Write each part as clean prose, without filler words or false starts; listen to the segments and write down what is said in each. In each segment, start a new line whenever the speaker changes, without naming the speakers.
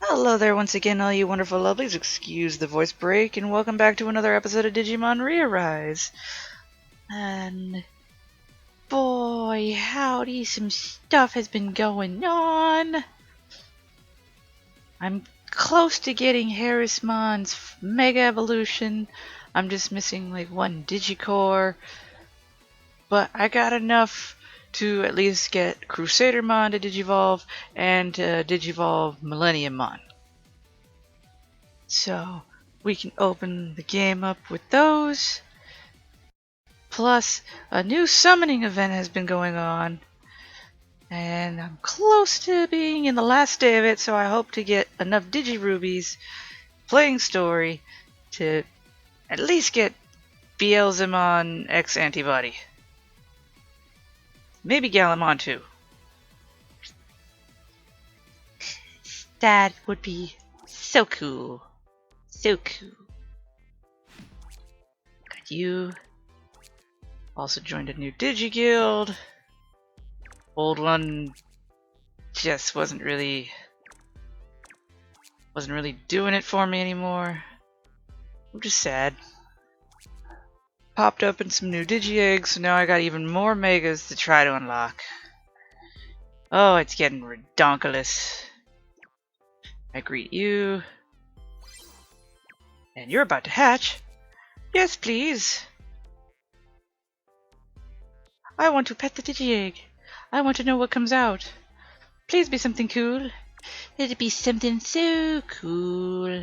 Hello there once again, all you wonderful lovelies. Excuse the voice break, and welcome back to another episode of Digimon ReArise. And boy, howdy, some stuff has been going on. I'm close to getting Herissmon's Mega Evolution. I'm just missing like one Digicore. But I got enough to at least get Crusadermon to Digivolve and Digivolve Millenniummon. So we can open the game up with those. Plus, a new summoning event has been going on. And I'm close to being in the last day of it, so I hope to get enough Digirubies playing story to at least get Beelzemon X Antibody. Maybe Galamon too. That would be so cool. So cool. Got you. Also joined a new Digi Guild. Old one just wasn't really doing it for me anymore. I'm just sad. Popped up in some new Digi Eggs, so now I got even more Megas to try to unlock. Oh, it's getting redonkulous. I greet you. And you're about to hatch? Yes, please. I want to pet the Digi-Egg. I want to know what comes out. Please be something cool. It'd be something so cool.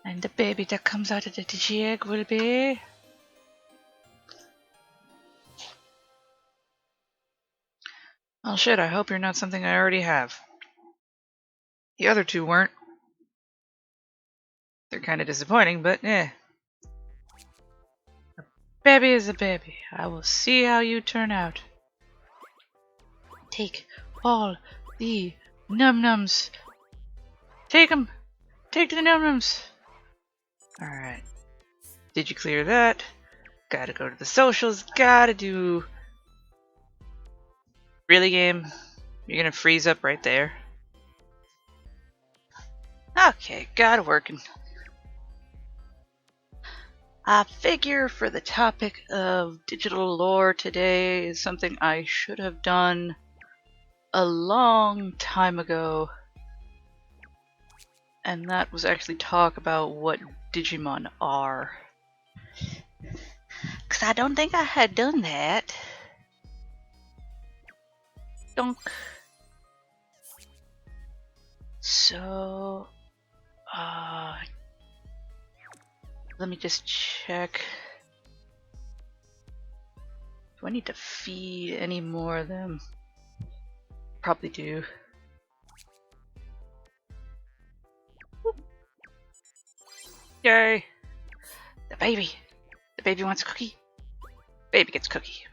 And the baby that comes out of the Digi-Egg will be... Oh shit, I hope you're not something I already have. The other two weren't. They're kind of disappointing, but eh. A baby is a baby. I will see how you turn out. Take all the num-nums. Take them. Take the num-nums. Alright. Did you clear that? Gotta go to the socials. Gotta do... Really, game? You're gonna freeze up right there? Okay, got it working. I figure for the topic of digital lore today is something I should have done a long time ago. And that was actually talk about what Digimon are. Cause I don't think I had done that. Donk. So... let me just check. Do I need to feed any more of them? Probably do. Whoop. Yay! The baby! The baby wants a cookie. Baby gets cookie.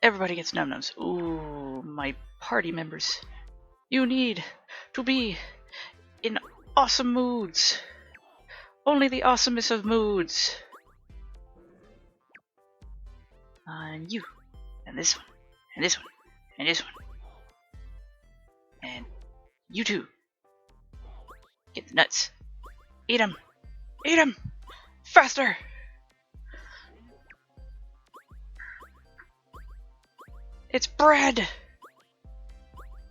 Everybody gets num-nums. Ooh, my party members. You need to be in awesome moods. Only the awesomest of moods. And you. And this one. And this one. And this one. And you too. Get the nuts. Eat them. Eat them. Faster. It's bread.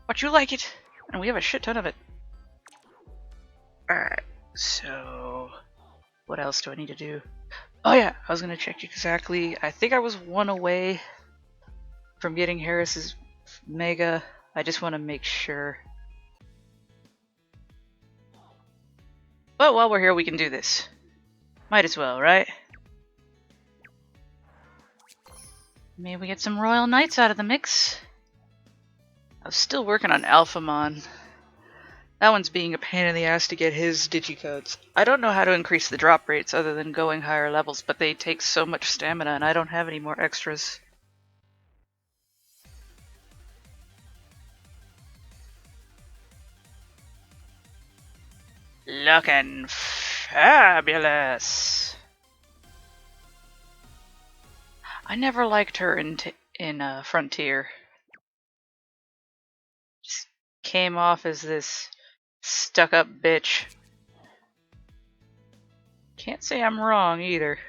But you like it. And we have a shit ton of it. Alright, so what else do I need to do? Oh yeah, I was gonna check exactly. I think I was one away from getting Harris's Mega. I just want to make sure. But while we're here, we can do this. Might as well, right? Maybe we get some Royal Knights out of the mix. I was still working on Alphamon. That one's being a pain in the ass to get his digicodes. I don't know how to increase the drop rates other than going higher levels, but they take so much stamina and I don't have any more extras. Looking fabulous! I never liked her in Frontier. Just came off as this stuck-up bitch. Can't say I'm wrong either.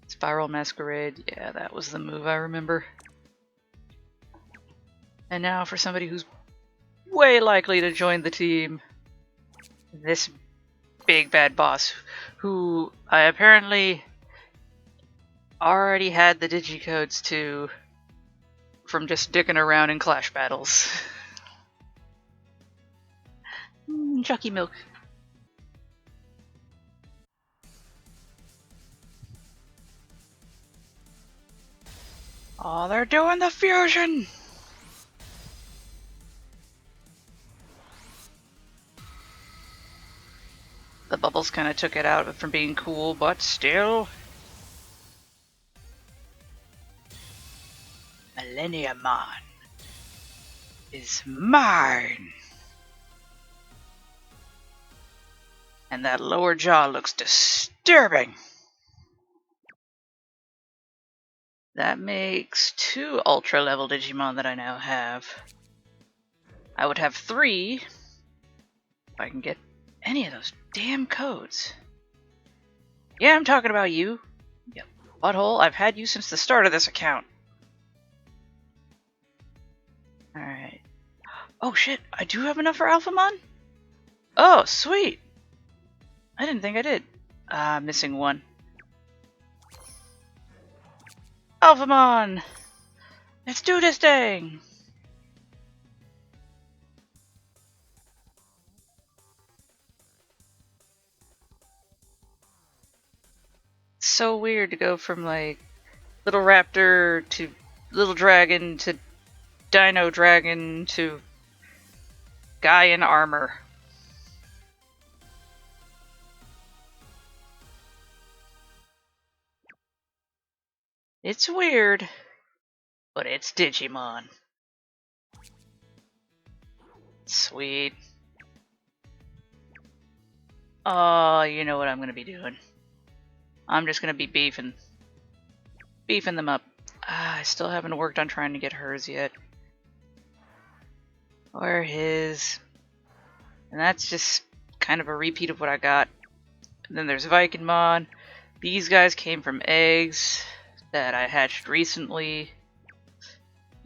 Spiral Masquerade, yeah, that was the move I remember. And now for somebody who's way likely to join the team, this big bad boss, who I apparently already had the digicodes to from just dicking around in clash battles. Chucky milk. Oh, they're doing the fusion! The bubbles kind of took it out from being cool, but still. Millenniumon is mine! And that lower jaw looks disturbing! That makes 2 ultra level Digimon that I now have. I would have 3 if I can get any of those damn codes. Yeah, I'm talking about you. Yep. Butthole, I've had you since the start of this account. Alright. Oh shit, I do have enough for Alphamon? Oh, sweet! I didn't think I did. Missing 1. Alphamon! Let's do this thing! It's so weird to go from like Little Raptor to Little Dragon to Dino Dragon to Guy in armor. It's weird, but it's Digimon. Sweet. Oh, you know what I'm gonna be doing. I'm just gonna be beefing them up. I still haven't worked on trying to get hers yet. Or his. And that's just kind of a repeat of what I got. And then there's Vikingmon. These guys came from eggs that I hatched recently.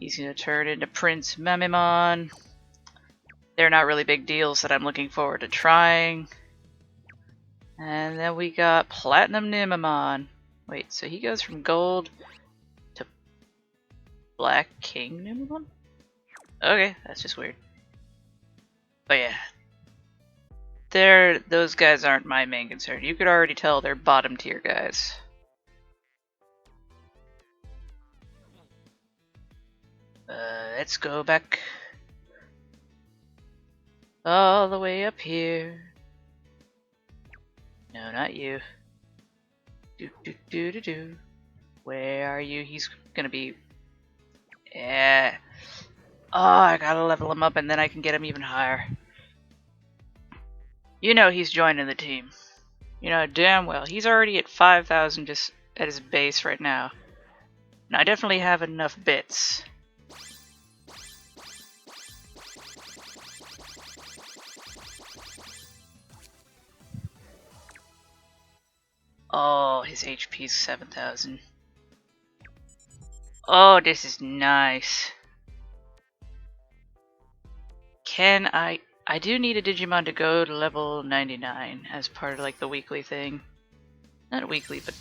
He's gonna turn into Prince Mamimon. They're not really big deals that I'm looking forward to trying. And then we got Platinum Nimamon. Wait, so he goes from gold to Black King Nimamon? Okay, that's just weird. But yeah. Those guys aren't my main concern. You could already tell they're bottom tier guys. Let's go back all the way up here. No, not you. Do. Where are you? He's gonna be... Yeah. Oh, I gotta level him up and then I can get him even higher. You know he's joining the team. You know damn well. He's already at 5,000 just at his base right now. And I definitely have enough bits. Oh, his HP's 7,000. Oh, this is nice. Can I do need a Digimon to go to level 99 as part of like the weekly thing. Not weekly, but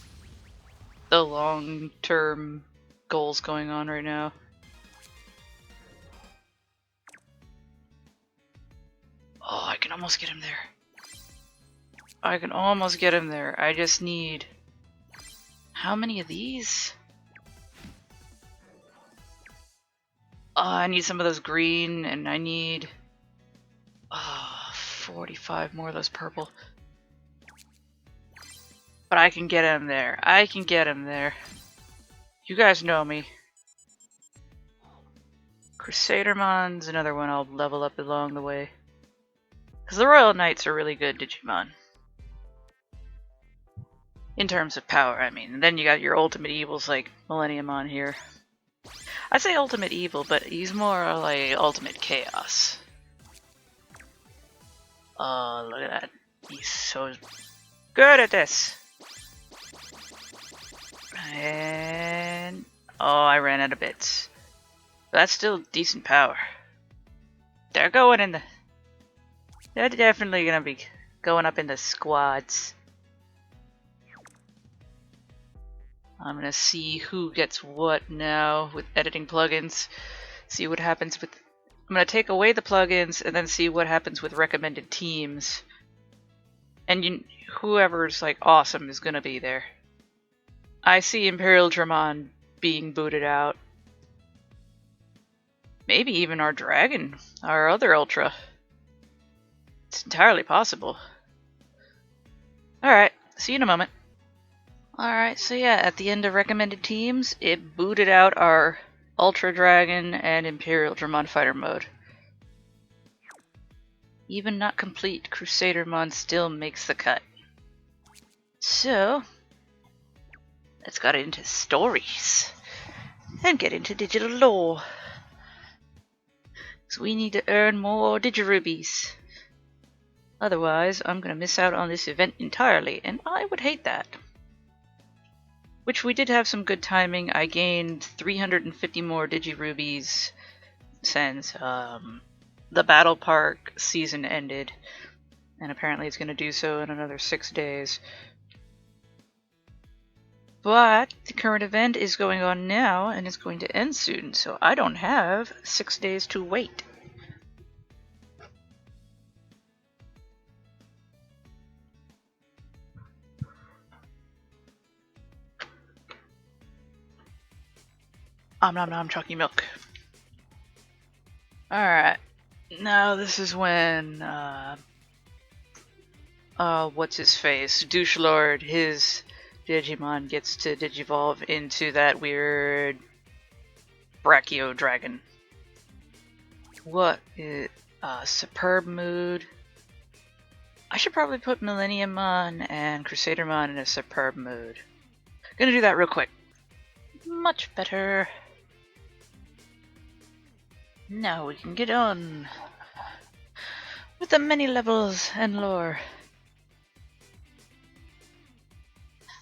the long-term goals going on right now. Oh, I can almost get him there. I can almost get him there. I just need... How many of these? Oh, I need some of those green, and I need... 45 more of those purple. But I can get him there. I can get him there. You guys know me. Crusadermon's another one I'll level up along the way. Because the Royal Knights are really good Digimon. In terms of power, I mean. And then you got your ultimate evils like Millenniumon here. I'd say ultimate evil, but he's more like ultimate chaos. Oh, look at that. He's so good at this. And... oh, I ran out of bits. That's still decent power. They're going in the... they're definitely gonna be going up in the squads. I'm gonna see who gets what now with editing plugins. See what happens with... I'm gonna take away the plugins and then see what happens with recommended teams. And whoever's like awesome is gonna be there. I see Imperial Dramon being booted out. Maybe even our dragon, our other Ultra. It's entirely possible. Alright, see you in a moment. Alright, so yeah, at the end of recommended teams, it booted out our Ultra Dragon and Imperial Dramon Fighter mode. Even not complete, Crusadermon still makes the cut. So, let's get into stories and get into digital lore. So we need to earn more Digirubies. Otherwise, I'm going to miss out on this event entirely, and I would hate that. Which we did have some good timing. I gained 350 more Digirubies since the Battle Park season ended, and apparently it's going to do so in another 6 days. But the current event is going on now, and it's going to end soon, so I don't have 6 days to wait. Nom nom nom, chalky milk. Alright, now this is when, what's his face? Douche Lord, his Digimon gets to digivolve into that weird Brachio Dragon. What is superb mood? I should probably put Millenniumon and Crusadermon in a superb mood. Gonna do that real quick. Much better. Now we can get on with the many levels and lore.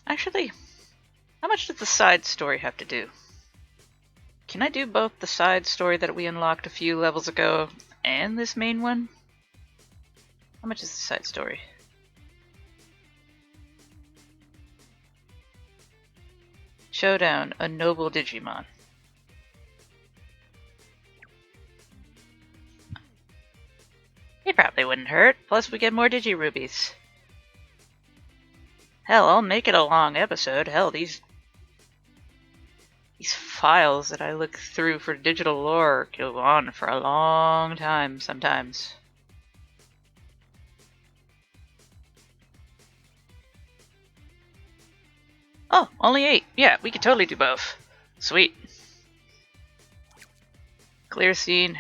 Actually, how much does the side story have to do? Can I do both the side story that we unlocked a few levels ago and this main one? How much is the side story? Showdown, a noble Digimon. It probably wouldn't hurt, plus we get more Digirubies. Hell, I'll make it a long episode. Hell, these files that I look through for digital lore go on for a long time sometimes. Oh, only 8. Yeah, we could totally do both. Sweet. Clear scene.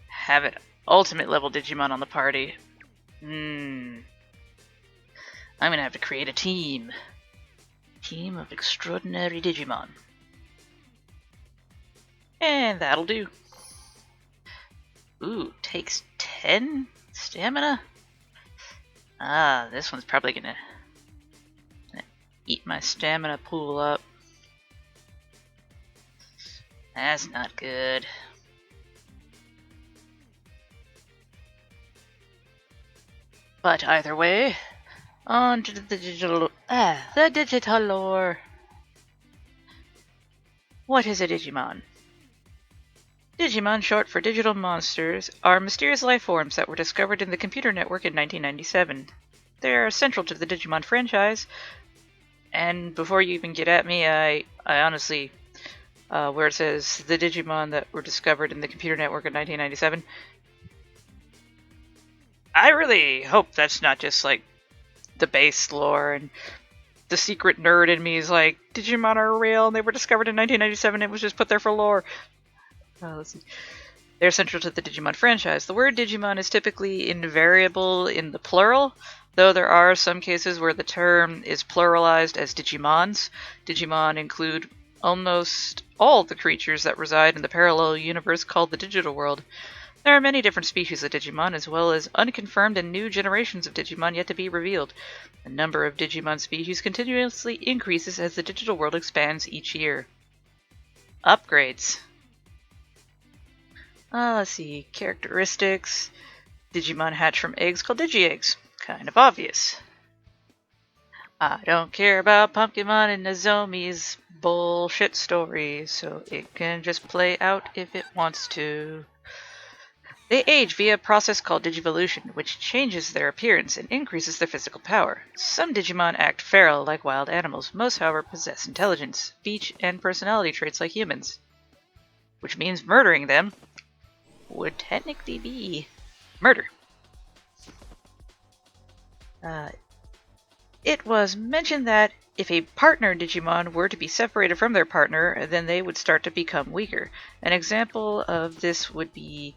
Have it. Ultimate level Digimon on the party. I'm gonna have to create a team. Team of extraordinary Digimon. And that'll do. Ooh, takes 10 stamina? Ah, this one's probably gonna eat my stamina pool up. That's not good. But either way, on to the digital lore. What is a Digimon? Digimon, short for digital monsters, are mysterious life forms that were discovered in the computer network in 1997. They are central to the Digimon franchise, and before you even get at me, I honestly, where it says the Digimon that were discovered in the computer network in 1997, I really hope that's not just like the base lore and the secret nerd in me is like, Digimon are real and they were discovered in 1997, it was just put there for lore. Let's see. They're central to the Digimon franchise. The word Digimon is typically invariable in the plural, Though there are some cases where the term is pluralized as Digimons. Digimon include almost all the creatures that reside in the parallel universe called the digital world. There are many different species of Digimon, as well as unconfirmed and new generations of Digimon yet to be revealed. The number of Digimon species continuously increases as the digital world expands each year. Upgrades. Let's see. Characteristics. Digimon hatch from eggs called Digi-Eggs. Kind of obvious. I don't care about Pumpkinmon and Nozomi's bullshit story, so it can just play out if it wants to. They age via a process called Digivolution, which changes their appearance and increases their physical power. Some Digimon act feral like wild animals. Most, however, possess intelligence, speech, and personality traits like humans. Which means murdering them would technically be murder. It was mentioned that if a partner Digimon were to be separated from their partner, then they would start to become weaker. An example of this would be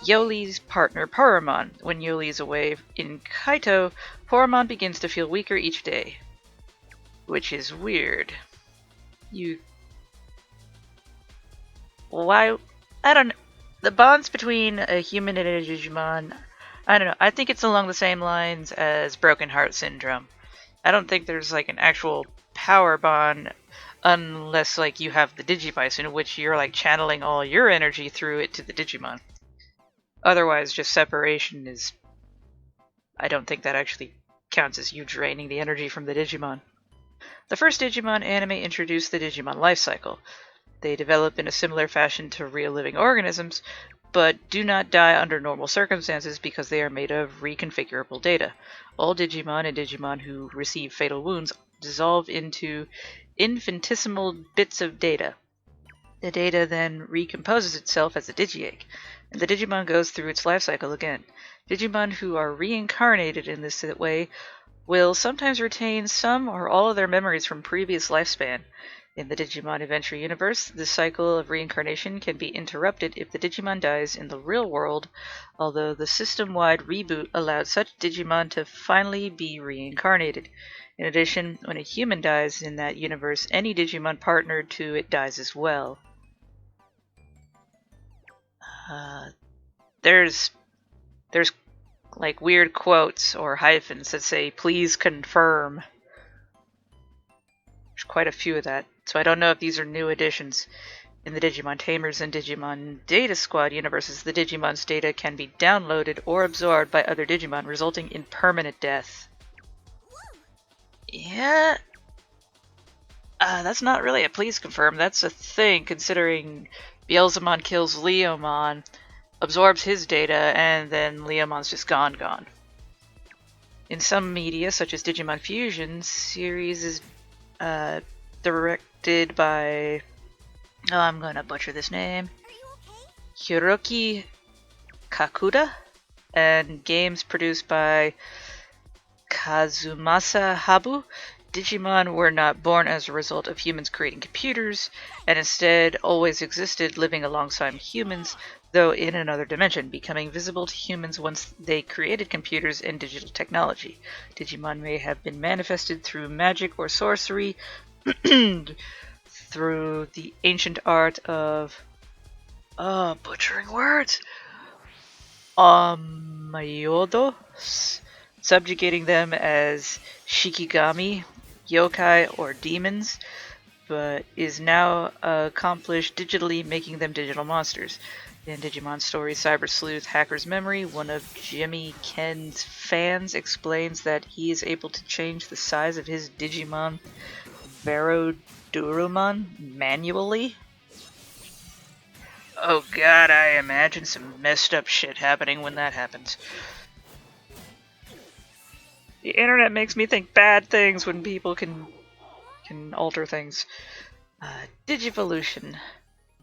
Yoli's partner Poromon. When Yoli is away in Kaito, Poromon begins to feel weaker each day. Which is weird. Why? I don't know. The bonds between a human and a Digimon, I don't know. I think it's along the same lines as Broken Heart Syndrome. I don't think there's like an actual power bond unless like you have the Digivice in which you're like channeling all your energy through it to the Digimon. Otherwise, just separation is... I don't think that actually counts as you draining the energy from the Digimon. The first Digimon anime introduced the Digimon life cycle. They develop in a similar fashion to real living organisms, but do not die under normal circumstances because they are made of reconfigurable data. All Digimon and Digimon who receive fatal wounds dissolve into infinitesimal bits of data. The data then recomposes itself as a Digi-Egg, and the Digimon goes through its life cycle again. Digimon who are reincarnated in this way will sometimes retain some or all of their memories from previous lifespan. In the Digimon Adventure universe, the cycle of reincarnation can be interrupted if the Digimon dies in the real world, although the system-wide reboot allowed such Digimon to finally be reincarnated. In addition, when a human dies in that universe, any Digimon partnered to it dies as well. There's like weird quotes or hyphens that say, "Please confirm." There's quite a few of that, so I don't know if these are new additions. In the Digimon-Tamers and Digimon Data Squad universes, the Digimon's data can be downloaded or absorbed by other Digimon, resulting in permanent death. Yeah, that's not really a please confirm. That's a thing, considering Beelzemon kills Leomon, absorbs his data, and then Leomon's just gone. In some media, such as Digimon Fusion, series is directed by... Oh, I'm gonna butcher this name. Hiroki Kakuda, and games produced by Kazumasa Habu. Digimon were not born as a result of humans creating computers, and instead always existed living alongside humans, though in another dimension, becoming visible to humans once they created computers and digital technology. Digimon may have been manifested through magic or sorcery, through the ancient art of... butchering words! Mayodo, subjugating them as shikigami, yokai, or demons, but is now accomplished digitally, making them digital monsters. In Digimon Story Cyber Sleuth Hacker's Memory, one of Jimmy Ken's fans explains that he is able to change the size of his Digimon Verodurumon manually. Oh god, I imagine some messed up shit happening when that happens. The internet makes me think bad things when people can alter things. Digivolution.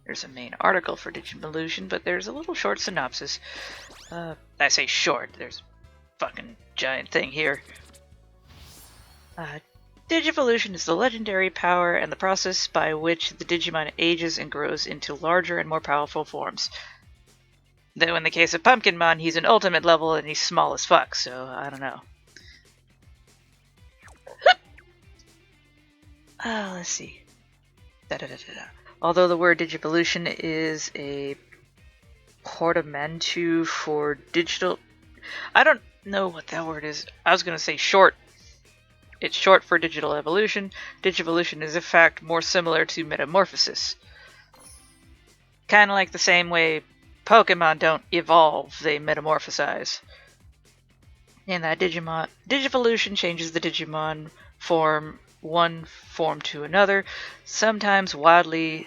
There's a main article for Digivolution, but there's a little short synopsis. I say short, there's a fucking giant thing here. Digivolution is the legendary power and the process by which the Digimon ages and grows into larger and more powerful forms. Though in the case of Pumpkinmon, he's an ultimate level and he's small as fuck, so I don't know. Let's see. Although the word Digivolution is a portmanteau for digital... I don't know what that word is. I was going to say short. It's short for digital evolution. Digivolution is in fact more similar to metamorphosis. Kind of like the same way Pokemon don't evolve, they metamorphosize. In that Digivolution changes the Digimon from one form to another, sometimes wildly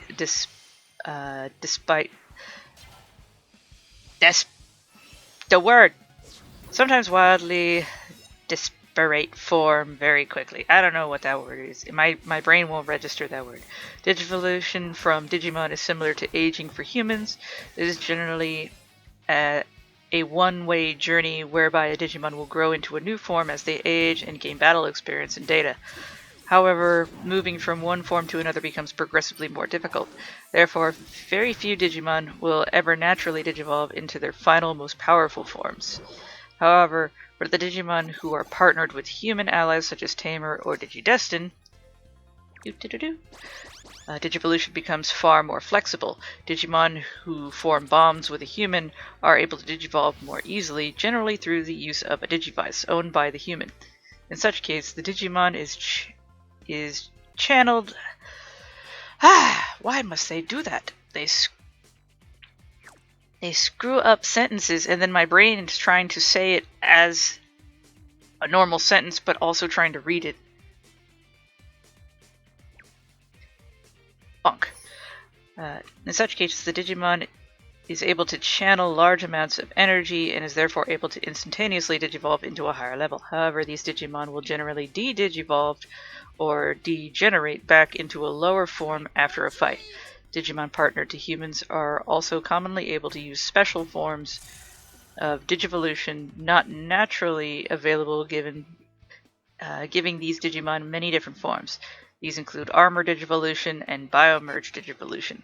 sometimes wildly disparate form very quickly. I don't know what that word is. My brain won't register that word. Digivolution from Digimon is similar to aging for humans. It is generally a one-way journey whereby a Digimon will grow into a new form as they age and gain battle experience and data. However, moving from one form to another becomes progressively more difficult. Therefore, very few Digimon will ever naturally digivolve into their final, most powerful forms. However, for the Digimon who are partnered with human allies such as Tamer or Digidestin, Digivolution becomes far more flexible. Digimon who form bonds with a human are able to digivolve more easily, generally through the use of a Digivice owned by the human. In such case, the Digimon is channeled... why must they do that? They screw up sentences, and then my brain is trying to say it as a normal sentence, but also trying to read it. Bonk. In such cases, the Digimon is able to channel large amounts of energy and is therefore able to instantaneously digivolve into a higher level. However, these Digimon will generally de-digivolve or degenerate back into a lower form after a fight. Digimon partnered to humans are also commonly able to use special forms of Digivolution not naturally available, giving these Digimon many different forms. These include Armor Digivolution and Biomerge Digivolution.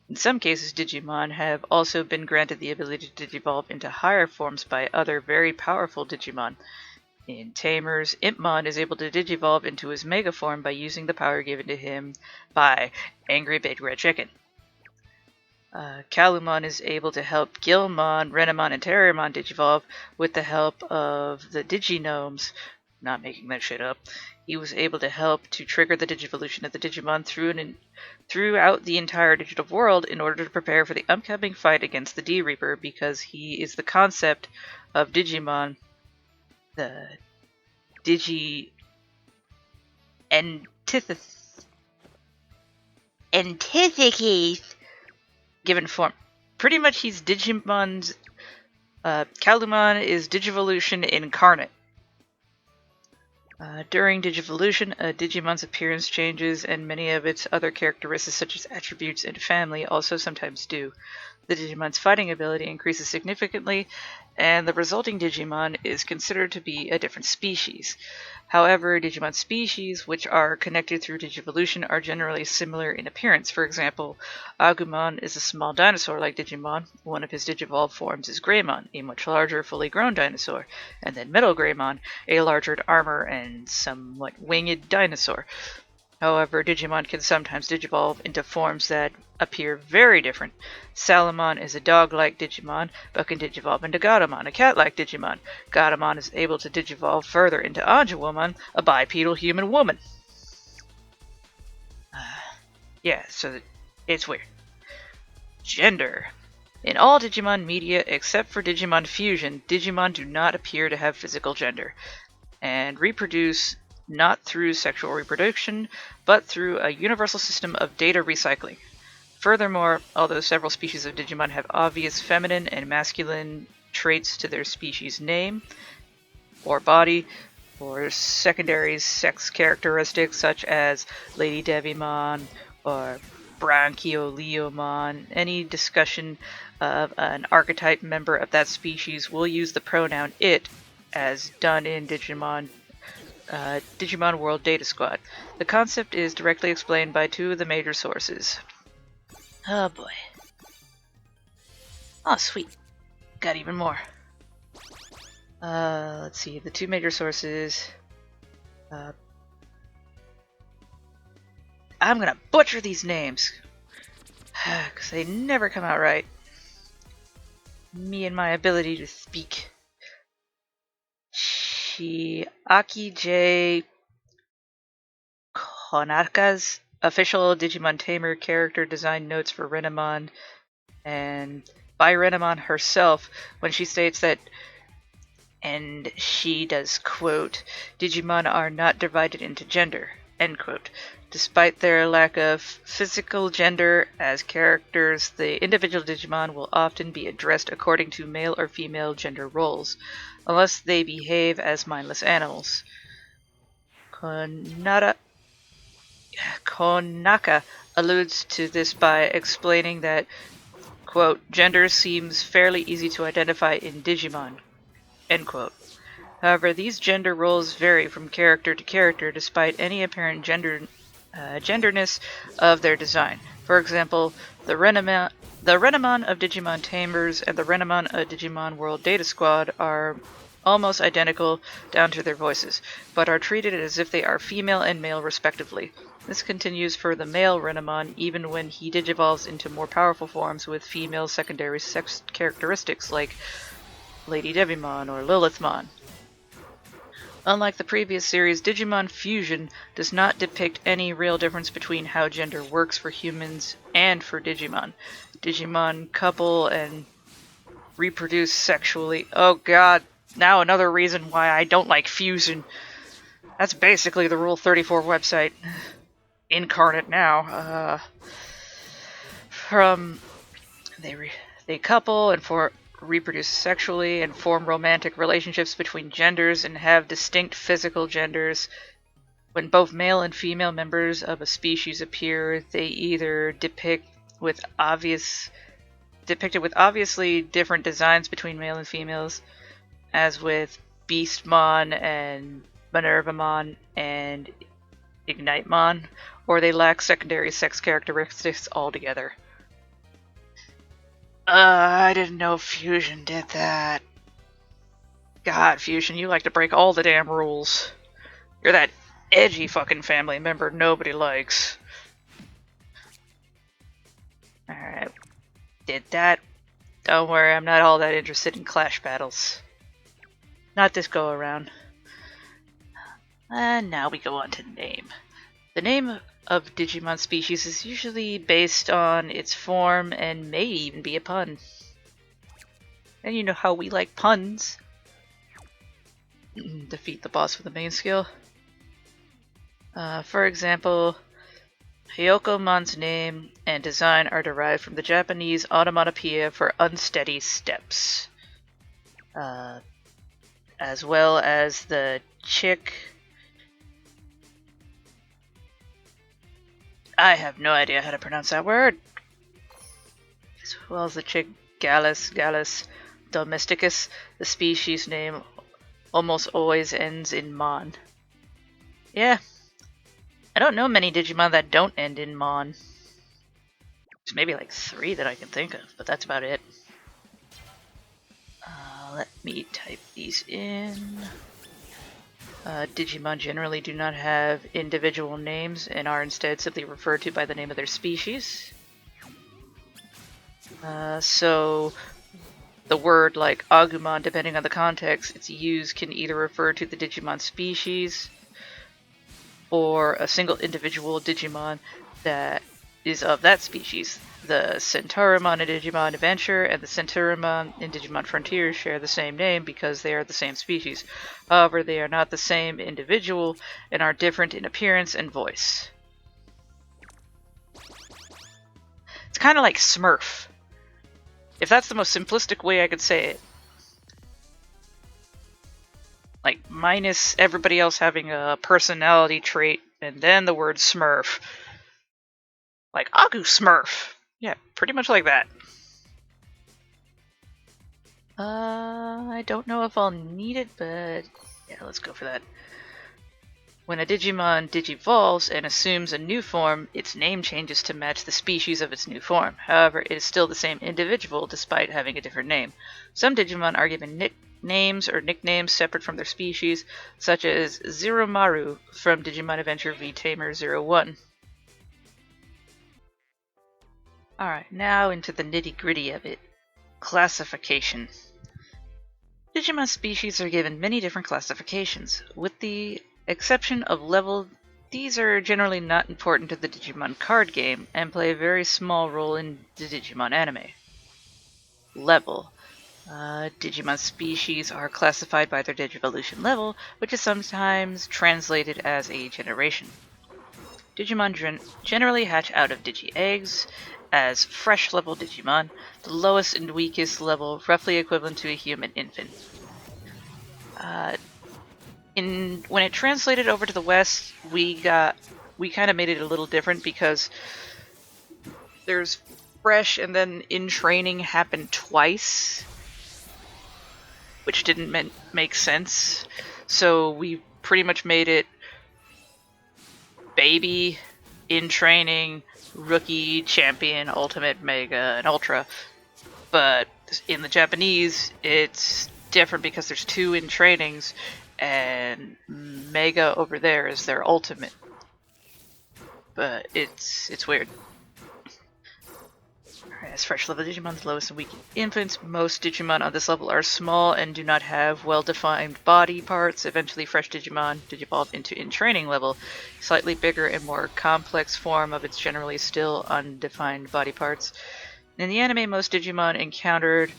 In some cases, Digimon have also been granted the ability to digivolve into higher forms by other very powerful Digimon. In Tamers, Impmon is able to digivolve into his Mega form by using the power given to him by Angry Big Red Chicken. Kalumon is able to help Gilmon, Renamon, and Terriermon digivolve with the help of the Diginomes. Not making that shit up. He was able to help to trigger the Digivolution of the Digimon throughout the entire digital world in order to prepare for the upcoming fight against the D-Reaper, because he is the concept of Digimon, the antithesis given form. Pretty much he's Digimon's... Kalumon is Digivolution incarnate. During Digivolution, a Digimon's appearance changes, and many of its other characteristics such as attributes and family also sometimes do. The Digimon's fighting ability increases significantly, and the resulting Digimon is considered to be a different species. However, Digimon species, which are connected through Digivolution, are generally similar in appearance. For example, Agumon is a small dinosaur-like Digimon. One of his Digivolved forms is Greymon, a much larger, fully grown dinosaur, and then Metal Greymon, a larger armor and somewhat winged dinosaur. However, Digimon can sometimes digivolve into forms that appear very different. Salamon is a dog-like Digimon, but can digivolve into Gatomon, a cat-like Digimon. Gatomon is able to digivolve further into Anjouwomon, a bipedal human woman. Yeah, so it's weird. Gender. In all Digimon media except for Digimon Fusion, Digimon do not appear to have physical gender, and reproduce not through sexual reproduction, but through a universal system of data recycling. Furthermore, although several species of Digimon have obvious feminine and masculine traits to their species name or body, or secondary sex characteristics such as Lady Devimon or Branchioleomon, any discussion of an archetype member of that species will use the pronoun it, as done in Digimon World Data Squad. The concept is directly explained by two of the major sources. Oh boy. Oh sweet. Got even more. Let's see, the two major sources. I'm gonna butcher these names. Because they never come out right. Me and my ability to speak. Chiaki J. Konaka's official Digimon-Tamer character design notes for Renamon, and by Renamon herself, when she states that, and she does quote, Digimon are not divided into gender, end quote. Despite their lack of physical gender as characters, the individual Digimon will often be addressed according to male or female gender roles, unless they behave as mindless animals. Konaka alludes to this by explaining that, quote, gender seems fairly easy to identify in Digimon, end quote. However, these gender roles vary from character to character despite any apparent genderness of their design. For example, the Renamon of Digimon Tamers and the Renamon of Digimon World Data Squad are almost identical down to their voices, but are treated as if they are female and male respectively. This continues for the male Renamon even when he digivolves into more powerful forms with female secondary sex characteristics like Lady Devimon or Lilithmon. Unlike the previous series, Digimon Fusion does not depict any real difference between how gender works for humans and for Digimon. Digimon couple and reproduce sexually. Oh god, now another reason why I don't like Fusion. That's basically the Rule 34 website. Incarnate now. They couple and reproduce sexually and form romantic relationships between genders and have distinct physical genders. When both male and female members of a species appear, they either depicted with obviously different designs between male and females, as with Beastmon and Minervamon and Ignitemon, or they lack secondary sex characteristics altogether. I didn't know Fusion did that. God, Fusion, you like to break all the damn rules. You're that edgy fucking family member nobody likes. Alright. Did that. Don't worry, I'm not all that interested in clash battles. Not this go around. And now we go on to name. The name of Digimon species is usually based on its form and may even be a pun. And you know how we like puns. Defeat the boss with the main skill. For example, Hyokomon's name and design are derived from the Japanese onomatopoeia for unsteady steps. As well as the chick... I have no idea how to pronounce that word. As well as the chick Gallus domesticus, the species name almost always ends in mon. Yeah, I don't know many Digimon that don't end in mon. There's maybe like 3 that I can think of, but that's about it. Let me type these in. Digimon generally do not have individual names and are instead simply referred to by the name of their species. So the word like Agumon, depending on the context it's used, can either refer to the Digimon species or a single individual Digimon that is of that species. The Centaurimon in Digimon Adventure and the Centaurimon in Digimon Frontier share the same name because they are the same species. However, they are not the same individual and are different in appearance and voice. It's kind of like Smurf, if that's the most simplistic way I could say it. Like, minus everybody else having a personality trait, and then the word Smurf. Like Agu Smurf. Yeah, pretty much like that. I don't know if I'll need it, but yeah, let's go for that. When a Digimon digivolves and assumes a new form, its name changes to match the species of its new form. However, it is still the same individual despite having a different name. Some Digimon are given names or nicknames separate from their species, such as Zeromaru from Digimon Adventure v Tamer 01. Alright, now into the nitty-gritty of it. Classification. Digimon species are given many different classifications. With the exception of level, these are generally not important to the Digimon card game and play a very small role in the Digimon anime. Level. Digimon species are classified by their Digivolution level, which is sometimes translated as a generation. Digimon generally hatch out of Digi-eggs as fresh level Digimon, the lowest and weakest level roughly equivalent to a human infant. When it translated over to the West, we kind of made it a little different because there's fresh and then in training happened twice, which didn't make sense. So we pretty much made it baby, in training, rookie, champion, ultimate, mega, and ultra. But in the Japanese, it's different because there's 2 in trainings, and mega over there is their ultimate. But it's weird. As fresh level Digimon, the lowest and weak infants, most Digimon on this level are small and do not have well-defined body parts. Eventually, fresh Digimon digivolve into in-training level, slightly bigger and more complex form of its generally still undefined body parts. In the anime, most Digimon encountered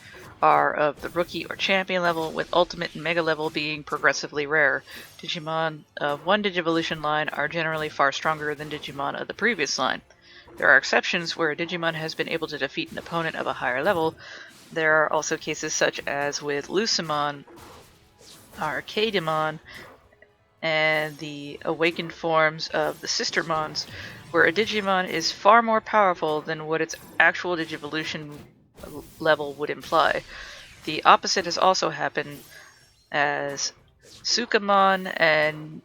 are of the rookie or champion level, with ultimate and mega level being progressively rare. Digimon of one Digivolution line are generally far stronger than Digimon of the previous line. There are exceptions where a Digimon has been able to defeat an opponent of a higher level. There are also cases such as with Lucemon, Arcademon, and the awakened forms of the Sistermons, where a Digimon is far more powerful than what its actual Digivolution level would imply. The opposite has also happened, as Sukamon and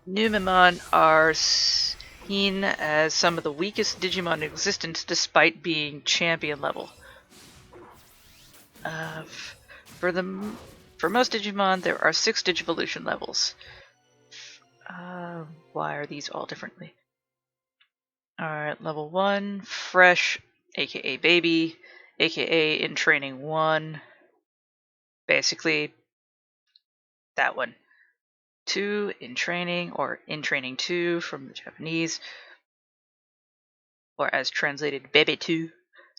Numemon are seen as some of the weakest Digimon in existence despite being champion level. For most Digimon, there are 6 Digivolution levels. Why are these all differently? Alright, level 1, fresh, aka baby, aka in training 1. Basically, that one. 2, in training, or in training 2 from the Japanese, or as translated, Bebe 2.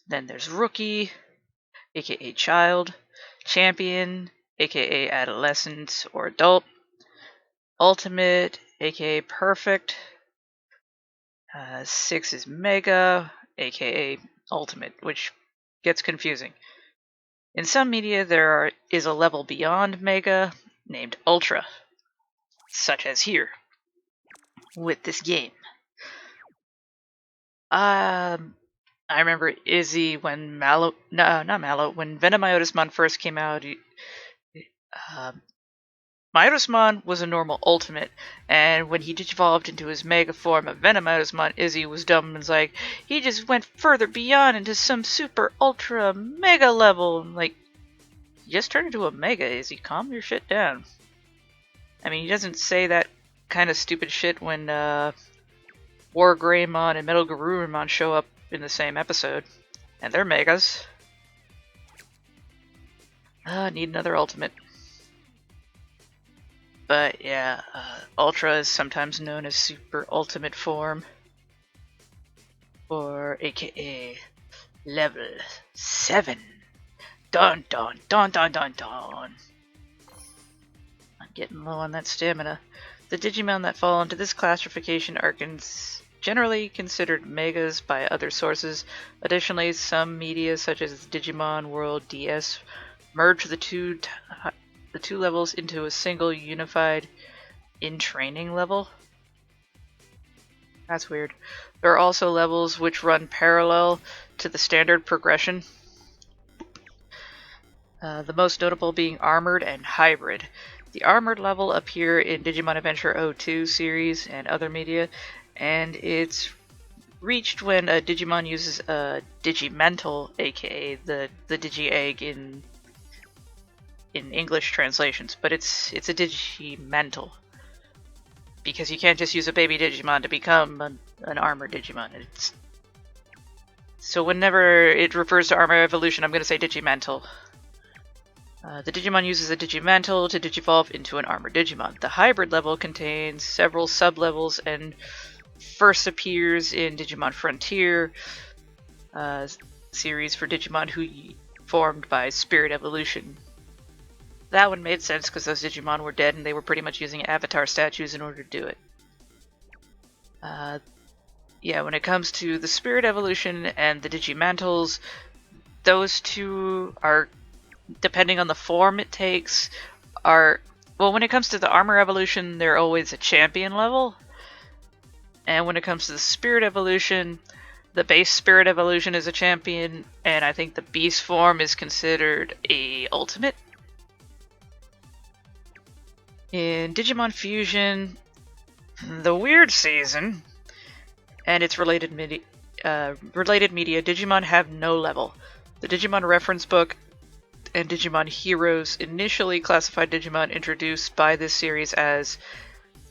Then there's rookie, aka child, champion, aka adolescent or adult, ultimate, aka perfect. 6 is mega, aka ultimate, which gets confusing. In some media, there is a level beyond mega named ultra, such as here with this game. I remember Izzy when when Venomyotismon first came out. Myotismon was a normal ultimate, and when he digivolved into his mega form of Venomyotismon, Izzy was dumb and was like, he just went further beyond into some super ultra mega level. Like, you just turned into a mega, Izzy. Calm your shit down. I mean, he doesn't say that kind of stupid shit when War Greymon and Metal Garurumon show up in the same episode, and they're megas. Need another ultimate. But yeah, Ultra is sometimes known as Super Ultimate Form, or aka Level 7. Dun dun dun dun dun dun. I'm getting low on that stamina. The Digimon that fall into this classification are generally considered megas by other sources. Additionally, some media such as Digimon World DS merge the two levels into a single unified in-training level. That's weird. There are also levels which run parallel to the standard progression. The most notable being Armored and Hybrid. The Armored level appear in Digimon Adventure 02 series and other media, and it's reached when a Digimon uses a Digimental, aka the Digi-egg in English translations, but it's a Digimental, because you can't just use a baby Digimon to become an armored Digimon. So whenever it refers to armor evolution, I'm going to say Digimental. The Digimon uses a Digimental to digivolve into an armored Digimon. The hybrid level contains several sub-levels and first appears in Digimon Frontier series for Digimon who formed by Spirit Evolution. That one made sense because those Digimon were dead and they were pretty much using avatar statues in order to do it. Yeah, when it comes to the Spirit Evolution and the Digimantals, those two are, depending on the form it takes, are... Well, when it comes to the Armor Evolution, they're always a champion level. And when it comes to the Spirit Evolution, the base Spirit Evolution is a champion, and I think the Beast form is considered a ultimate. In Digimon Fusion, the Weird Season, and its related media, Digimon have no level. The Digimon reference book and Digimon Heroes initially classified Digimon introduced by this series as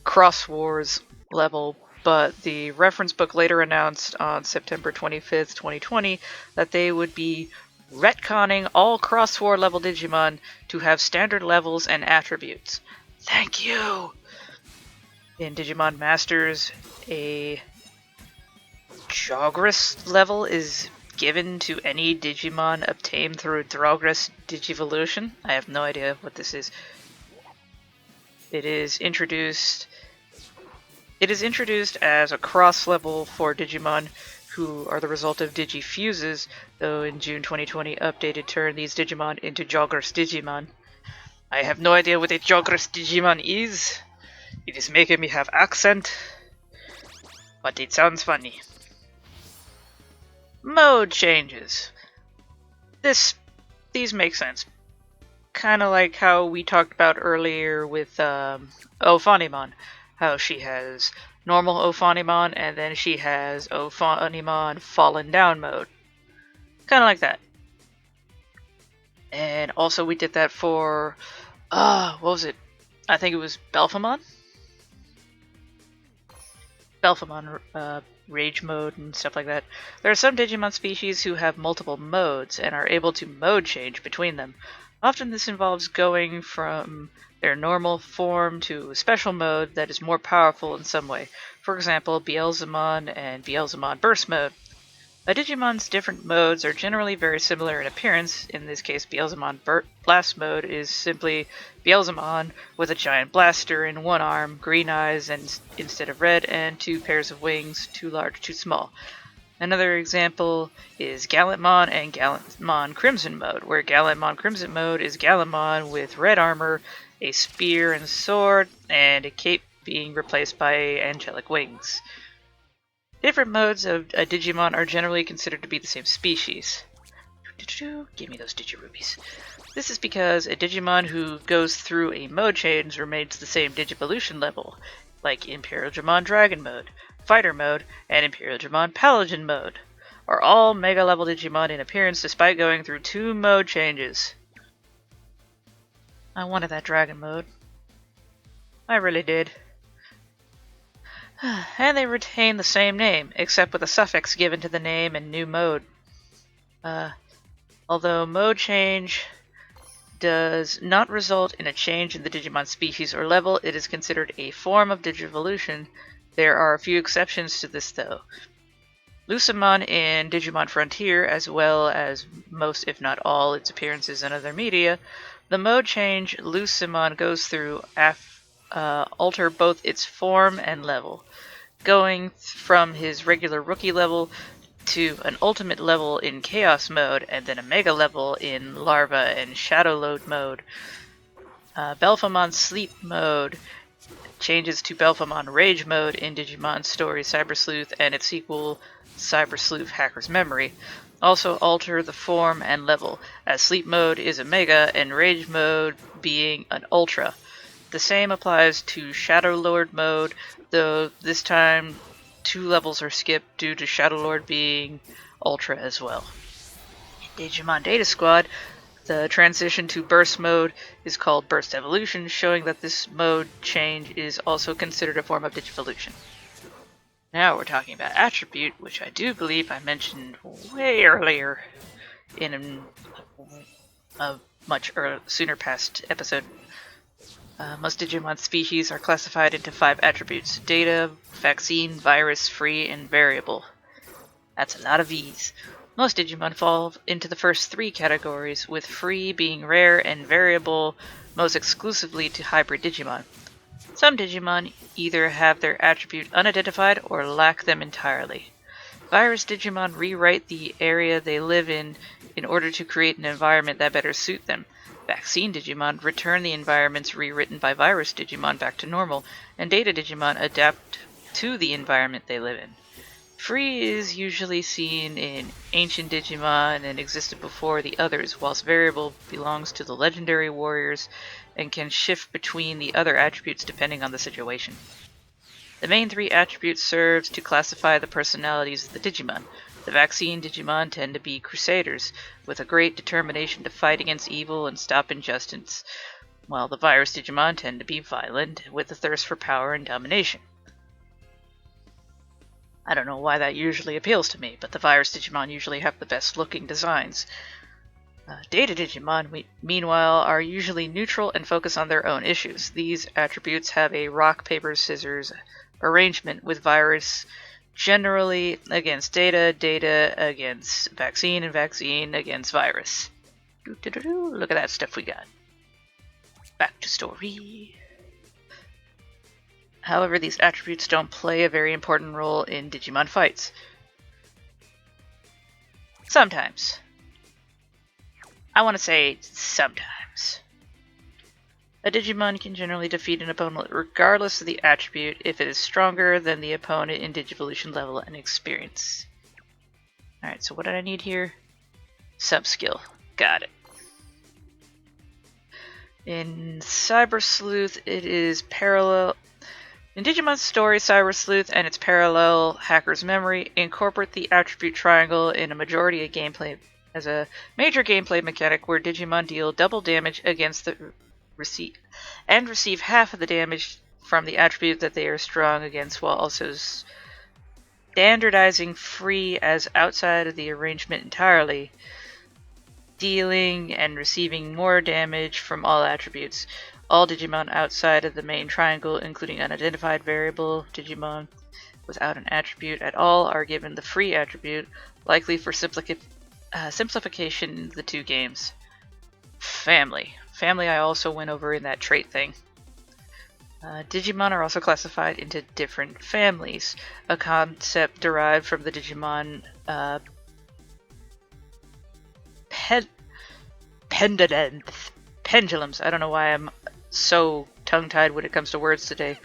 Cross Wars level, but the reference book later announced on September 25th, 2020 that they would be retconning all Cross War level Digimon to have standard levels and attributes. Thank you! In Digimon Masters, a Jogress level is given to any Digimon obtained through Jogress Digivolution. I have no idea what this is. It is introduced as a cross level for Digimon who are the result of Digifuses, though in June 2020 updated turned these Digimon into Jogress Digimon. I have no idea what a Jogress Digimon is. It is making me have accent, but it sounds funny. Mode changes. These make sense. Kind of like how we talked about earlier with Ophanimon. How she has normal Ophanimon and then she has Ophanimon Fallen Down mode. Kind of like that. And also we did that for... what was it? I think it was Belphemon? Belphemon Rage mode and stuff like that. There are some Digimon species who have multiple modes and are able to mode change between them. Often this involves going from their normal form to a special mode that is more powerful in some way. For example, Beelzemon and Beelzemon Burst mode. A Digimon's different modes are generally very similar in appearance. In this case, Beelzemon Blast mode is simply Beelzemon with a giant blaster in one arm, green eyes instead of red, and two pairs of wings, too large, too small. Another example is Gallantmon and Gallantmon Crimson mode, where Gallantmon Crimson mode is Gallantmon with red armor, a spear and sword, and a cape being replaced by angelic wings. Different modes of a Digimon are generally considered to be the same species. Give me those Digirubies. This is because a Digimon who goes through a mode change remains the same Digivolution level, like Imperial Dramon Dragon mode, Fighter mode, and Imperial Dramon Paladin mode, are all Mega level Digimon in appearance despite going through 2 mode changes. I wanted that Dragon mode. I really did. And they retain the same name, except with a suffix given to the name and new mode. Although mode change does not result in a change in the Digimon species or level, it is considered a form of Digivolution. There are a few exceptions to this though. Lucemon in Digimon Frontier, as well as most if not all its appearances in other media, the mode change Lucemon goes through alter both its form and level, going from his regular rookie level to an ultimate level in Chaos mode, and then a Mega level in Larva and Shadow Load mode. Belphemon Sleep mode changes to Belphemon Rage mode in Digimon Story Cyber Sleuth and its sequel Cyber Sleuth Hacker's Memory. Also alter the form and level, as Sleep mode is a Mega and Rage mode being an Ultra. The same applies to Shadow Lord mode, though this time 2 levels are skipped due to Shadow Lord being Ultra as well. In Digimon Data Squad, the transition to Burst mode is called Burst Evolution, showing that this mode change is also considered a form of Digivolution. Now we're talking about attribute, which I do believe I mentioned way earlier in a much sooner past episode. Most Digimon species are classified into 5 attributes: data, vaccine, virus, free, and variable. That's a lot of V's. Most Digimon fall into the first 3 categories, with free being rare and variable most exclusively to hybrid Digimon. Some Digimon either have their attribute unidentified or lack them entirely. Virus Digimon rewrite the area they live in order to create an environment that better suit them. Vaccine Digimon return the environments rewritten by Virus Digimon back to normal, and Data Digimon adapt to the environment they live in. Free is usually seen in Ancient Digimon and existed before the others, whilst Variable belongs to the Legendary Warriors and can shift between the other attributes depending on the situation. The main 3 attributes serve to classify the personalities of the Digimon. The Vaccine Digimon tend to be crusaders, with a great determination to fight against evil and stop injustice, while the Virus Digimon tend to be violent, with a thirst for power and domination. I don't know why that usually appeals to me, but the Virus Digimon usually have the best looking designs. Data Digimon, meanwhile, are usually neutral and focus on their own issues. These attributes have a rock, paper, scissors arrangement, with Virus generally against Data, Data against Vaccine, and Vaccine against Virus. Look at that stuff we got. Back to story. However, these attributes don't play a very important role in Digimon fights. Sometimes. I want to say sometimes. A Digimon can generally defeat an opponent regardless of the attribute if it is stronger than the opponent in Digivolution level and experience. Alright, so what did I need here? Sub-skill. Got it. In Cyber Sleuth, it is parallel. In Digimon's story, Cyber Sleuth and its parallel, Hacker's Memory, incorporate the attribute triangle in a majority of gameplay as a major gameplay mechanic where Digimon deal double damage against the receive half of the damage from the attribute that they are strong against, while also standardizing free as outside of the arrangement entirely, dealing and receiving more damage from all attributes. All Digimon outside of the main triangle, including unidentified variable Digimon without an attribute at all, are given the free attribute, likely for simplification in the 2 games. Family. Family I also went over in that trait thing. Digimon are also classified into different families, a concept derived from the Digimon pendulums. I don't know why I'm so tongue-tied when it comes to words today.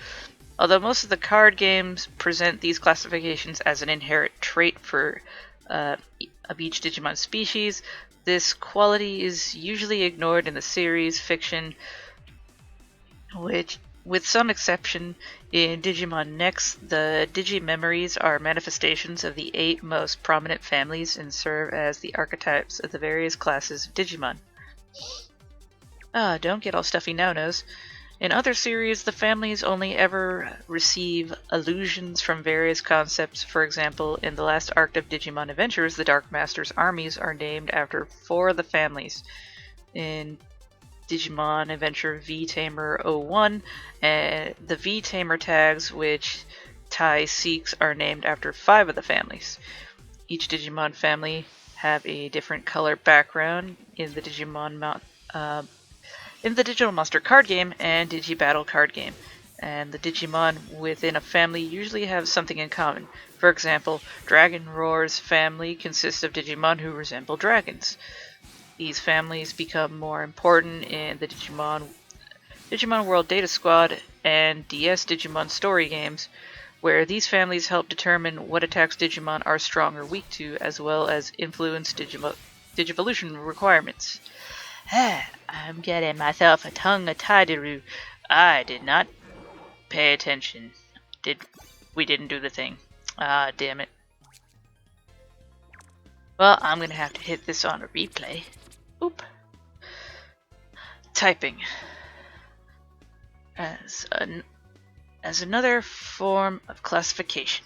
Although most of the card games present these classifications as an inherent trait for of each Digimon species, this quality is usually ignored in the series fiction, which, with some exception, in Digimon Next, the Digimemories are manifestations of the 8 most prominent families and serve as the archetypes of the various classes of Digimon. Don't get all stuffy now-nos. In other series, the families only ever receive allusions from various concepts. For example, in the last arc of Digimon Adventures, the Dark Master's armies are named after 4 of the families. In Digimon Adventure V-Tamer 01, the V-Tamer tags which Tai seeks are named after 5 of the families. Each Digimon family have a different color background in the Digital Monster card game and Digibattle card game, and the Digimon within a family usually have something in common. For example, Dragon Roar's family consists of Digimon who resemble dragons. These families become more important in the Digimon World Data Squad and DS Digimon story games, where these families help determine what attacks Digimon are strong or weak to, as well as influence Digivolution requirements. I'm getting myself a tongue-a-tideroo. I did not pay attention. We didn't do the thing. Ah, damn it. Well, I'm gonna have to hit this on a replay. Oop. Typing. As another form of classification.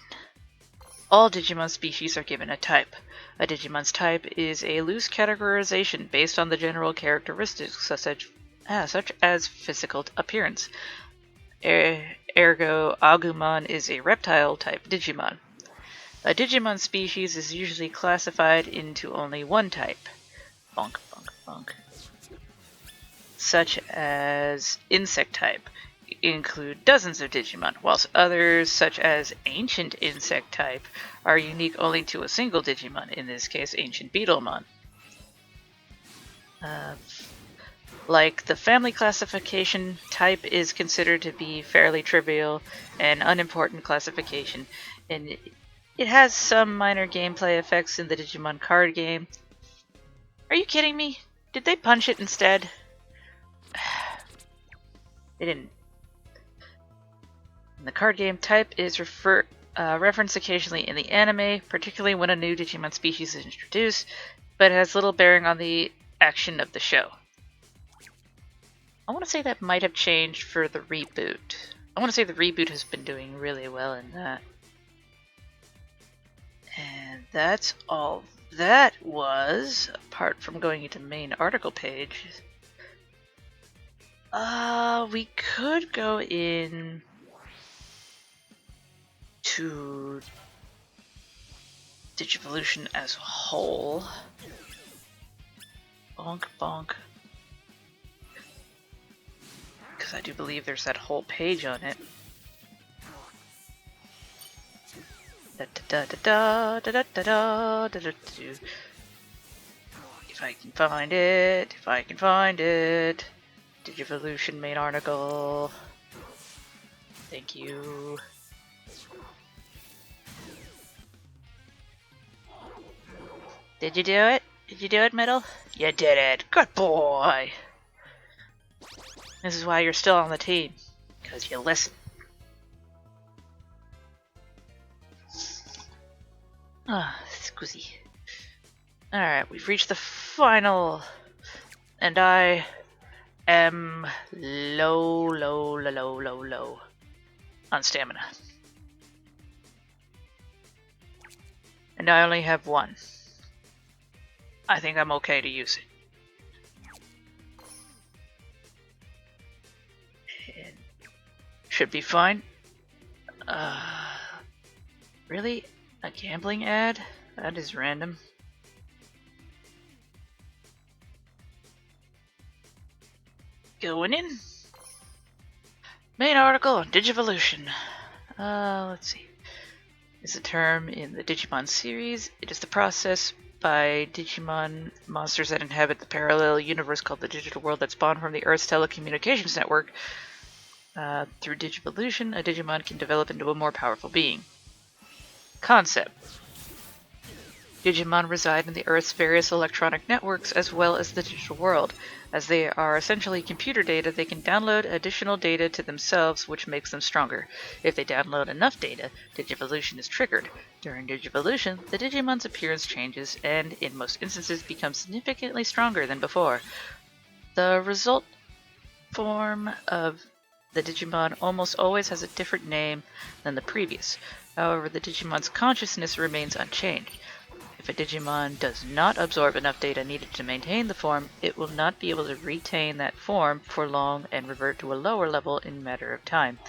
All Digimon species are given a type. A Digimon's type is a loose categorization based on the general characteristics such as physical appearance. Ergo, Agumon is a reptile-type Digimon. A Digimon species is usually classified into only one type. Bonk, bonk, bonk. Such as insect type include dozens of Digimon, whilst others, such as ancient insect type, are unique only to a single Digimon, in this case ancient Beetlemon. Like the family classification, type is considered to be fairly trivial and unimportant classification, and it has some minor gameplay effects in the Digimon card game. Are you kidding me? Did they punch it instead? They didn't. In the card game, type is referenced occasionally in the anime, particularly when a new Digimon species is introduced, but it has little bearing on the action of the show. I want to say that might have changed for the reboot. I want to say the reboot has been doing really well in that. And that's all that was, apart from going into main article page. We could go in to Digivolution as a whole. Bonk, bonk. Because I do believe there's that whole page on it. If I can find it. Digivolution main article. Thank you. Did you do it? Did you do it, Middle? You did it. Good boy. This is why you're still on the team. Because you listen. Ah, squizzy. Alright, we've reached the final. And I am low on stamina. And I only have one. I think I'm okay to use it. It should be fine. Really? A gambling ad? That is random. Going in. Main article on Digivolution. Let's see. It's a term in the Digimon series. It is the process by Digimon monsters that inhabit the parallel universe called the digital world that spawned from the Earth's telecommunications network. Through Digivolution, a Digimon can develop into a more powerful being. Concept. Digimon reside in the Earth's various electronic networks as well as the digital world. As they are essentially computer data, they can download additional data to themselves, which makes them stronger. If they download enough data, Digivolution is triggered. During Digivolution, the Digimon's appearance changes and, in most instances, becomes significantly stronger than before. The result form of the Digimon almost always has a different name than the previous. However, the Digimon's consciousness remains unchanged. If a Digimon does not absorb enough data needed to maintain the form, it will not be able to retain that form for long and revert to a lower level in a matter of time.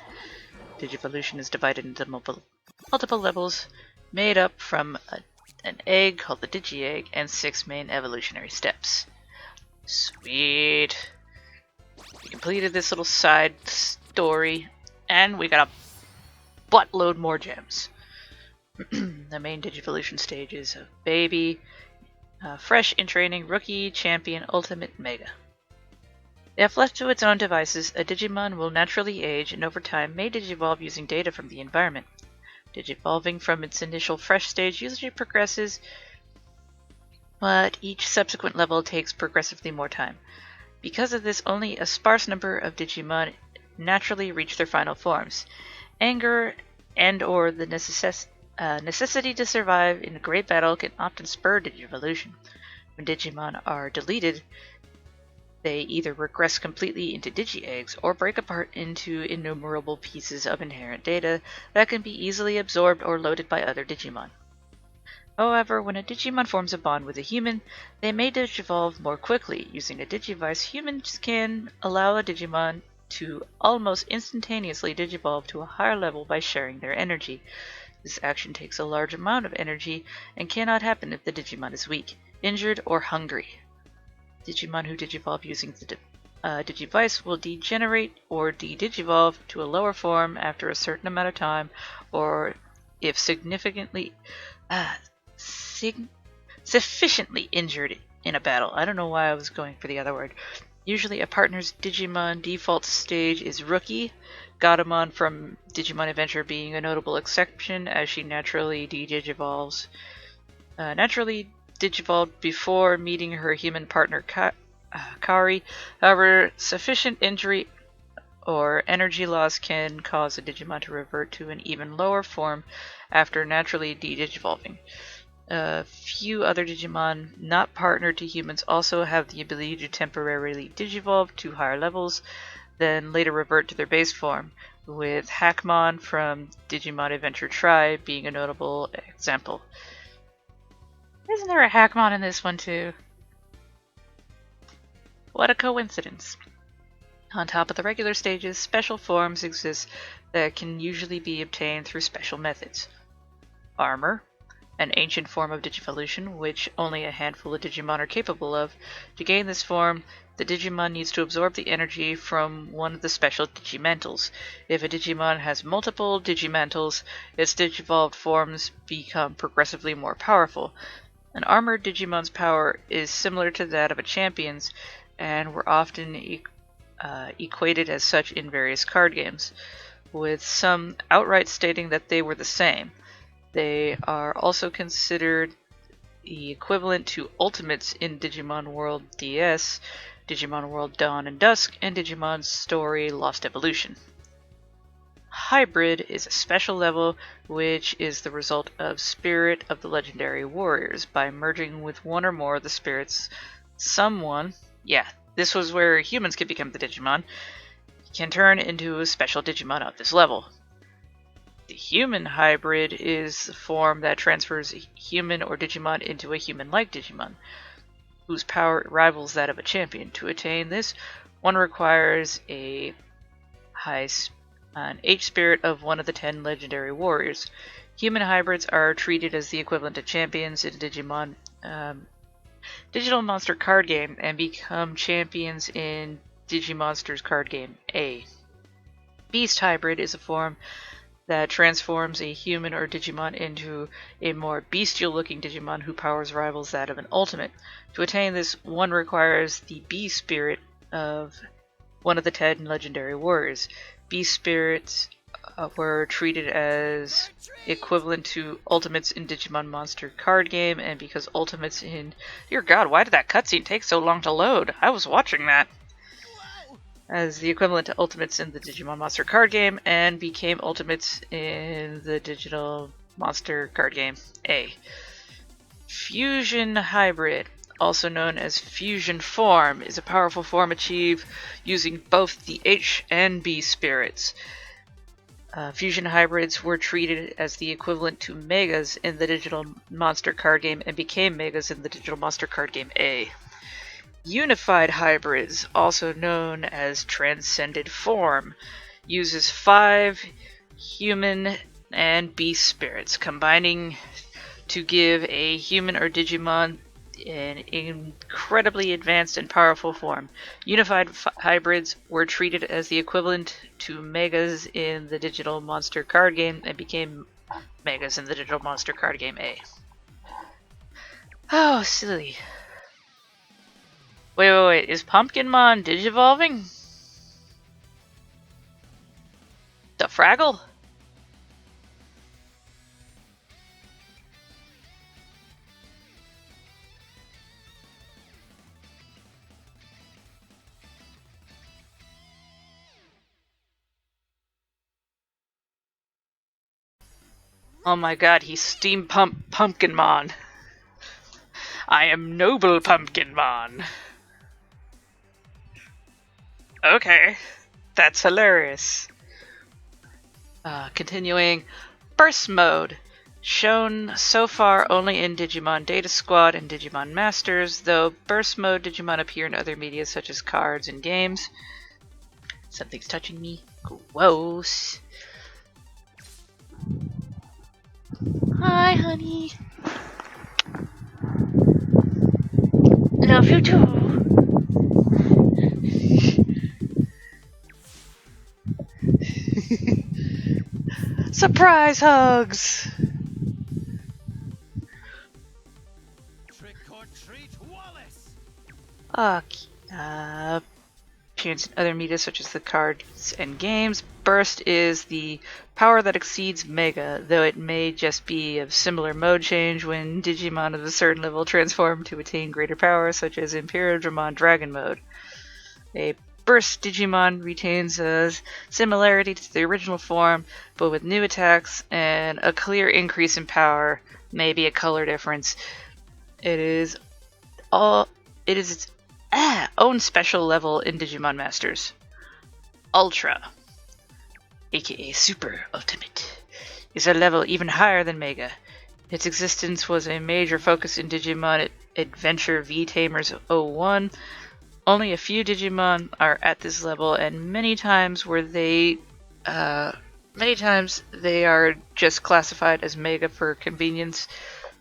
Digivolution is divided into multiple levels, made up from an egg called the Digi-Egg and 6 main evolutionary steps. Sweet! We completed this little side story, and we got a buttload more gems. The main Digivolution stages of Baby, Fresh in Training, Rookie, Champion, Ultimate, Mega. If left to its own devices, a Digimon will naturally age and over time may digivolve using data from the environment. Digivolving from its initial Fresh stage usually progresses, but each subsequent level takes progressively more time. Because of this, only a sparse number of Digimon naturally reach their final forms. Anger and/or the necessity to survive in a great battle can often spur Digivolution. When Digimon are deleted, They either regress completely into digi-eggs or break apart into innumerable pieces of inherent data that can be easily absorbed or loaded by other Digimon. However, when a Digimon forms a bond with a human, they may digivolve more quickly. Using a Digivice, humans can allow a Digimon to almost instantaneously digivolve to a higher level by sharing their energy. This action takes a large amount of energy and cannot happen if the Digimon is weak, injured, or hungry. Digimon who digivolve using the Digivice will degenerate or de-digivolve to a lower form after a certain amount of time, or if sufficiently injured in a battle. I don't know why I was going for the other word. Usually a partner's Digimon default stage is Rookie, Gatomon from Digimon Adventure being a notable exception as she naturally de-digivolves. Naturally digivolved before meeting her human partner Kari. However, sufficient injury or energy loss can cause a Digimon to revert to an even lower form after naturally de-digivolving. A few other Digimon not partnered to humans also have the ability to temporarily digivolve to higher levels, then later revert to their base form, with Hackmon from Digimon Adventure Tri being a notable example. Isn't there a Hackmon in this one too? What a coincidence. On top of the regular stages, special forms exist that can usually be obtained through special methods. Armor, an ancient form of Digivolution, which only a handful of Digimon are capable of. To gain this form, the Digimon needs to absorb the energy from one of the special Digimentals. If a Digimon has multiple Digimentals, its Digivolved forms become progressively more powerful. An armored Digimon's power is similar to that of a champion's, and were often equated as such in various card games, with some outright stating that they were the same. They are also considered the equivalent to Ultimates in Digimon World DS, Digimon World Dawn and Dusk, and Digimon Story Lost Evolution. Hybrid is a special level which is the result of Spirit of the Legendary Warriors. By merging with one or more of the spirits, this was where humans could become the Digimon, can turn into a special Digimon of this level. The human hybrid is the form that transfers a human or Digimon into a human-like Digimon, whose power rivals that of a champion. To attain this, one requires an H-spirit of one of the 10 legendary warriors. Human hybrids are treated as the equivalent of champions in Digimon Digital Monster card game and become champions in Digimonsters card game A. Beast hybrid is a form that transforms a human or Digimon into a more bestial looking Digimon whose powers rivals that of an ultimate. To attain this, one requires the Beast spirit of one of the 10 legendary warriors. Beast spirits were treated as equivalent to ultimates in Digimon Monster card game, and because ultimates in... Dear God, why did that cutscene take so long to load? I was watching that. As the equivalent to ultimates in the Digimon Monster card game, and became ultimates in the Digital Monster card game A. Fusion Hybrid, also known as Fusion Form, is a powerful form achieved using both the H and B spirits. Fusion Hybrids were treated as the equivalent to Megas in the Digital Monster card game and became Megas in the Digital Monster card game A. Unified Hybrids, also known as Transcended Form, uses 5 human and beast spirits, combining to give a human or Digimon an incredibly advanced and powerful form. Unified Hybrids were treated as the equivalent to Megas in the Digital Monster card game and became Megas in the Digital Monster card game A. Oh, silly. Wait, is Pumpkinmon digivolving? The Fraggle? Oh my god, he's Steampump Pumpkinmon. I am Noble Pumpkinmon. Okay, that's hilarious. Continuing, Burst Mode. Shown so far only in Digimon Data Squad and Digimon Masters, though Burst Mode Digimon appear in other media such as cards and games. Something's touching me. Gross. Hi, honey. Love you too. Surprise hugs!
Trick or treat, Wallace!
Appearance in other media such as the cards and games. Burst is the power that exceeds Mega, though it may just be a similar mode change when Digimon of a certain level transform to attain greater power, such as Imperiodramon Dragon Mode. A Burst Digimon retains a similarity to the original form, but with new attacks and a clear increase in power, maybe a color difference. It is its own special level in Digimon Masters. Ultra, aka Super Ultimate, is a level even higher than Mega. Its existence was a major focus in Digimon Adventure V Tamers 01. Only a few Digimon are at this level, and many times they are just classified as Mega for convenience,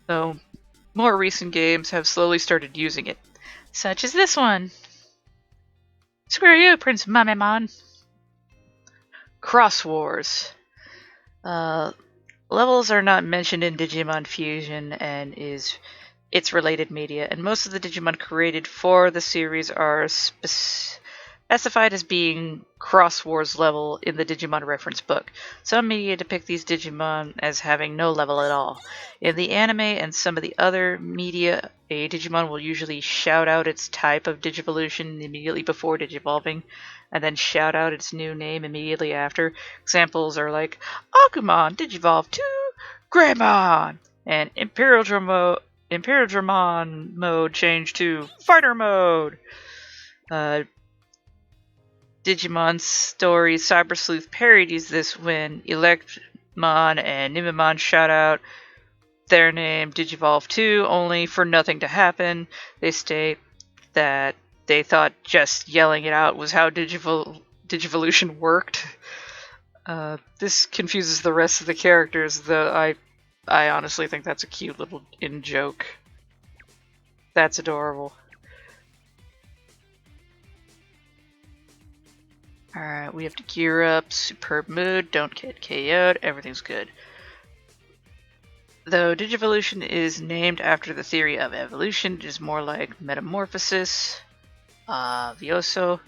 though more recent games have slowly started using it, such as this one. Screw you, Prince Mamemon. Cross Wars. Levels are not mentioned in Digimon Fusion and is its related media, and most of the Digimon created for the series are specified as being Cross Wars level in the Digimon reference book. Some media depict these Digimon as having no level at all. In the anime and some of the other media, a Digimon will usually shout out its type of Digivolution immediately before Digivolving, and then shout out its new name immediately after. Examples are like Agumon Digivolve to Greymon, and Imperiodramon mode changed to Fighter mode. Digimon Story Cyber Sleuth parodies this when Electmon and Nimemon shout out their name Digivolve 2 only for nothing to happen. They state that they thought just yelling it out was how Digivolution worked. This confuses the rest of the characters, though I honestly think that's a cute little in-joke. That's adorable. Alright, we have to gear up. Superb mood, don't get KO'd, everything's good. Though Digivolution is named after the theory of evolution, it is more like metamorphosis, Vioso.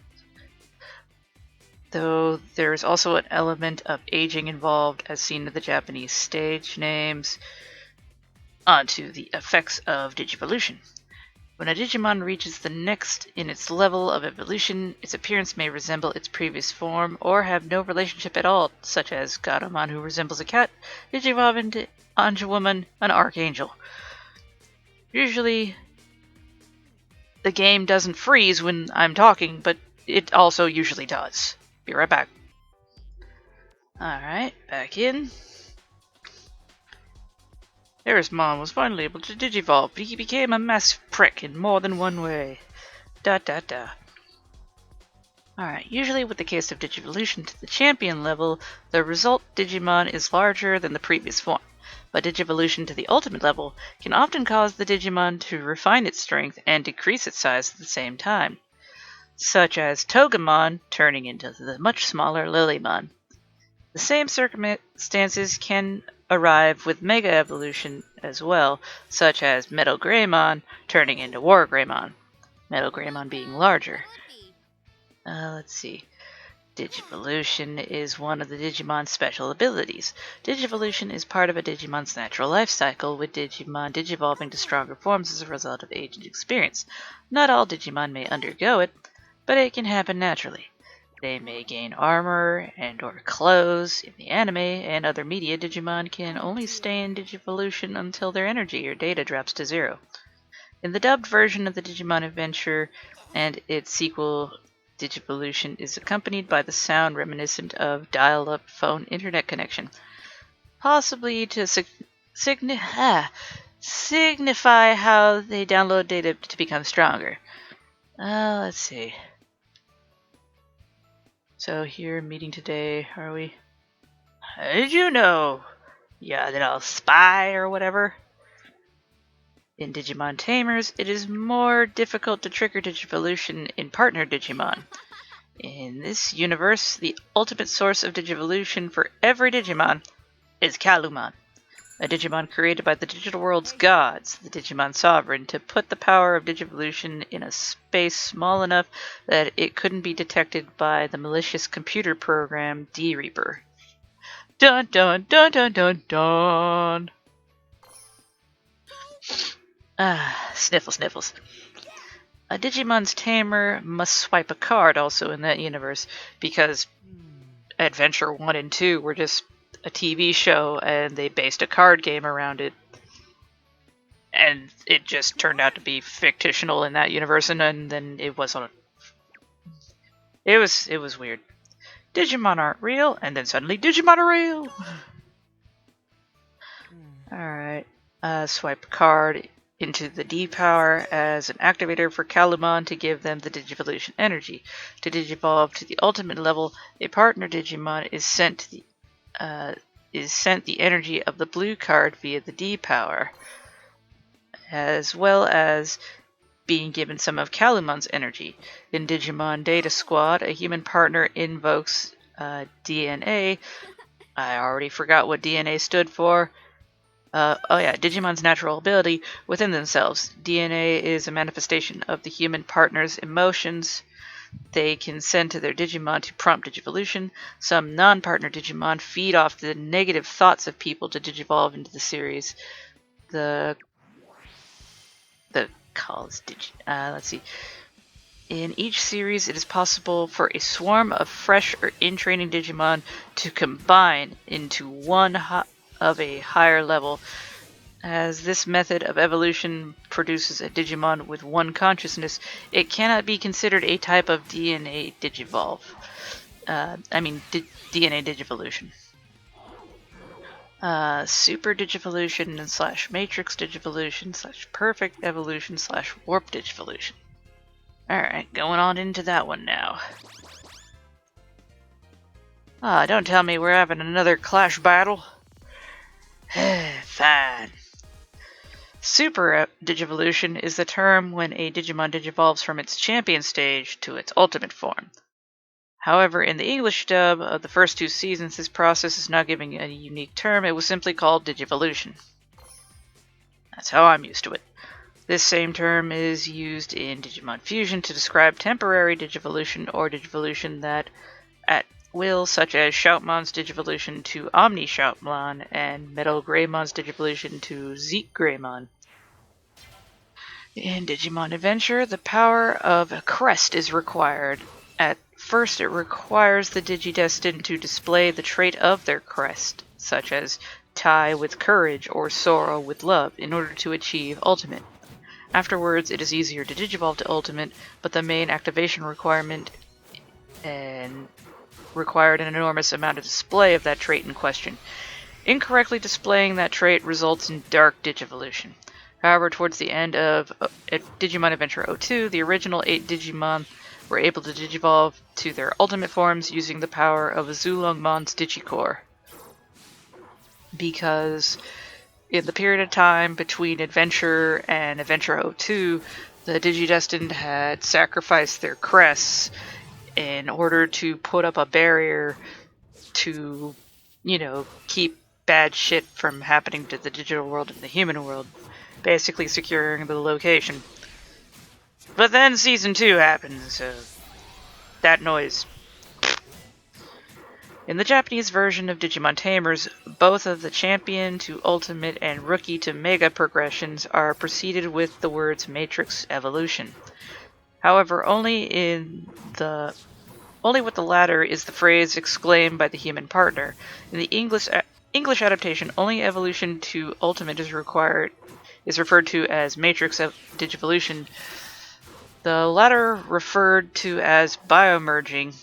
Though there is also an element of aging involved, as seen in the Japanese stage names, onto the effects of Digivolution. When a Digimon reaches the next in its level of evolution, its appearance may resemble its previous form, or have no relationship at all, such as Gatomon, who resembles a cat, Digivolve into Angelwoman, an archangel. Usually, the game doesn't freeze when I'm talking, but it also usually does. Be right back. Alright, back in. Herissmon was finally able to digivolve, but he became a massive prick in more than one way. Alright, usually with the case of Digivolution to the champion level, the result Digimon is larger than the previous form, but Digivolution to the ultimate level can often cause the Digimon to refine its strength and decrease its size at the same time, such as Togemon turning into the much smaller Lilymon. The same circumstances can arrive with Mega Evolution as well, such as Metal Greymon turning into War Greymon, Metal Greymon being larger. Let's see. Digivolution is one of the Digimon's special abilities. Digivolution is part of a Digimon's natural life cycle, with Digimon digivolving to stronger forms as a result of age and experience. Not all Digimon may undergo it, but it can happen naturally. They may gain armor and or clothes. In the anime and other media, Digimon can only stay in Digivolution until their energy or data drops to 0. In the dubbed version of the Digimon Adventure and its sequel Digivolution is accompanied by the sound reminiscent of dial-up phone internet connection, possibly to signify how they download data to become stronger. Let's see. So here, meeting today, are we? How did you know? Yeah, little spy or whatever. In Digimon Tamers, it is more difficult to trigger Digivolution in partner Digimon. In this universe, the ultimate source of Digivolution for every Digimon is Kalumon, a Digimon created by the digital world's gods, the Digimon Sovereign, to put the power of Digivolution in a space small enough that it couldn't be detected by the malicious computer program D-Reaper. Dun dun dun dun dun dun! Sniffles, sniffles. A Digimon's Tamer must swipe a card also in that universe, because Adventure 1 and 2 were just a TV show and they based a card game around it. And it just turned out to be fictional in that universe, and then it wasn't. It was weird. Digimon aren't real, and then suddenly Digimon are real! Alright. Swipe a card into the D power as an activator for Kalumon to give them the Digivolution energy. To digivolve to the ultimate level, a partner Digimon is sent the energy of the blue card via the D power, as well as being given some of Kalumon's energy. In Digimon Data Squad, a human partner invokes DNA. I already forgot what DNA stood for. Digimon's natural ability within themselves. DNA is a manifestation of the human partner's emotions they can send to their Digimon to prompt Digivolution. Some non-partner Digimon feed off the negative thoughts of people to digivolve into the series. Let's see. In each series, it is possible for a swarm of fresh or in-training Digimon to combine into one of a higher level. As this method of evolution produces a Digimon with one consciousness, it cannot be considered a type of DNA Digivolve. DNA Digivolution. Super Digivolution / Matrix Digivolution / Perfect Evolution / Warp Digivolution. Alright, going on into that one now. Don't tell me we're having another clash battle. Fine. Super Digivolution is the term when a Digimon digivolves from its champion stage to its ultimate form. However, in the English dub of the first 2 seasons, this process is not given a unique term. It was simply called Digivolution. That's how I'm used to it. This same term is used in Digimon Fusion to describe temporary Digivolution or Digivolution that at will, such as Shoutmon's Digivolution to Omni Shoutmon and Metal Greymon's Digivolution to Zeke Greymon. In Digimon Adventure, the power of a crest is required. At first, it requires the Digidestined to display the trait of their crest, such as tie with courage or sorrow with love, in order to achieve ultimate. Afterwards, it is easier to digivolve to ultimate, but the main activation required an enormous amount of display of that trait in question. Incorrectly displaying that trait results in dark Digivolution. However, towards the end of Digimon Adventure 02, the original 8 Digimon were able to digivolve to their ultimate forms using the power of Zulongmon's Digicore. Because in the period of time between Adventure and Adventure 02, the Digidestined had sacrificed their crests in order to put up a barrier to, keep bad shit from happening to the digital world and the human world, basically securing the location. But then Season 2 happens, so that noise. In the Japanese version of Digimon Tamers, both of the Champion to Ultimate and Rookie to Mega progressions are preceded with the words Matrix Evolution. However, only with the latter is the phrase exclaimed by the human partner. In the English adaptation, only evolution to Ultimate is referred to as Matrix Digivolution. The latter referred to as biomerging.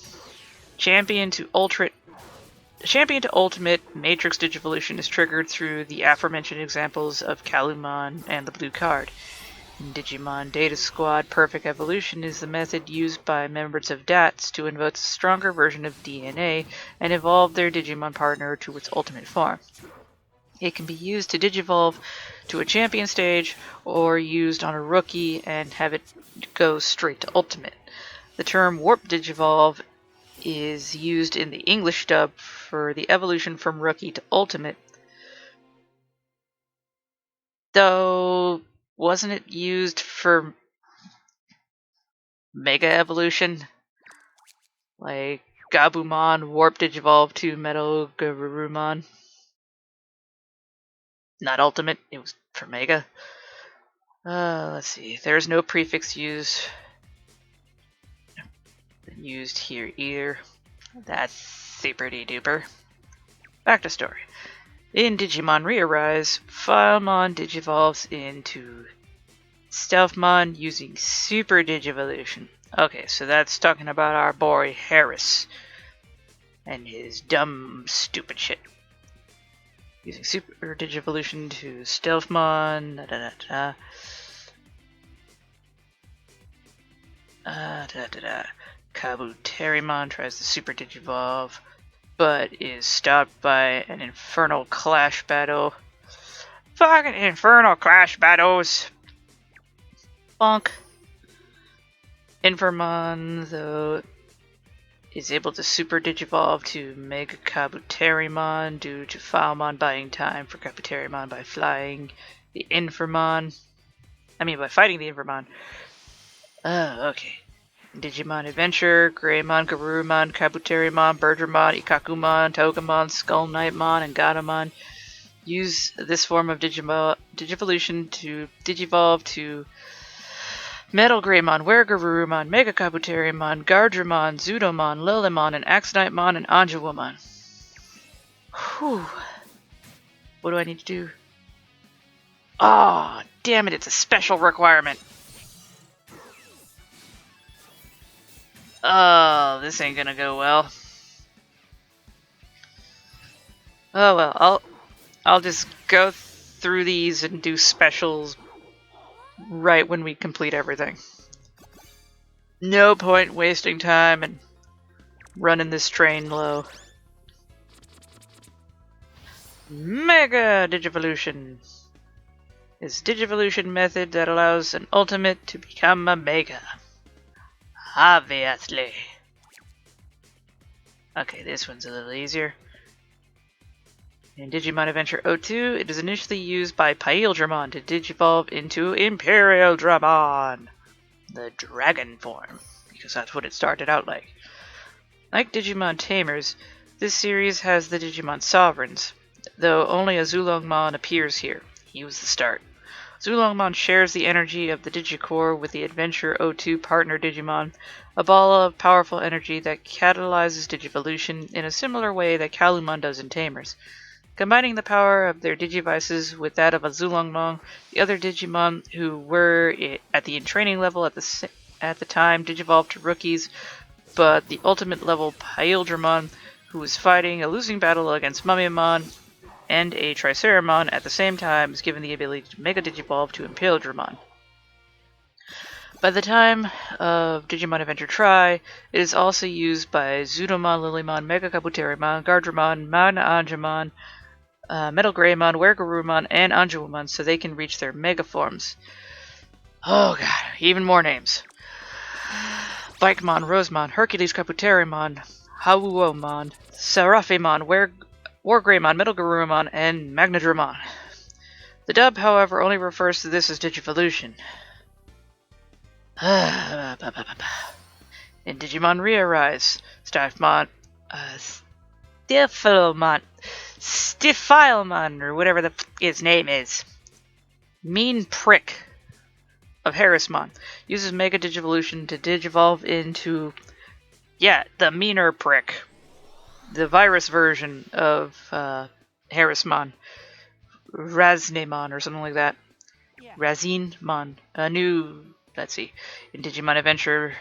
Champion to ultimate Matrix Digivolution is triggered through the aforementioned examples of Kalumon and the blue card. In Digimon Data Squad, Perfect Evolution is the method used by members of DATS to invoke a stronger version of DNA and evolve their Digimon partner to its ultimate form. It can be used to digivolve to a champion stage or used on a rookie and have it go straight to ultimate. The term Warp Digivolve is used in the English dub for the evolution from rookie to ultimate. Though, wasn't it used for Mega Evolution? Like Gabumon Warp Digivolve to Metal Garurumon? Not ultimate, it was for Mega. Let's see. There's no prefix used here either. That's super duper. Back to story. In Digimon ReArise, Filemon digivolves into Stealthmon using Super Digivolution. Okay, so that's talking about our boy Harris and his dumb, stupid shit. Using Super Digivolution to Stealthmon. Kabuterimon tries to Super Digivolve, but is stopped by an Infernal Clash battle. Fucking Infernal Clash battles! Bonk. Infernmon, though, is able to Super Digivolve to Mega Kabuterimon due to Filemon buying time for Kabuterimon by flying the Infernmon. By fighting the Infernmon. Oh, okay. Digimon Adventure, Greymon, Garurumon, Kabuterimon, Bergermon, Ikakumon, Togemon, Skull Knightmon, and Gatomon use this form of Digivolution to digivolve to Metal Greymon, Weregarurumon, Mega Kabuterimon, Gardramon, Zudomon, Lilimon, and Axnightmon, and Anjouamon. Whew. What do I need to do? Ah, oh, damn it, it's a special requirement. Oh, this ain't gonna go well. Oh well, I'll just go through these and do specials right when we complete everything. No point wasting time and running this train low. Mega Digivolution is a Digivolution method that allows an ultimate to become a Mega. Obviously. Okay, this one's a little easier. In Digimon Adventure 02, it is initially used by Paildramon to digivolve into Imperial Dramon, the dragon form, because that's what it started out like. Like Digimon-Tamers, this series has the Digimon Sovereigns, though only a Zulongmon appears here. He was the start. Zulongmon shares the energy of the Digicore with the Adventure 02 partner Digimon, a ball of powerful energy that catalyzes Digivolution in a similar way that Kalumon does in Tamers. Combining the power of their Digivices with that of a Zulongmon, the other Digimon who were at the training level at the time digivolved to rookies, but the ultimate level Paildramon, who was fighting a losing battle against Mummymon and a Triceramon at the same time, is given the ability to Mega Digivolve to Imperialdramon. By the time of Digimon Adventure Tri, it is also used by Zudomon, Lilimon, Mega Kabuterimon, Gardramon, Magna Anjumon, Metal Greymon, Weregarurumon, and Anjouamon so they can reach their Mega forms. Oh god, even more names. Bikemon, Rosemon, Hercules Kabuterimon, Hawuomon, Seraphimon, Wargreymon, Metal Garurumon, and Magnadramon. The dub, however, only refers to this as Digivolution. In Digimon ReArise, Stifilemon, or whatever his name is, Mean Prick of Herissmon, uses Mega Digivolution to digivolve into, the meaner prick. The virus version of Herissmon. Raznemon or something like that. Yeah. Razinemon. A new let's see. In Digimon Adventure,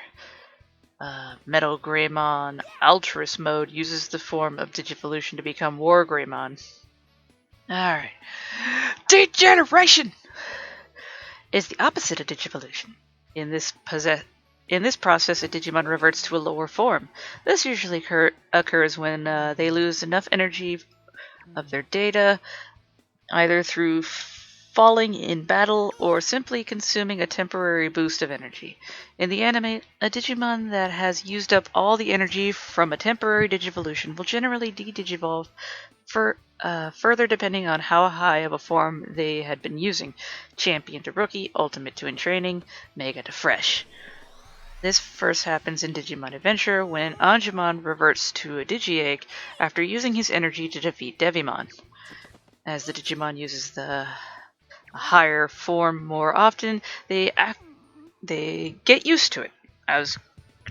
Metal Greymon Ultras mode uses the form of Digivolution to become War Greymon. Alright. Degeneration is the opposite of Digivolution. In this process, a Digimon reverts to a lower form. This usually occurs when they lose enough energy of their data, either through falling in battle or simply consuming a temporary boost of energy. In the anime, a Digimon that has used up all the energy from a temporary Digivolution will generally de-digivolve further depending on how high of a form they had been using. Champion to Rookie, Ultimate to In Training, Mega to Fresh. This first happens in Digimon Adventure when Angemon reverts to a Digi-Egg after using his energy to defeat Devimon. As the Digimon uses the higher form more often, they get used to it. I was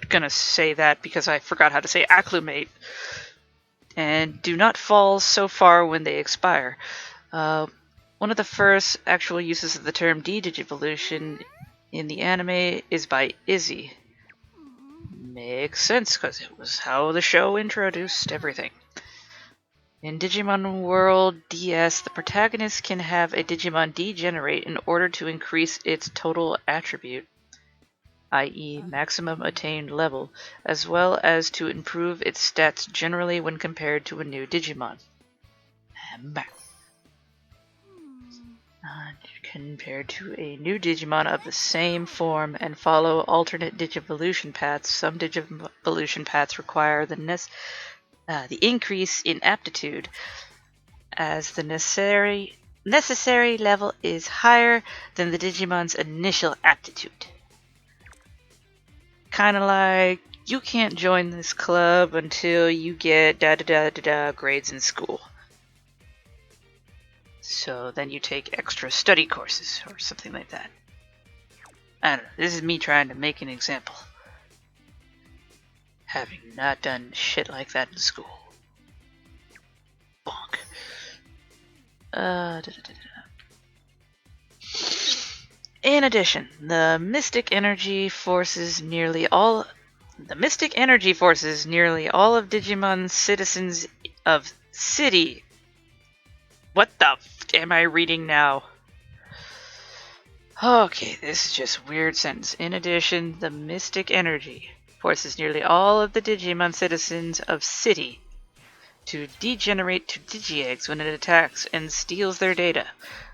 gonna say that because I forgot how to say acclimate, and do not fall so far when they expire. One of the first actual uses of the term de-digivolution in the anime is by Izzy. Makes sense, because it was how the show introduced everything. In Digimon World DS, the protagonist can have a Digimon degenerate in order to increase its total attribute, i.e. maximum attained level, as well as to improve its stats generally when compared to a new Digimon. Compared to a new Digimon of the same form and follow alternate Digivolution paths, some Digivolution paths require the increase in aptitude, as the necessary level is higher than the Digimon's initial aptitude. Kind of like, you can't join this club until you get grades in school. So then you take extra study courses or something like that. I don't know, this is me trying to make an example. Having not done shit like that in school. Bonk. In addition, the mystic energy forces nearly all of Digimon's citizens of City. What the f am I reading now? Okay, this is just a weird sentence. In addition, the mystic energy forces nearly all of the Digimon citizens of City to degenerate to Digi-Eggs when it attacks and steals their data.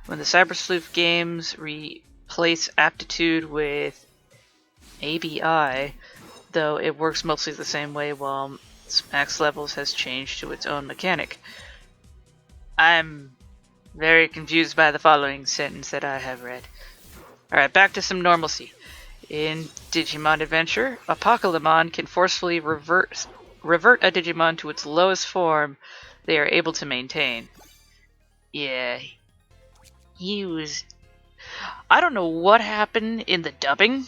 When the Cyber Sleuth games replace aptitude with ABI, though it works mostly the same way, while Max Levels has changed to its own mechanic. I'm very confused by the following sentence that I have read. Alright, back to some normalcy. In Digimon Adventure, Apocalypmon can forcefully revert a Digimon to its lowest form they are able to maintain. Yeah, he was... I don't know what happened in the dubbing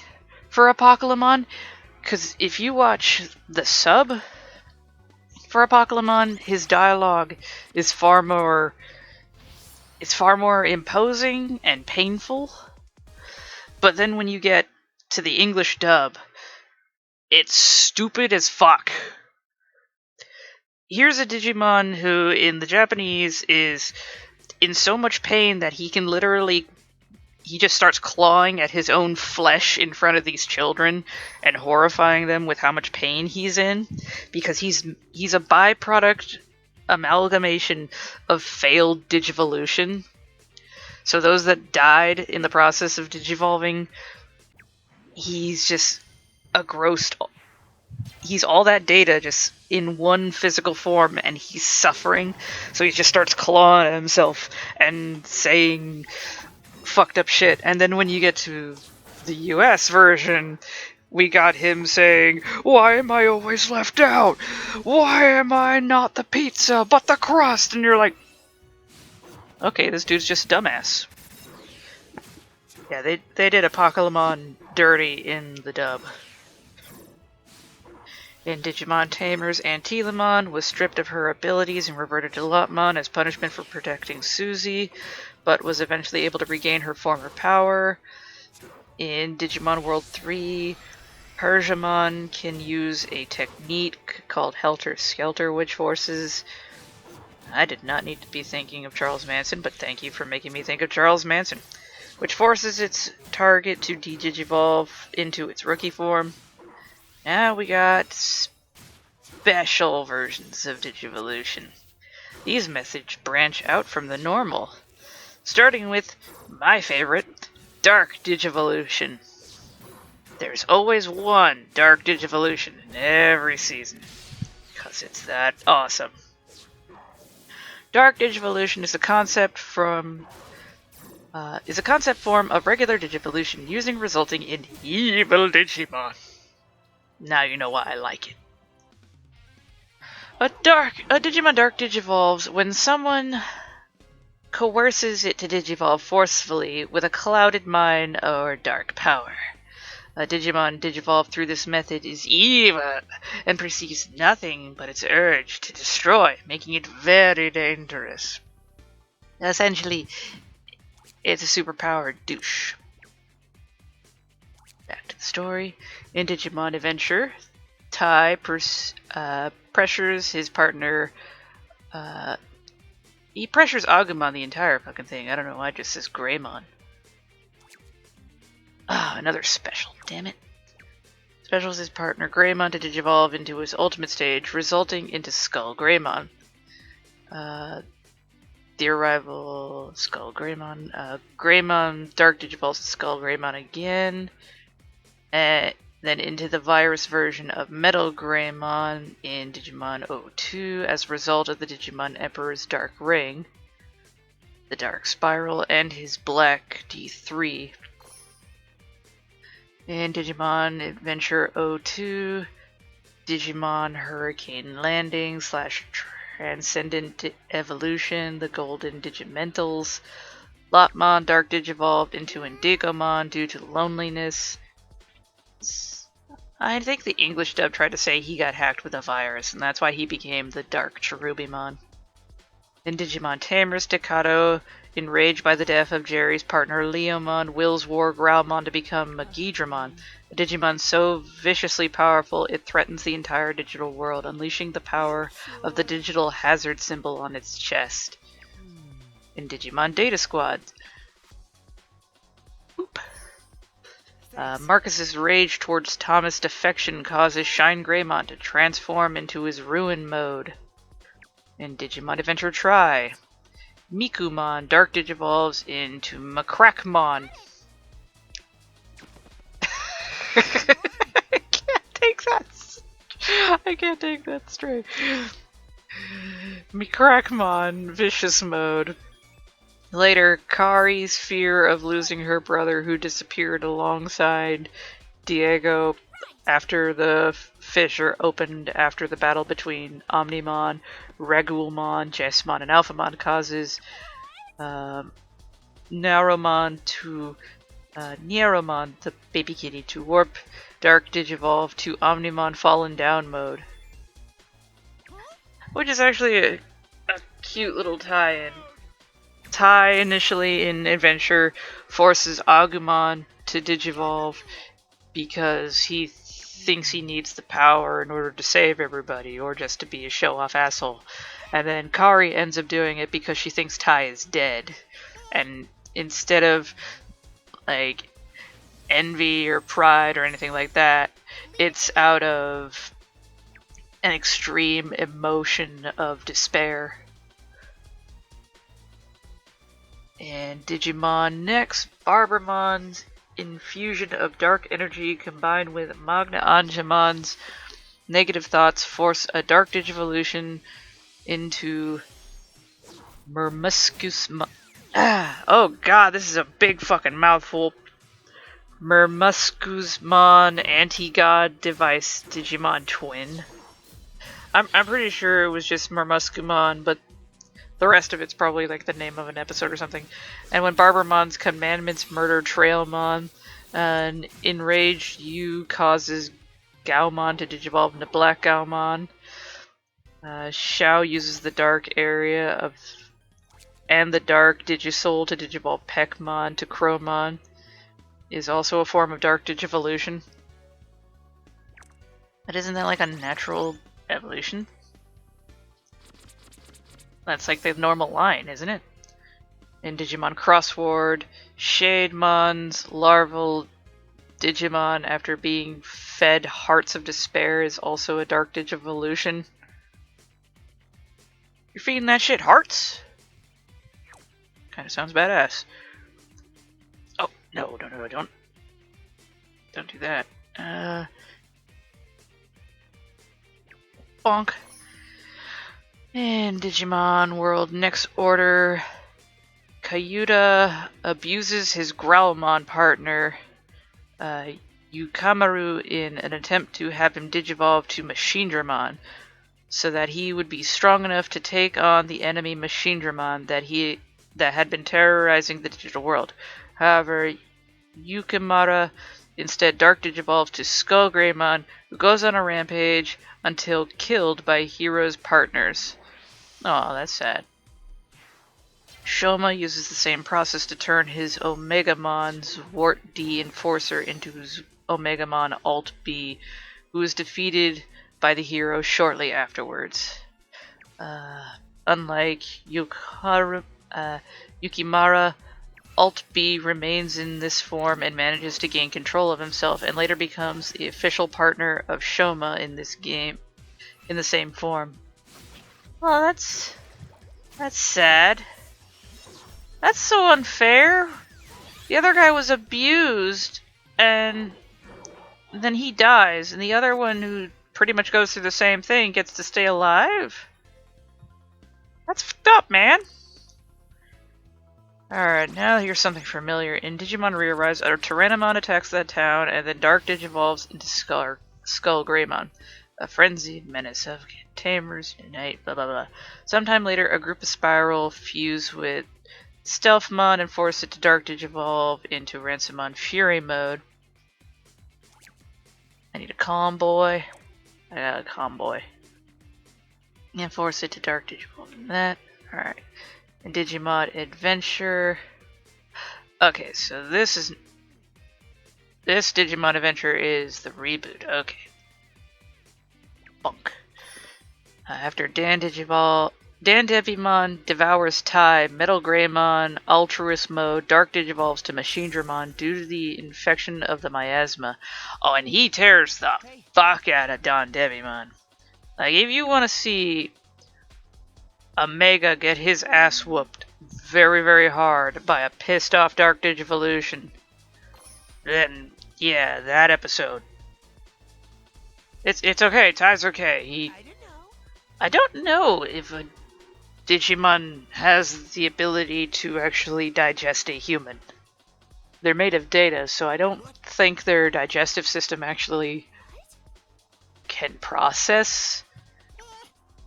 for Apocalypmon, because if you watch the sub for Apocalypmon, his dialogue is far more imposing and painful. But then when you get to the English dub, it's stupid as fuck. Here's a Digimon who, in the Japanese, is in so much pain that he just starts clawing at his own flesh in front of these children and horrifying them with how much pain he's in, because he's a byproduct amalgamation of failed Digivolution. So those that died in the process of Digivolving, he's just he's all that data just in one physical form, and he's suffering, so he just starts clawing at himself and saying fucked up shit. And then when you get to the US version, we got him saying, "Why am I always left out? Why am I not the pizza but the crust?" And you're like, okay, this dude's just a dumbass. Yeah, they did Apocalypmon dirty in the dub. In Digimon Tamers, Antilamon was stripped of her abilities and reverted to Lopmon as punishment for protecting Suzy, but was eventually able to regain her former power. In Digimon World 3, Herissmon can use a technique called Helter Skelter, which forces... I did not need to be thinking of Charles Manson, but thank you for making me think of Charles Manson. Which forces its target to de-digivolve into its rookie form. Now we got special versions of Digivolution. These methods branch out from the normal, starting with my favorite, Dark Digivolution. There's always one Dark Digivolution in every season, because it's that awesome. Dark Digivolution is a concept form of regular Digivolution resulting in evil Digimon. Now you know why I like it. A Digimon Dark digivolves when someone coerces it to digivolve forcefully with a clouded mind or dark power. A Digimon digivolved through this method is evil and perceives nothing but its urge to destroy, making it very dangerous. Essentially, it's a superpowered douche. Back to the story. In Digimon Adventure, Tai pressures his partner. He pressures Agumon the entire fucking thing. I don't know why it just says Greymon. Ah, another special, damn it. Specials his partner Greymon to digivolve into his ultimate stage, resulting into Skull Greymon. The arrival Skull Greymon. Greymon Dark digivolves to Skull Greymon again. Then into the virus version of Metal Greymon in Digimon 02 as a result of the Digimon Emperor's Dark Ring, the Dark Spiral, and his Black D3. In Digimon Adventure 02, Digimon Hurricane Landing / Transcendent Evolution, the Golden Digimentals, Lotmon Dark Digivolved into Indigomon due to loneliness. I think the English dub tried to say he got hacked with a virus, and that's why he became the Dark Cherubimon. In Digimon-Tamer, Staccato, enraged by the death of Jerry's partner Leomon, wills War Growlmon to become Magidramon, a Digimon so viciously powerful it threatens the entire digital world, unleashing the power of the digital hazard symbol on its chest. In Digimon Data Squad, Marcus's rage towards Thomas' defection causes Shine Greymon to transform into his Ruin mode. In Digimon Adventure Tri, Mikumon Dark Digivolves into Macrackmon. I can't take that straight. Macrackmon Vicious mode. Later, Kari's fear of losing her brother who disappeared alongside Diego after the fissure opened after the battle between Omnimon, Regulmon, Jesmon, and Alphamon causes Naromon, the baby kitty, to warp Dark Digivolve to Omnimon Fallen Down mode. Which is actually a cute little tie-in. Tai initially in Adventure forces Agumon to digivolve because he thinks he needs the power in order to save everybody or just to be a show-off asshole. And then Kari ends up doing it because she thinks Tai is dead. And instead of like envy or pride or anything like that, it's out of an extreme emotion of despair. And Digimon next, Barbermon's infusion of dark energy combined with Magna Angemon's negative thoughts force a dark digivolution into Mermuscusmon. Oh god, this is a big fucking mouthful. Mermuscusmon Anti-God Device Digimon Twin. I'm pretty sure it was just Mermuscumon, but the rest of it's probably like the name of an episode or something. And when Barbermon's commandments murder Trailmon, an enraged Yu causes Gaomon to digivolve into Black Gaomon. Xiao uses the dark area and the dark Digisoul to digivolve Peckmon to Crowmon. is also a form of dark digivolution. But isn't that like a natural evolution? That's like the normal line, isn't it? In Digimon Crossword, Shademon's larval Digimon, after being fed Hearts of Despair, is also a dark digivolution. You're feeding that shit hearts? Kinda sounds badass. Oh, no, don't. Don't do that. Bonk. In Digimon World Next Order, Kyuta abuses his Growlmon partner, Yukamaru, in an attempt to have him digivolve to Machinedramon, so that he would be strong enough to take on the enemy Machinedramon that had been terrorizing the digital world. However, Yukimura instead dark digivolves to Skull Greymon, who goes on a rampage until killed by Hero's partners. Oh, that's sad. Shoma uses the same process to turn his Omegamon Zwart D Enforcer into Omegamon Alt B, who is defeated by the hero shortly afterwards. Unlike Yukimura, Alt B remains in this form and manages to gain control of himself, and later becomes the official partner of Shoma in this game, in the same form. Well, that's sad. That's so unfair. The other guy was abused, and then he dies, and the other one, who pretty much goes through the same thing, gets to stay alive? That's fucked up, man. Alright, now here's something familiar. In Digimon ReArise, a Tyrannomon attacks that town, and then Dark Digivolves into Skull Greymon, a frenzied menace of Tamers unite, blah blah blah. Sometime later, a group of Spiral fuse with Stealthmon and force it to Dark Digivolve into Ransomon Fury mode. I need a Calm Boy. I got a Calm Boy. And force it to Dark Digivolve in that. Alright. And Digimon Adventure. Okay, so this Digimon Adventure is the reboot. Okay. Bunk. After Dan Devimon devours Tai, Metal Greymon, Altruist Mode, Dark Digivolves to Machinedramon due to the infection of the miasma. Oh, and he tears the fuck out of Don Devimon. Like, if you want to see a Mega get his ass whooped very, very hard by a pissed off Dark Digivolution, then, yeah, that episode. It's okay, Tai's okay. I don't know if a Digimon has the ability to actually digest a human. They're made of data, so I don't think their digestive system actually can process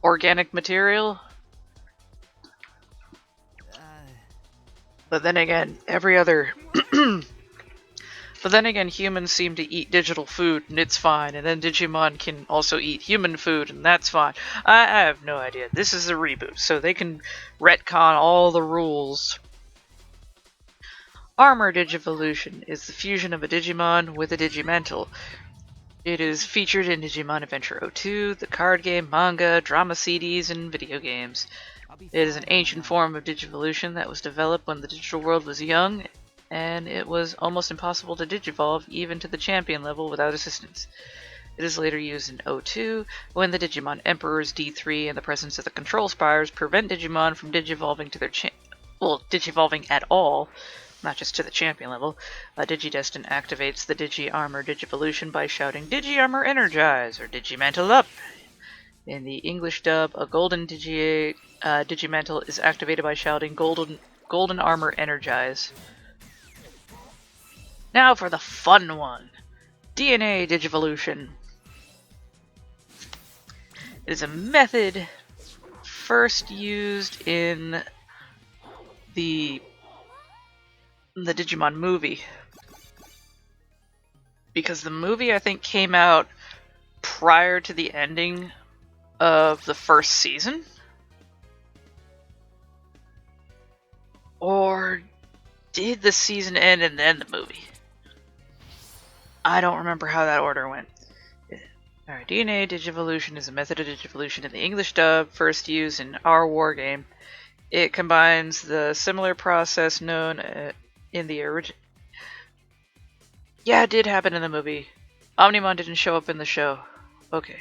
organic material. But then again, humans seem to eat digital food, and it's fine. And then Digimon can also eat human food, and that's fine. I have no idea. This is a reboot, so they can retcon all the rules. Armor Digivolution is the fusion of a Digimon with a Digimental. It is featured in Digimon Adventure 02, the card game, manga, drama CDs, and video games. It is an ancient form of Digivolution that was developed when the digital world was young, and it was almost impossible to digivolve even to the champion level without assistance. It is later used in 02, when the Digimon Emperors D3 and the presence of the Control Spires prevent Digimon from digivolving to their digivolving at all, not just to the champion level. Digidestin activates the Digi-Armor Digivolution by shouting Digi-Armor Energize or Digimental Up. In the English dub, a golden Digimental is activated by shouting Golden Armor Energize. Now for the fun one, DNA Digivolution. It is a method first used in the Digimon movie, because the movie, I think, came out prior to the ending of the first season, or did the season end and then the movie? I don't remember how that order went. Alright, DNA Digivolution is a method of Digivolution in the English dub, first used in our wargame. It combines the similar process known in the original. Yeah, it did happen in the movie. Omnimon didn't show up in the show. Okay.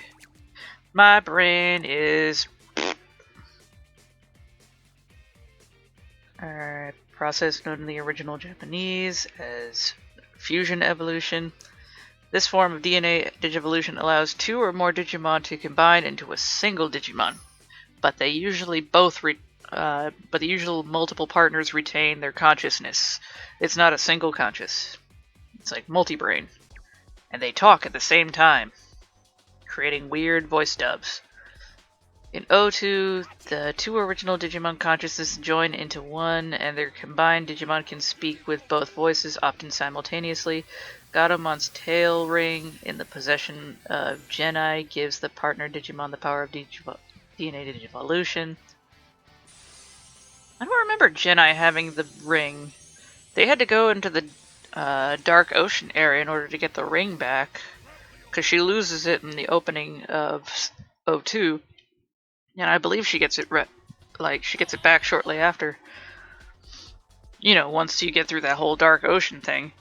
My brain is... Alright, process known in the original Japanese as fusion evolution. This form of DNA Digivolution allows 2 or more Digimon to combine into a single Digimon, but the usual multiple partners retain their consciousness. It's not a single conscious. It's like multi-brain. And they talk at the same time, creating weird voice dubs. In O2, the 2 original Digimon consciousnesses join into one, and their combined Digimon can speak with both voices, often simultaneously. Gatomon's tail ring in the possession of Genai gives the partner Digimon the power of DNA Digivolution. I don't remember Genai having the ring. They had to go into the Dark Ocean area in order to get the ring back, because she loses it in the opening of O2. And I believe she gets it she gets it back shortly after. You know, once you get through that whole Dark Ocean thing.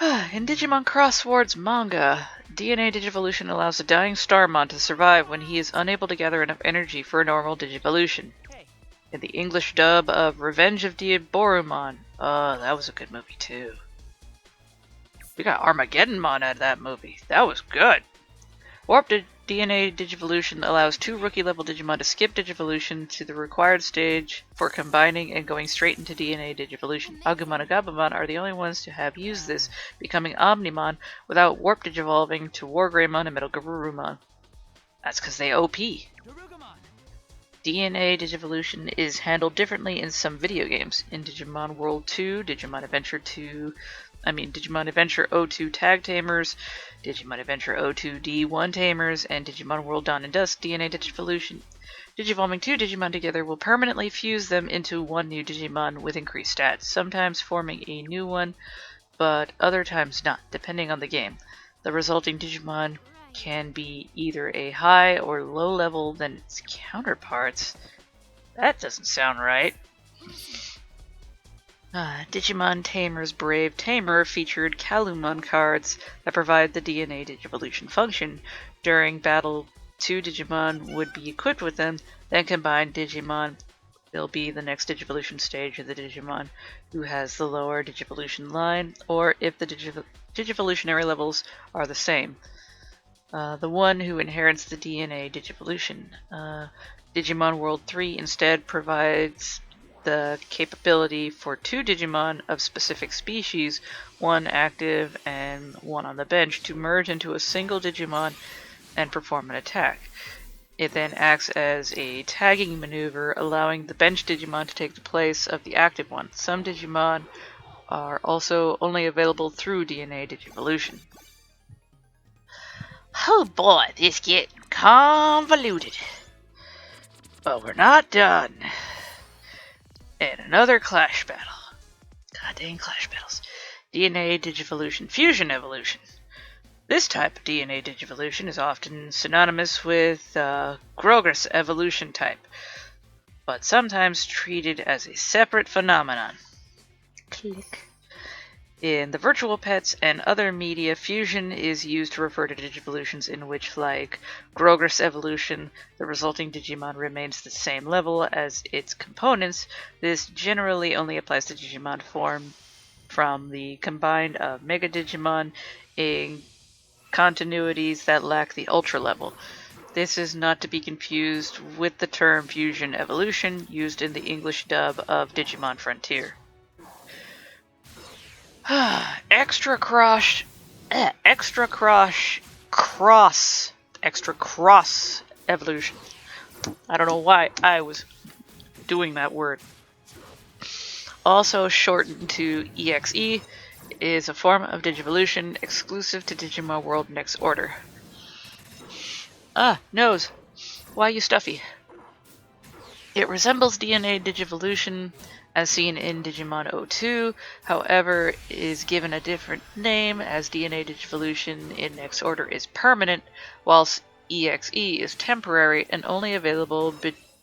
In Digimon Crosswords manga, DNA Digivolution allows a dying Starmon to survive when he is unable to gather enough energy for a normal Digivolution. In the English dub of Revenge of Diaborumon, that was a good movie too. We got Armageddonmon out of that movie. That was good. Warped DNA Digivolution allows 2 rookie-level Digimon to skip Digivolution to the required stage for combining and going straight into DNA Digivolution. Agumon and Gabumon are the only ones to have used this, becoming Omnimon without warp Digivolving to Wargreymon and Metal Garurumon. That's because they OP. DNA Digivolution is handled differently in some video games. In Digimon World 2, Digimon Adventure 02 Tag Tamers, Digimon Adventure 02 D1 Tamers, and Digimon World Dawn and Dusk DNA Digivolution. Digivolving 2 Digimon together will permanently fuse them into one new Digimon with increased stats, sometimes forming a new one, but other times not, depending on the game. The resulting Digimon can be either a high or low level than its counterparts. That doesn't sound right. Digimon-Tamer's Brave Tamer featured Kalumon cards that provide the DNA Digivolution function. During battle, 2 Digimon would be equipped with them, then combined Digimon will be the next Digivolution stage of the Digimon who has the lower Digivolution line, or if the Digivolutionary levels are the same. The one who inherits the DNA Digivolution. Digimon World 3 instead provides the capability for 2 Digimon of specific species, one active and one on the bench, to merge into a single Digimon and perform an attack. It then acts as a tagging maneuver, allowing the bench Digimon to take the place of the active one. Some Digimon are also only available through DNA Digivolution. Oh boy, this getting convoluted. But we're not done. And another clash battle. God dang clash battles. DNA Digivolution Fusion Evolution. This type of DNA Digivolution is often synonymous with Grogris evolution type, but sometimes treated as a separate phenomenon. Click. In the virtual pets and other media, fusion is used to refer to Digivolutions in which, like Grogris evolution, the resulting Digimon remains the same level as its components. This generally only applies to Digimon formed from the combined of Mega Digimon in continuities that lack the Ultra level. This is not to be confused with the term fusion evolution used in the English dub of Digimon Frontier. Extra cross evolution. I don't know why I was doing that word. Also shortened to EXE, is a form of Digivolution exclusive to Digimon World Next Order. Nose. Why you stuffy? It resembles DNA Digivolution as seen in Digimon 02, however, is given a different name as DNA Digivolution in Next Order is permanent, whilst EXE is temporary and only available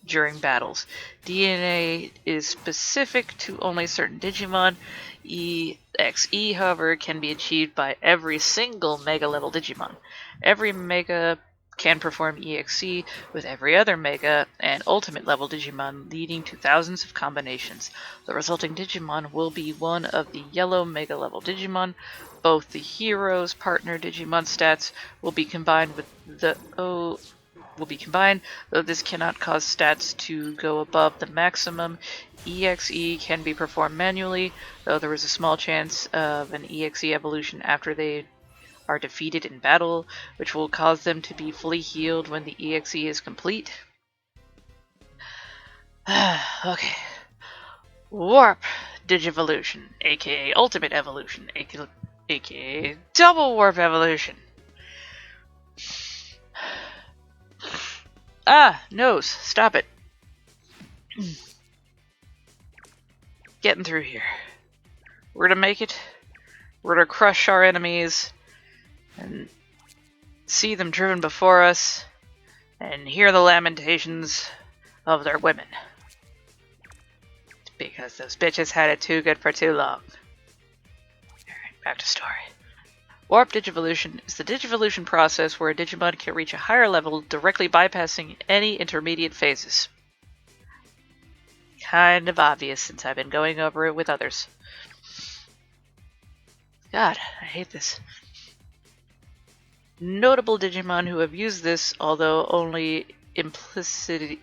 during battles. DNA is specific to only certain Digimon. EXE, however, can be achieved by every single Mega level Digimon. Every Mega can perform EXE with every other Mega and Ultimate level Digimon, leading to thousands of combinations. The resulting Digimon will be one of the yellow Mega level Digimon. Both the hero's partner Digimon stats will be combined though this cannot cause stats to go above the maximum. EXE can be performed manually, though there is a small chance of an EXE evolution after they are defeated in battle, which will cause them to be fully healed when the EXE is complete. Okay. Warp Digivolution, aka Ultimate Evolution, aka Double Warp Evolution. Nose, stop it. Getting through here. We're gonna make it. We're gonna crush our enemies and see them driven before us and hear the lamentations of their women. It's because those bitches had it too good for too long. Alright, back to story. Warp Digivolution is the Digivolution process where a Digimon can reach a higher level directly bypassing any intermediate phases. Kind of obvious since I've been going over it with others. God, I hate this. Notable Digimon who have used this, although only implicitly.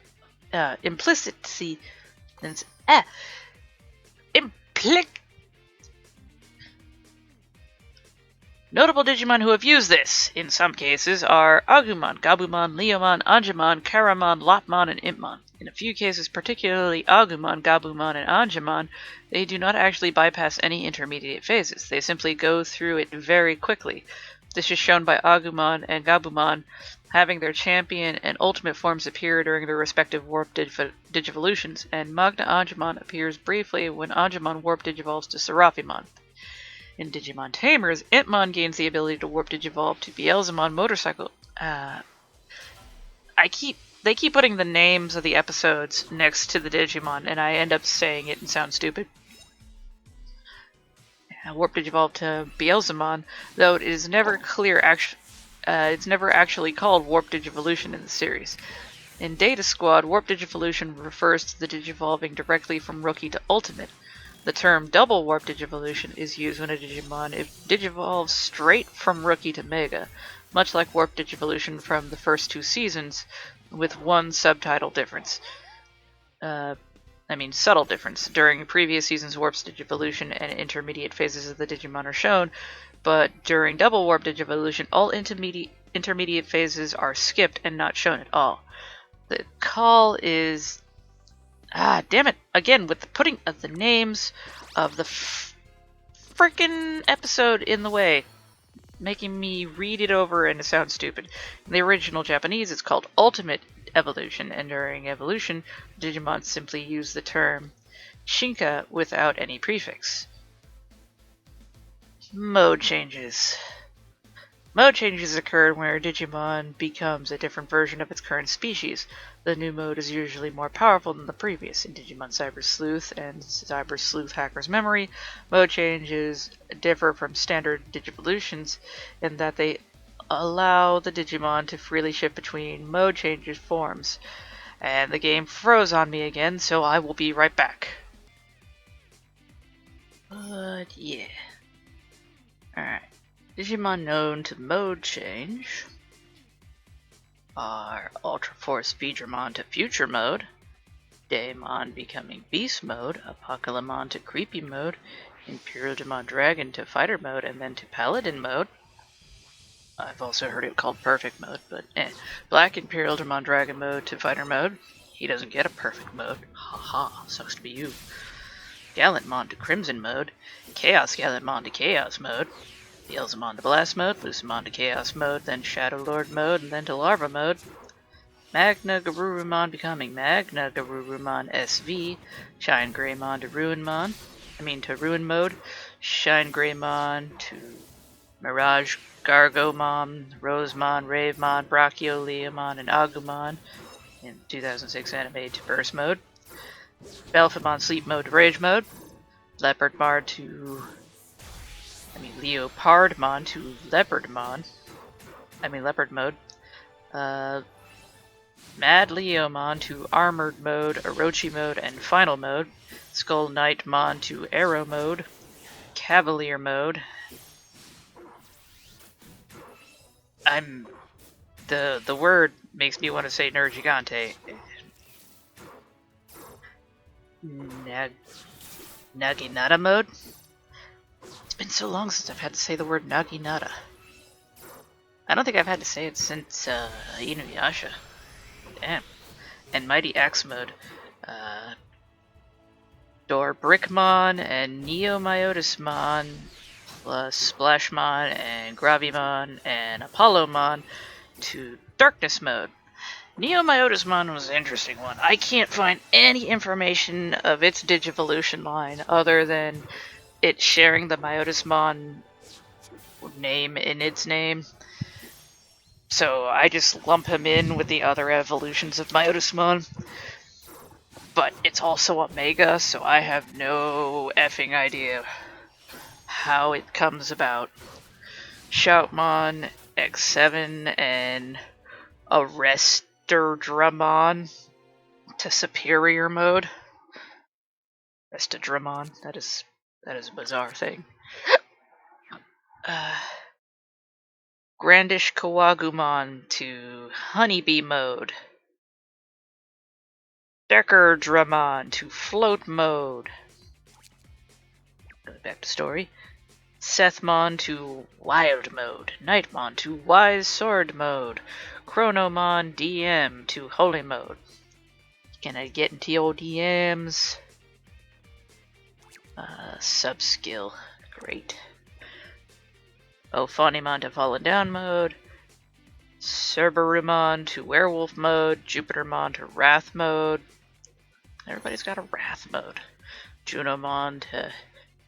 Notable Digimon who have used this, in some cases, are Agumon, Gabumon, Leomon, Angemon, Karamon, Lopmon, and Impmon. In a few cases, particularly Agumon, Gabumon, and Angemon, they do not actually bypass any intermediate phases. They simply go through it very quickly. This is shown by Agumon and Gabumon having their champion and ultimate forms appear during their respective warp digivolutions, and Magna Angemon appears briefly when Angemon warp digivolves to Seraphimon. In Digimon-Tamers, Impmon gains the ability to warp digivolve to Beelzemon motorcycle. They keep putting the names of the episodes next to the Digimon, and I end up saying it and sound stupid. Warp digivolve to Beelzemon, though it is never clear. It's never actually called Warp Digivolution in the series. In Data Squad, Warp Digivolution refers to the digivolving directly from Rookie to Ultimate. The term Double Warp Digivolution is used when a Digimon digivolves straight from Rookie to Mega, much like Warp Digivolution from the first two seasons, with one subtitle difference. Subtle difference. During previous seasons, Warp's Digivolution and intermediate phases of the Digimon are shown, but during Double Warp Digivolution, all intermediate phases are skipped and not shown at all. The call is... damn it! Again, with the putting of the names of the frickin' episode in the way, making me read it over and it sounds stupid. In the original Japanese, it's called Ultimate Evolution, and during evolution, Digimon simply use the term Shinka without any prefix. Mode changes. Mode changes occur where Digimon becomes a different version of its current species. The new mode is usually more powerful than the previous. In Digimon Cyber Sleuth and Cyber Sleuth Hacker's Memory, mode changes differ from standard Digivolutions in that they allow the Digimon to freely shift between mode changes forms. And the game froze on me again, so I will be right back. But yeah. Alright. Digimon known to mode change are Ultra Force Veedramon to Future Mode, Daemon becoming Beast Mode, Apocalypmon to Creepy Mode, Imperial Demon Dragon to Fighter Mode, and then to Paladin Mode. I've also heard it called Perfect Mode, but Black Imperial Demon Dragon Mode to Fighter Mode. He doesn't get a Perfect Mode. Haha, sucks to be you. Gallantmon to Crimson Mode, Chaos Gallantmon to Chaos Mode, Beelzemon to Blast Mode, Lucemon to Chaos Mode, then Shadow Lord Mode, and then to Larva Mode.
Magna Garurumon becoming Magna Garurumon SV, Shine Greymon to Ruinmon, to Ruin Mode, Shine Greymon to Mirage Gargomon, Rosemon, Ravemon, Brachioleomon, and Agumon in 2006 anime to Burst Mode, Belphimon Sleep Mode to Rage Mode, Leopardmon to Leopardmon to Leopard Mode, Mad Leomon to Armored Mode, Orochi Mode, and Final Mode, Skull Knightmon to Arrow Mode, Cavalier Mode. The word makes me want to say Nergigante. Naginata Mode? It's been so long since I've had to say the word Naginata. I don't think I've had to say it since Inuyasha. Damn. And Mighty Axe Mode. Dorbrickmon and Neomyotismon plus Splashmon and Gravimon and Apollomon to Darkness Mode. Neomyotismon was an interesting one. I can't find any information of its Digivolution line other than it sharing the Myotismon name in its name. So I just lump him in with the other evolutions of Myotismon. But it's also Omega, so I have no effing idea how it comes about. Shoutmon, X7, and Arresterdramon to Superior Mode. Arresterdramon, that is a bizarre thing. Grandish Kawagumon to Honeybee Mode. Deckerdramon to Float Mode. Going back to story. Sethmon to Wild Mode. Nightmon to Wise Sword Mode. Chronomon DM to Holy Mode. Can I get into old DMs? Subskill. Great. Ophanimon to Fallen Down Mode. Cerberumon to Werewolf Mode. Jupitermon to Wrath Mode. Everybody's got a Wrath Mode. Junomon to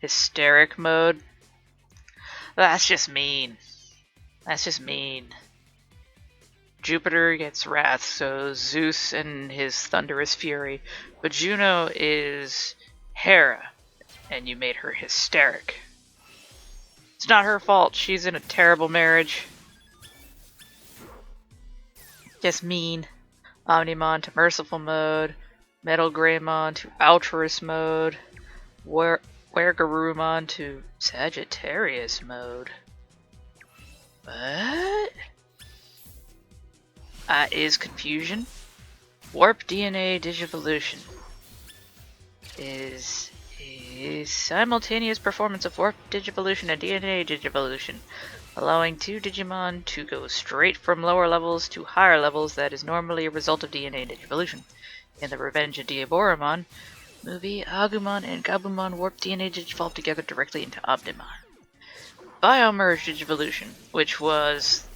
Hysteric Mode. That's just mean. Jupiter gets Wrath, so Zeus and his Thunderous Fury. But Juno is Hera, and you made her hysteric. It's not her fault. She's in a terrible marriage. Just mean. Omnimon to Merciful Mode. Metal Greymon to Altruist Mode. Wergarurumon to Sagittarius Mode. What? Is confusion. Warp DNA Digivolution is simultaneous performance of Warp Digivolution and DNA Digivolution, allowing two Digimon to go straight from lower levels to higher levels that is normally a result of DNA Digivolution. In The Revenge of Diaboromon movie, Agumon and Gabumon warp DNA Digivolve together directly into Omnimon. Biomerge Digivolution, which was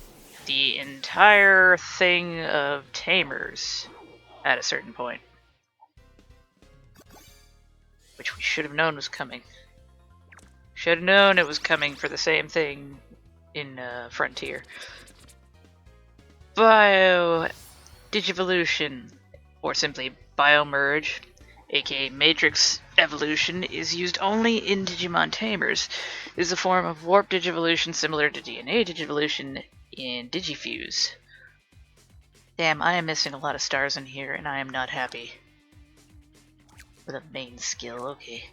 the entire thing of Tamers at a certain point. Which we should have known was coming. Should have known it was coming for the same thing in Frontier. Bio Digivolution, or simply Biomerge, aka Matrix Evolution, is used only in Digimon Tamers. It is a form of warp Digivolution similar to DNA Digivolution in Digifuse. Damn, I am missing a lot of stars in here, and I am not happy. For the main skill, okay.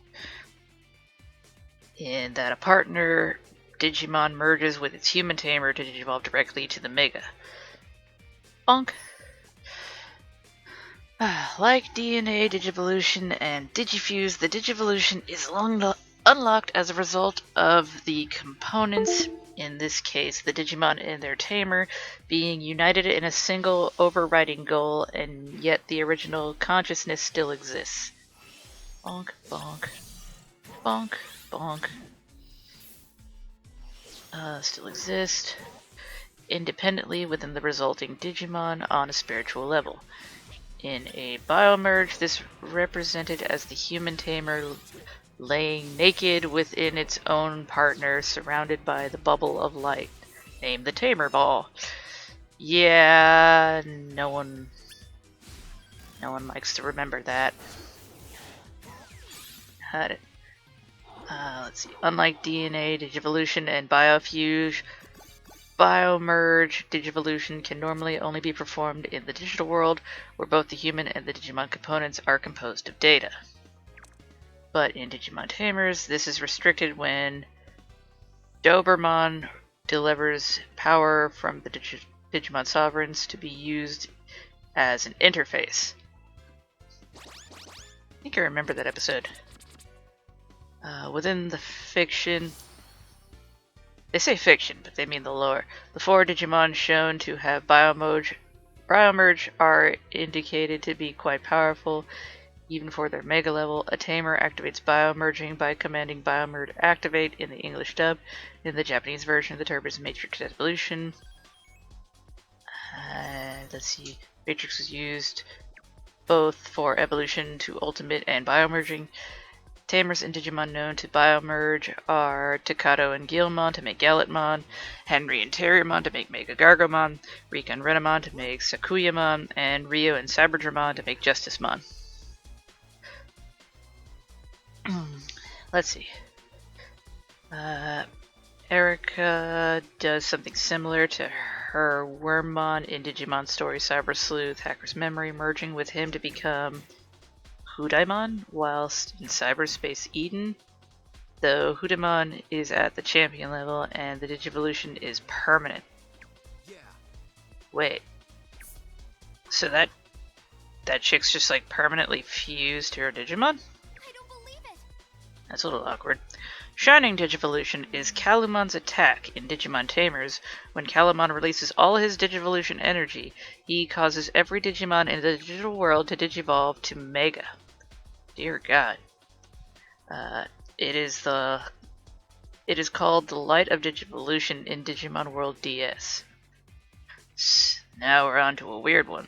In that a partner Digimon merges with its human tamer to digivolve directly to the Mega. Bonk. Like DNA Digivolution and Digifuse, the Digivolution is unlocked as a result of the components, in this case the Digimon and their tamer, being united in a single overriding goal, and yet the original consciousness still exists. Bonk, bonk, bonk, bonk. Still exist. independently within the resulting Digimon on a spiritual level. In a biomerge, this represented as the human tamer laying naked within its own partner, surrounded by the bubble of light. Name the Tamer Ball. Yeah, no one likes to remember that. Had it. Let's see. Unlike DNA, Digivolution, and Biofuge, Biomerge Digivolution can normally only be performed in the digital world, where both the human and the Digimon components are composed of data. But in Digimon Tamers, this is restricted when Doberman delivers power from the Digimon Sovereigns to be used as an interface. I think I remember that episode. Within the fiction, they say fiction, but they mean the lore. The 4 Digimon shown to have biomerge are indicated to be quite powerful, even for their mega level. A Tamer activates biomerging by commanding biomerge activate in the English dub. In the Japanese version of the term is Matrix Evolution. Let's see, Matrix was used both for evolution to ultimate and biomerging. Tamers and Digimon known to biomerge are Takato and Guilmon to make Gallantmon, Henry and Terriermon to make Mega Gargomon, Rika and Renamon to make Sakuyamon, and Rio and Cyberdramon to make Justicemon. Let's see. Erica does something similar to her Wormmon in Digimon Story Cyber Sleuth Hacker's Memory, merging with him to become Hudaimon, whilst in Cyberspace Eden, though Hudaimon is at the champion level and the Digivolution is permanent. Wait. So that chick's just like permanently fused to her Digimon?
I don't believe it.
That's a little awkward. Shining Digivolution is Calumon's attack in Digimon Tamers. When Calumon releases all his Digivolution energy, he causes every Digimon in the digital world to digivolve to Mega. Dear God. It is called the Light of Digivolution in Digimon World DS. Now we're on to a weird one.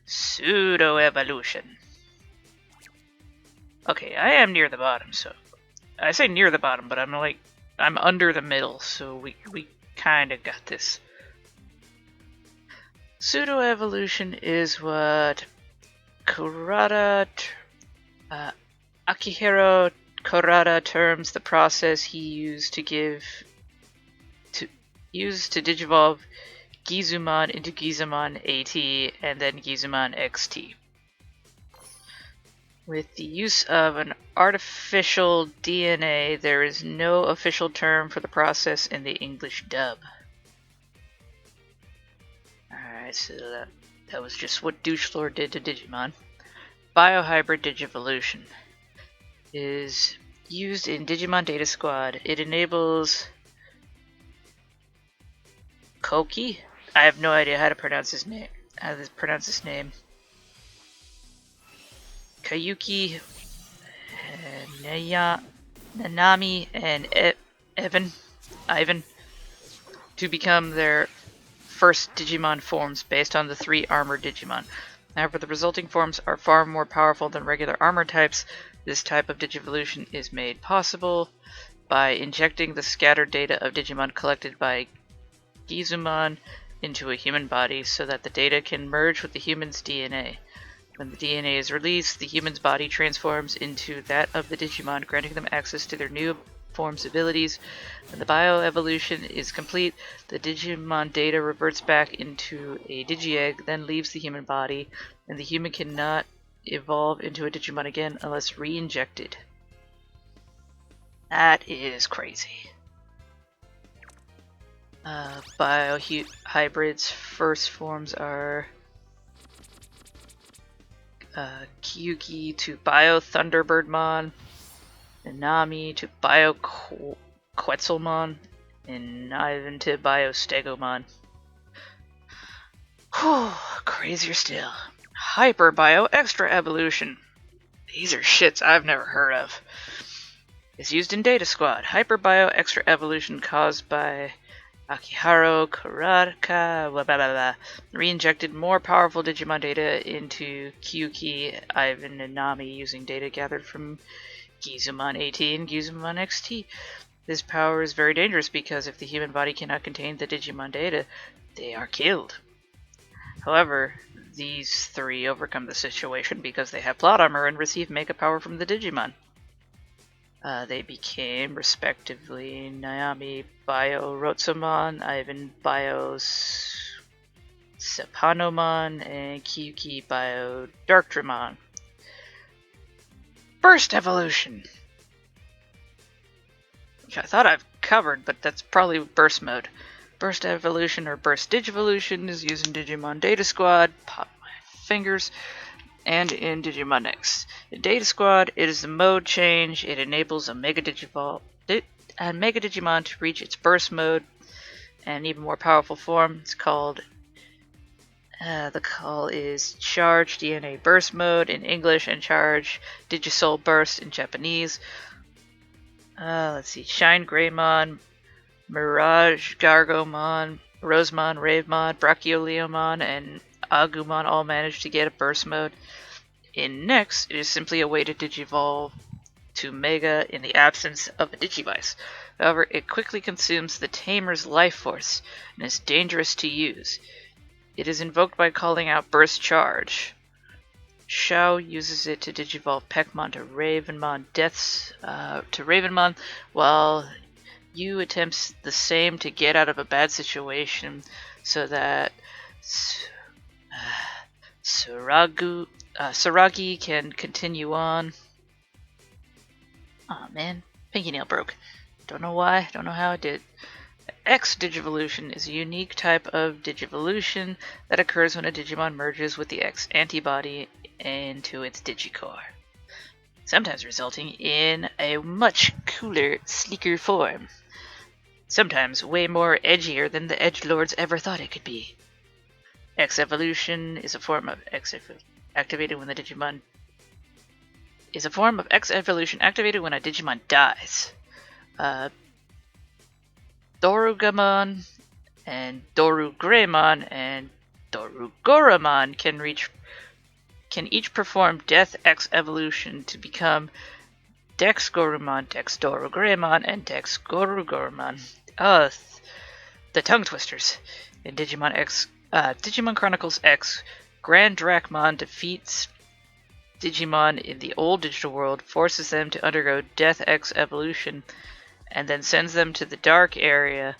Pseudo-evolution. Okay, I am near the bottom, so I say near the bottom, but I'm under the middle, so we kinda got this. Pseudo-evolution is what Akihiro Kurata terms the process he used to digivolve Gizumon into Gizumon AT and then Gizumon XT. With the use of an artificial DNA, there is no official term for the process in the English dub. Alright, so that was just what Douchelord did to Digimon. Biohybrid Digivolution is used in Digimon Data Squad. It enables Koki? I have no idea how to pronounce his name. Kayuki, Nanami, and Ivan to become their first Digimon forms based on the 3 armored Digimon. However, the resulting forms are far more powerful than regular armor types. This type of Digivolution is made possible by injecting the scattered data of Digimon collected by Gizumon into a human body so that the data can merge with the human's DNA. When the DNA is released, the human's body transforms into that of the Digimon, granting them access to their new form's abilities. When the bioevolution is complete, the Digimon data reverts back into a Digi-Egg, then leaves the human body, and the human cannot evolve into a Digimon again unless re-injected. That is crazy. Biohybrids' first forms are Kyuki to Bio Thunderbirdmon, Nanami to Bio Quetzalmon, and Ivan to Bio Stegomon. Whew, crazier still. Hyper Bio Extra Evolution. These are shits I've never heard of. Is used in Data Squad. Hyper Bio Extra Evolution caused by Akiharo Kuraka blah, blah, blah, blah, re-injected more powerful Digimon data into Kyuki, Ivan, and Nami using data gathered from Gizumon AT and Gizumon XT. This power is very dangerous because if the human body cannot contain the Digimon data, they are killed. However, these three overcome the situation because they have plot armor and receive mega power from the Digimon. They became, respectively, Naomi Bio Rotsumon, Ivan Bio Sepanomon, and Kyuki Bio Darkdramon. Burst Evolution! Which I thought I've covered, but that's probably Burst Mode. Burst Evolution or Burst Digivolution is used in Digimon Data Squad, pop my fingers, and in Digimon X. In Data Squad, it is the mode change. It enables a Mega Digimon to reach its burst mode and an even more powerful form. It's called, the call is Charge DNA Burst Mode in English and Charge Digisoul Burst in Japanese. Let's see, Shine Greymon, Mirage Gargomon, Rosemon, Ravemon, Brachioleomon, and Agumon all managed to get a burst mode. In Next, it is simply a way to digivolve to Mega in the absence of a Digivice. However, it quickly consumes the Tamer's life force and is dangerous to use. It is invoked by calling out Burst Charge. Shao uses it to digivolve Peckmon to Ravenmon, while Yu attempts the same to get out of a bad situation so that Saragi can continue on. Aw, man. Pinky nail broke. Don't know why, don't know how it did. X Digivolution is a unique type of Digivolution that occurs when a Digimon merges with the X antibody into its Digicore, sometimes resulting in a much cooler, sleeker form. Sometimes way more edgier than the edgelords ever thought it could be. X Evolution is a form of X activated when the Digimon activated when a Digimon dies. Dorugamon and Dorugreymon and Dorugoramon can each perform Death X Evolution to become Dexgorumon, Dexdorugreymon, and Dexgorugorumon. The tongue twisters. In Digimon Chronicles X, Grand Dracmon defeats Digimon in the old digital world, forces them to undergo Death X Evolution, and then sends them to the dark area.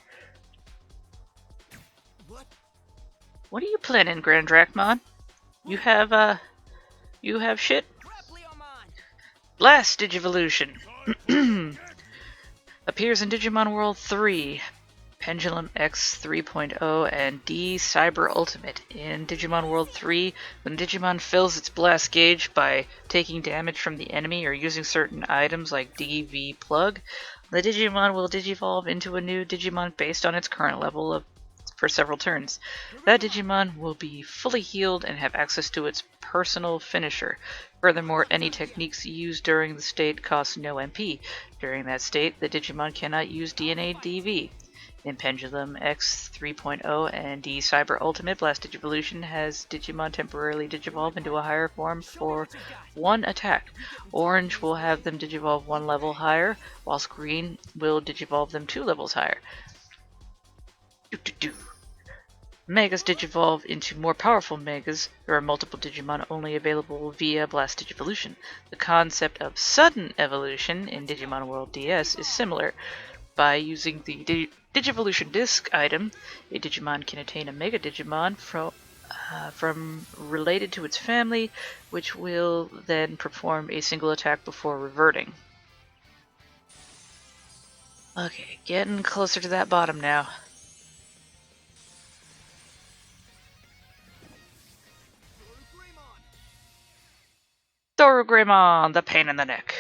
What are you planning, Grand Dracmon? You have shit? Blast Digivolution! Appears in Digimon World 3, Pendulum X 3.0, and D Cyber Ultimate. In Digimon World 3, when Digimon fills its blast gauge by taking damage from the enemy or using certain items like DV Plug, the Digimon will digivolve into a new Digimon based on its current level for several turns. That Digimon will be fully healed and have access to its personal finisher. Furthermore, any techniques used during the state cost no MP. During that state, the Digimon cannot use DNA DV. In Pendulum X 3.0 and D Cyber Ultimate, Blast Digivolution has Digimon temporarily digivolve into a higher form for one attack. Orange will have them digivolve one level higher, whilst green will digivolve them 2 levels higher. Megas digivolve into more powerful Megas. There are multiple Digimon only available via Blast Digivolution. The concept of sudden evolution in Digimon World DS is similar. By using the Digivolution Disc item, a Digimon can attain a Mega Digimon from related to its family, which will then perform a single attack before reverting. Okay, getting closer to that bottom now. Dorugreymon, the pain in the neck.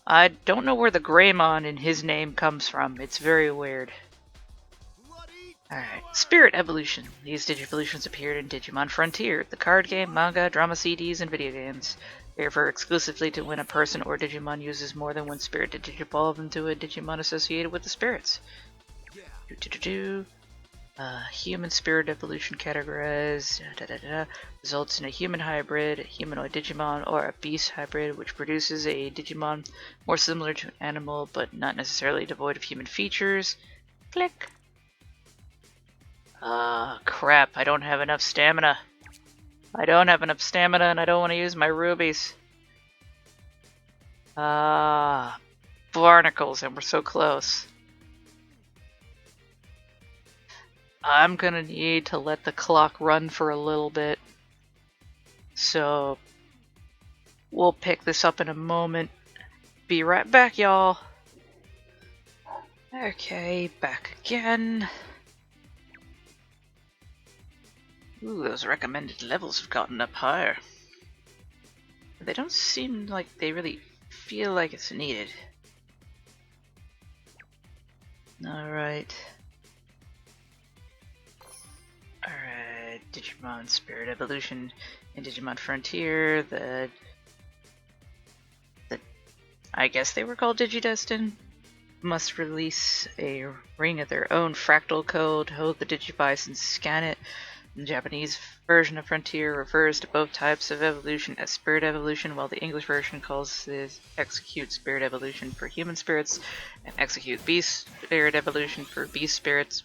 I don't know where the Greymon in his name comes from. It's very weird. Alright, Spirit Evolution. These Digivolutions appeared in Digimon Frontier, the card game, manga, drama CDs, and video games. They refer exclusively to when a person or Digimon uses more than one spirit to digivolve into a Digimon associated with the spirits. Human spirit evolution categorized results in a human hybrid, a humanoid Digimon, or a beast hybrid, which produces a Digimon more similar to an animal but not necessarily devoid of human features. Click. Crap, I don't have enough stamina. I don't have enough stamina and I don't want to use my rubies. Barnacles, and we're so close. I'm gonna need to let the clock run for a little bit. So, we'll pick this up in a moment. Be right back, y'all. Okay, back again. Ooh, those recommended levels have gotten up higher. They don't seem like they really feel like it's needed. Alright. Alright, Digimon Spirit Evolution in Digimon Frontier, I guess they were called Digidestin, must release a ring of their own fractal code, hold the Digivice and scan it. The Japanese version of Frontier refers to both types of evolution as Spirit Evolution, while the English version calls this Execute Spirit Evolution for human spirits and Execute Beast Spirit Evolution for beast spirits.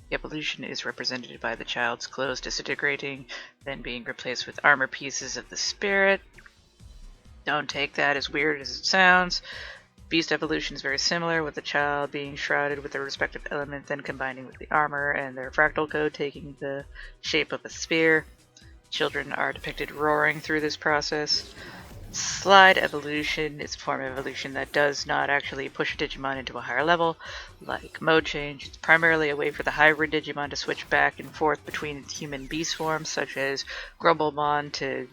The evolution is represented by the child's clothes disintegrating, then being replaced with armor pieces of the spirit. Don't take that as weird as it sounds. Beast evolution is very similar, with the child being shrouded with their respective element, then combining with the armor and their fractal code taking the shape of a spear. Children are depicted roaring through this process. Slide evolution is a form of evolution that does not actually push a Digimon into a higher level. Like mode change, it's primarily a way for the hybrid Digimon to switch back and forth between its human beast forms, such as Grumblemon to...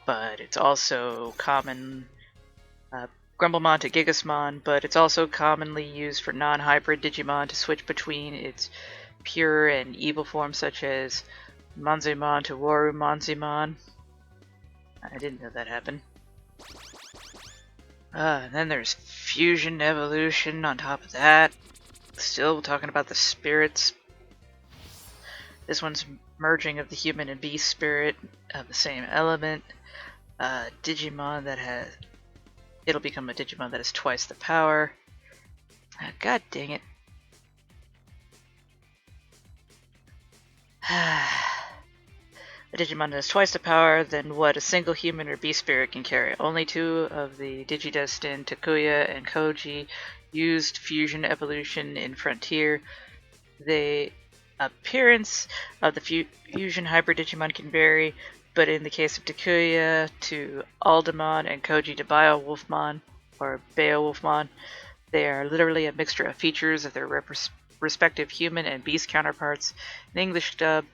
but it's also common... Grumblemon to Gigasmon, but it's also commonly used for non-hybrid Digimon to switch between its pure and evil forms, such as Monzemon to Warumonzemon. I didn't know that happened. And then there's Fusion Evolution on top of that. Still talking about the spirits. This one's merging of the human and beast spirit of the same element. Digimon that has... It'll become a Digimon that has twice the power. God dang it. A Digimon that has twice the power than what a single human or beast spirit can carry. Only two of the Digidestin, Takuya and Koji, used Fusion Evolution in Frontier. The appearance of the Fusion Hybrid Digimon can vary, but in the case of Takuya to Aldemon and Koji to Beowulfmon, or Beowulfmon, they are literally a mixture of features of their respective human and beast counterparts. In the English dub,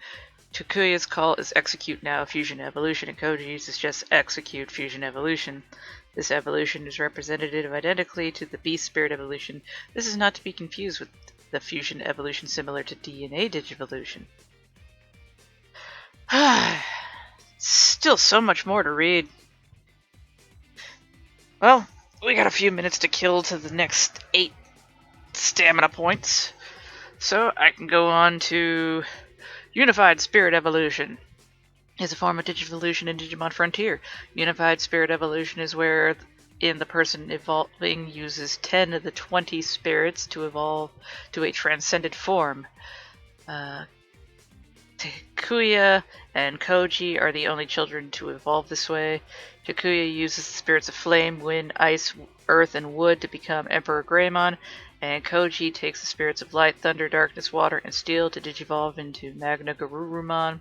Takuya's call is Execute Now Fusion Evolution, and Koji's is just Execute Fusion Evolution. This evolution is representative identically to the Beast Spirit Evolution. This is not to be confused with the Fusion Evolution similar to DNA Digivolution. Still so much more to read. Well, we got a few minutes to kill to the next 8 stamina points. So I can go on to Unified Spirit Evolution. Is a form of Digivolution in Digimon Frontier. Unified Spirit Evolution is where the person evolving uses 10 of the 20 spirits to evolve to a transcended form. Takuya and Koji are the only children to evolve this way. Takuya uses the spirits of flame, wind, ice, earth, and wood to become Emperor Greymon, and Koji takes the spirits of light, thunder, darkness, water, and steel to digivolve into Magna Garurumon.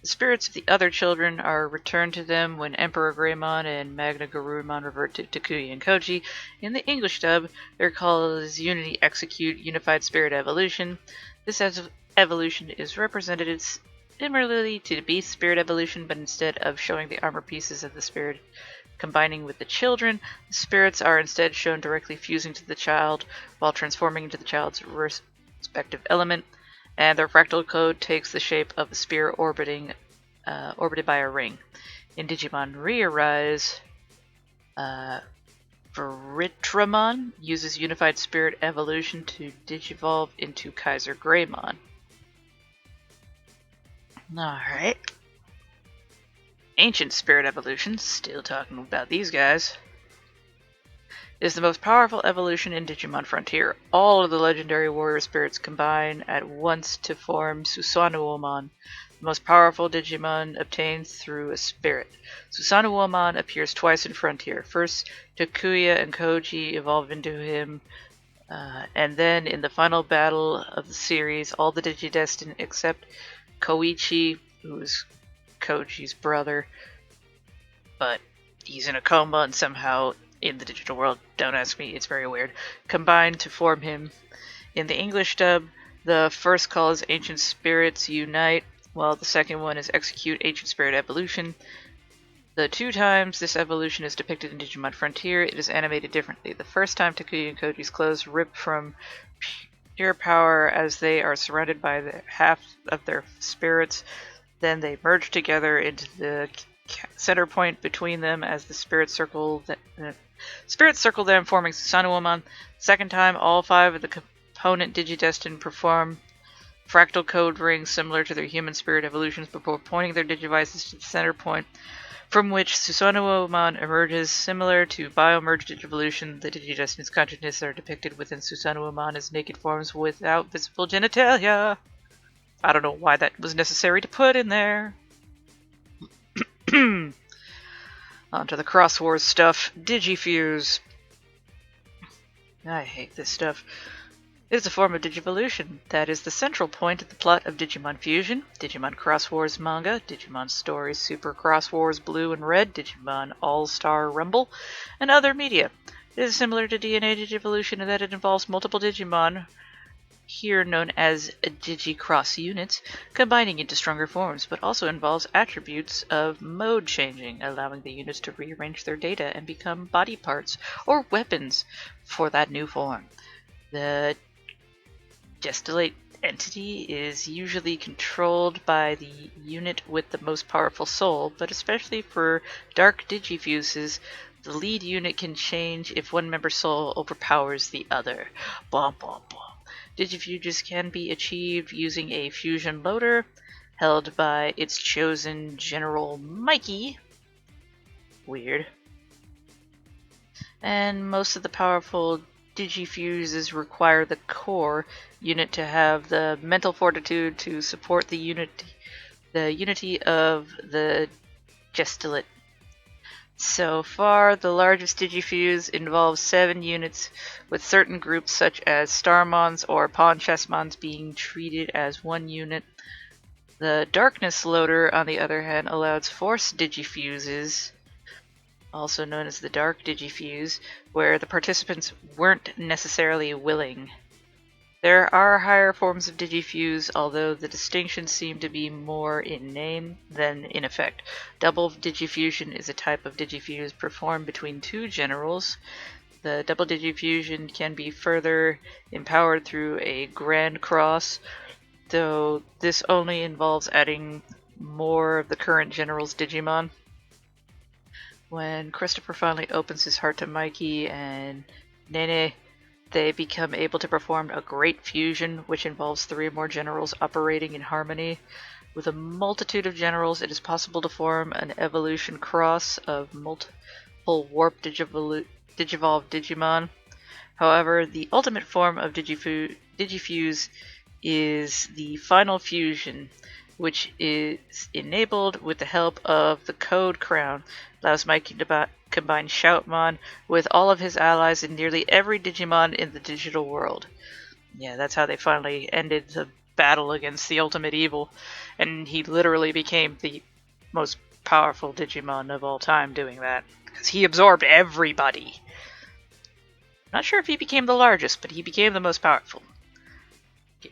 The spirits of the other children are returned to them when Emperor Greymon and Magna Garurumon revert to Takuya and Koji. In the English dub, they're called as Unity Execute Unified Spirit Evolution. This evolution is represented similarly to the Beast Spirit Evolution, but instead of showing the armor pieces of the spirit combining with the children, the spirits are instead shown directly fusing to the child while transforming into the child's respective element, and their fractal code takes the shape of a sphere orbited by a ring. In Digimon ReArise, Herissmon uses Unified Spirit Evolution to digivolve into Kaiser Greymon. Alright. Ancient Spirit Evolution, still talking about these guys, is the most powerful evolution in Digimon Frontier. All of the legendary warrior spirits combine at once to form Susanuomon, the most powerful Digimon obtained through a spirit. Susanuomon appears twice in Frontier. First, Takuya and Koji evolve into him, and then in the final battle of the series, all the Digidestined except Koichi, who is Koji's brother, but he's in a coma and somehow in the digital world, don't ask me, it's very weird, combine to form him. In the English dub, the first call is Ancient Spirits Unite, while the second one is Execute Ancient Spirit Evolution. The two times this evolution is depicted in Digimon Frontier, it is animated differently. The first time Takuya and Koji's clothes rip from pure power as they are surrounded by the half of their spirits. Then they merge together into the center point between them as the spirits circle them, forming Susanuomon. Second time, all 5 of the component Digidestined perform fractal code rings similar to their human spirit evolutions before pointing their Digivices to the center point, from which Susanuomon emerges. Similar to Biomerge Digivolution, the Digidestined's consciousness are depicted within Susanuomon as naked forms without visible genitalia. I don't know why that was necessary to put in there. Onto the Cross Wars stuff. Digifuse. I hate this stuff. It is a form of Digivolution that is the central point of the plot of Digimon Fusion, Digimon Cross Wars manga, Digimon Stories Super Cross Wars Blue and Red, Digimon All-Star Rumble, and other media. It is similar to DNA Digivolution in that it involves multiple Digimon, here known as Digi-Cross units, combining into stronger forms, but also involves attributes of mode changing, allowing the units to rearrange their data and become body parts or weapons for that new form. The Gestalt entity is usually controlled by the unit with the most powerful soul, but especially for dark Digifuses, the lead unit can change if one member's soul overpowers the other. Blah, blah, blah. Digifuges can be achieved using a fusion loader held by its chosen General Mikey. Weird. And most of the powerful Digifuses require the core unit to have the mental fortitude to support the unity of the Gestalt. So far, the largest Digifuse involves 7 units, with certain groups such as Starmons or Pawn Chessmons being treated as one unit. The Darkness Loader, on the other hand, allows Force Digifuses, also known as the Dark Digifuse, where the participants weren't necessarily willing. There are higher forms of Digifuse, although the distinctions seem to be more in name than in effect. Double Digifusion is a type of Digifuse performed between 2 generals. The double Digifusion can be further empowered through a Grand Cross, though this only involves adding more of the current general's Digimon. When Christopher finally opens his heart to Mikey and Nene, they become able to perform a great fusion, which involves 3 more generals operating in harmony. With a multitude of generals, it is possible to form an evolution cross of multiple warp Digivolve Digimon. However, the ultimate form of Digifuse is the final fusion, which is enabled with the help of the Code Crown. Allows Mikey to combine Shoutmon with all of his allies and nearly every Digimon in the digital world. Yeah, that's how they finally ended the battle against the ultimate evil, and he literally became the most powerful Digimon of all time doing that, because he absorbed everybody. Not sure if he became the largest, but he became the most powerful.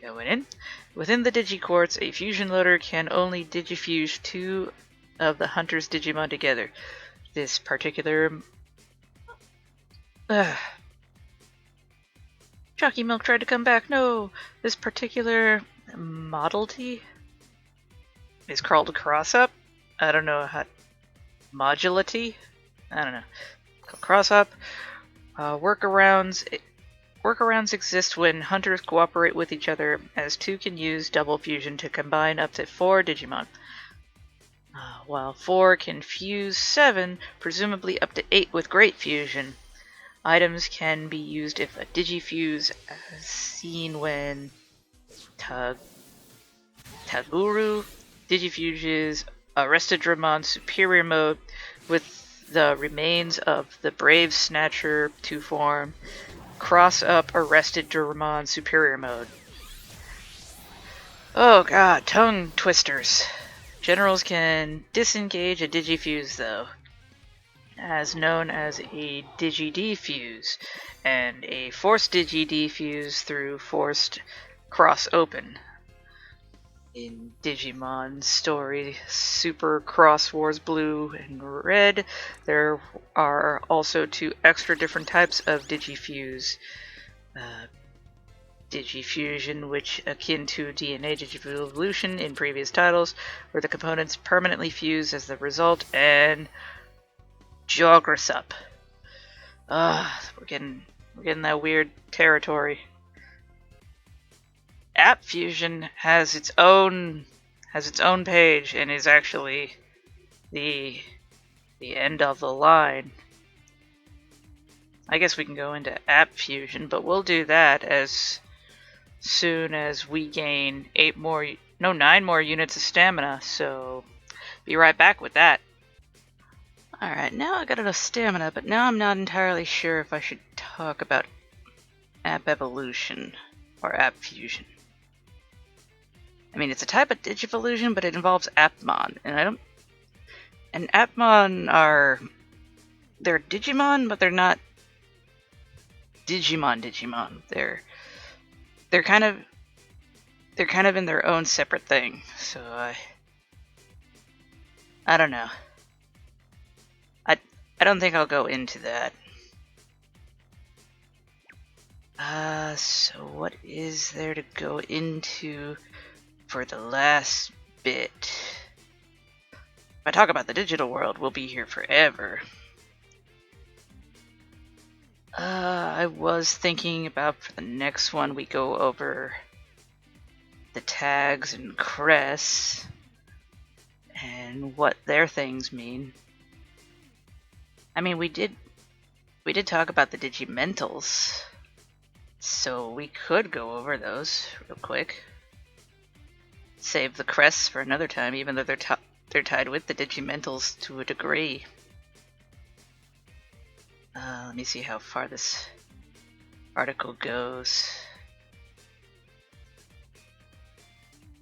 Going in. Within the Digiquartz, a fusion loader can only digifuse 2 of the hunter's Digimon together. This particular Jockey Milk tried to come back. No, this particular modality is called cross up. I don't know how. Modulity? I don't know. Cross up. Workarounds exist when hunters cooperate with each other, as two can use double fusion to combine up to 4 Digimon. While 4 can fuse 7, presumably up to 8 with Great Fusion. Items can be used if a Digifuse, as seen when Taguru Digifuses Arrested Dramon Superior Mode with the remains of the Brave Snatcher to form Cross Up Arrested Dramon Superior Mode. Oh god, tongue twisters. Generals can disengage a Digifuse though, as known as a Digi-Defuse, and a forced Digi-Defuse through forced cross open. In Digimon story Super Cross Wars Blue and Red, there are also 2 extra different types of Digifuse. Digifusion, which akin to DNA Digivolution in previous titles, where the components permanently fuse as the result, and Jograsup. We're getting that weird territory. App Fusion has its own page and is actually the end of the line. I guess we can go into App Fusion, but we'll do that as soon as we gain 9 more units of stamina, so be right back with that. Alright, now I got enough stamina, but now I'm not entirely sure if I should talk about App Evolution or App Fusion. I mean, it's a type of Digivolution, but it involves Hackmon, and Hackmon they're Digimon, but they're not Digimon. They're kind of in their own separate thing. So I don't know. I don't think I'll go into that. So what is there to go into for the last bit? If I talk about the digital world, we'll be here forever. I was thinking about for the next one we go over the tags and crests and what their things mean. I mean, we did talk about the Digimentals, so we could go over those real quick. Save the crests for another time, even though they're tied with the Digimentals to a degree. Let me see how far this article goes.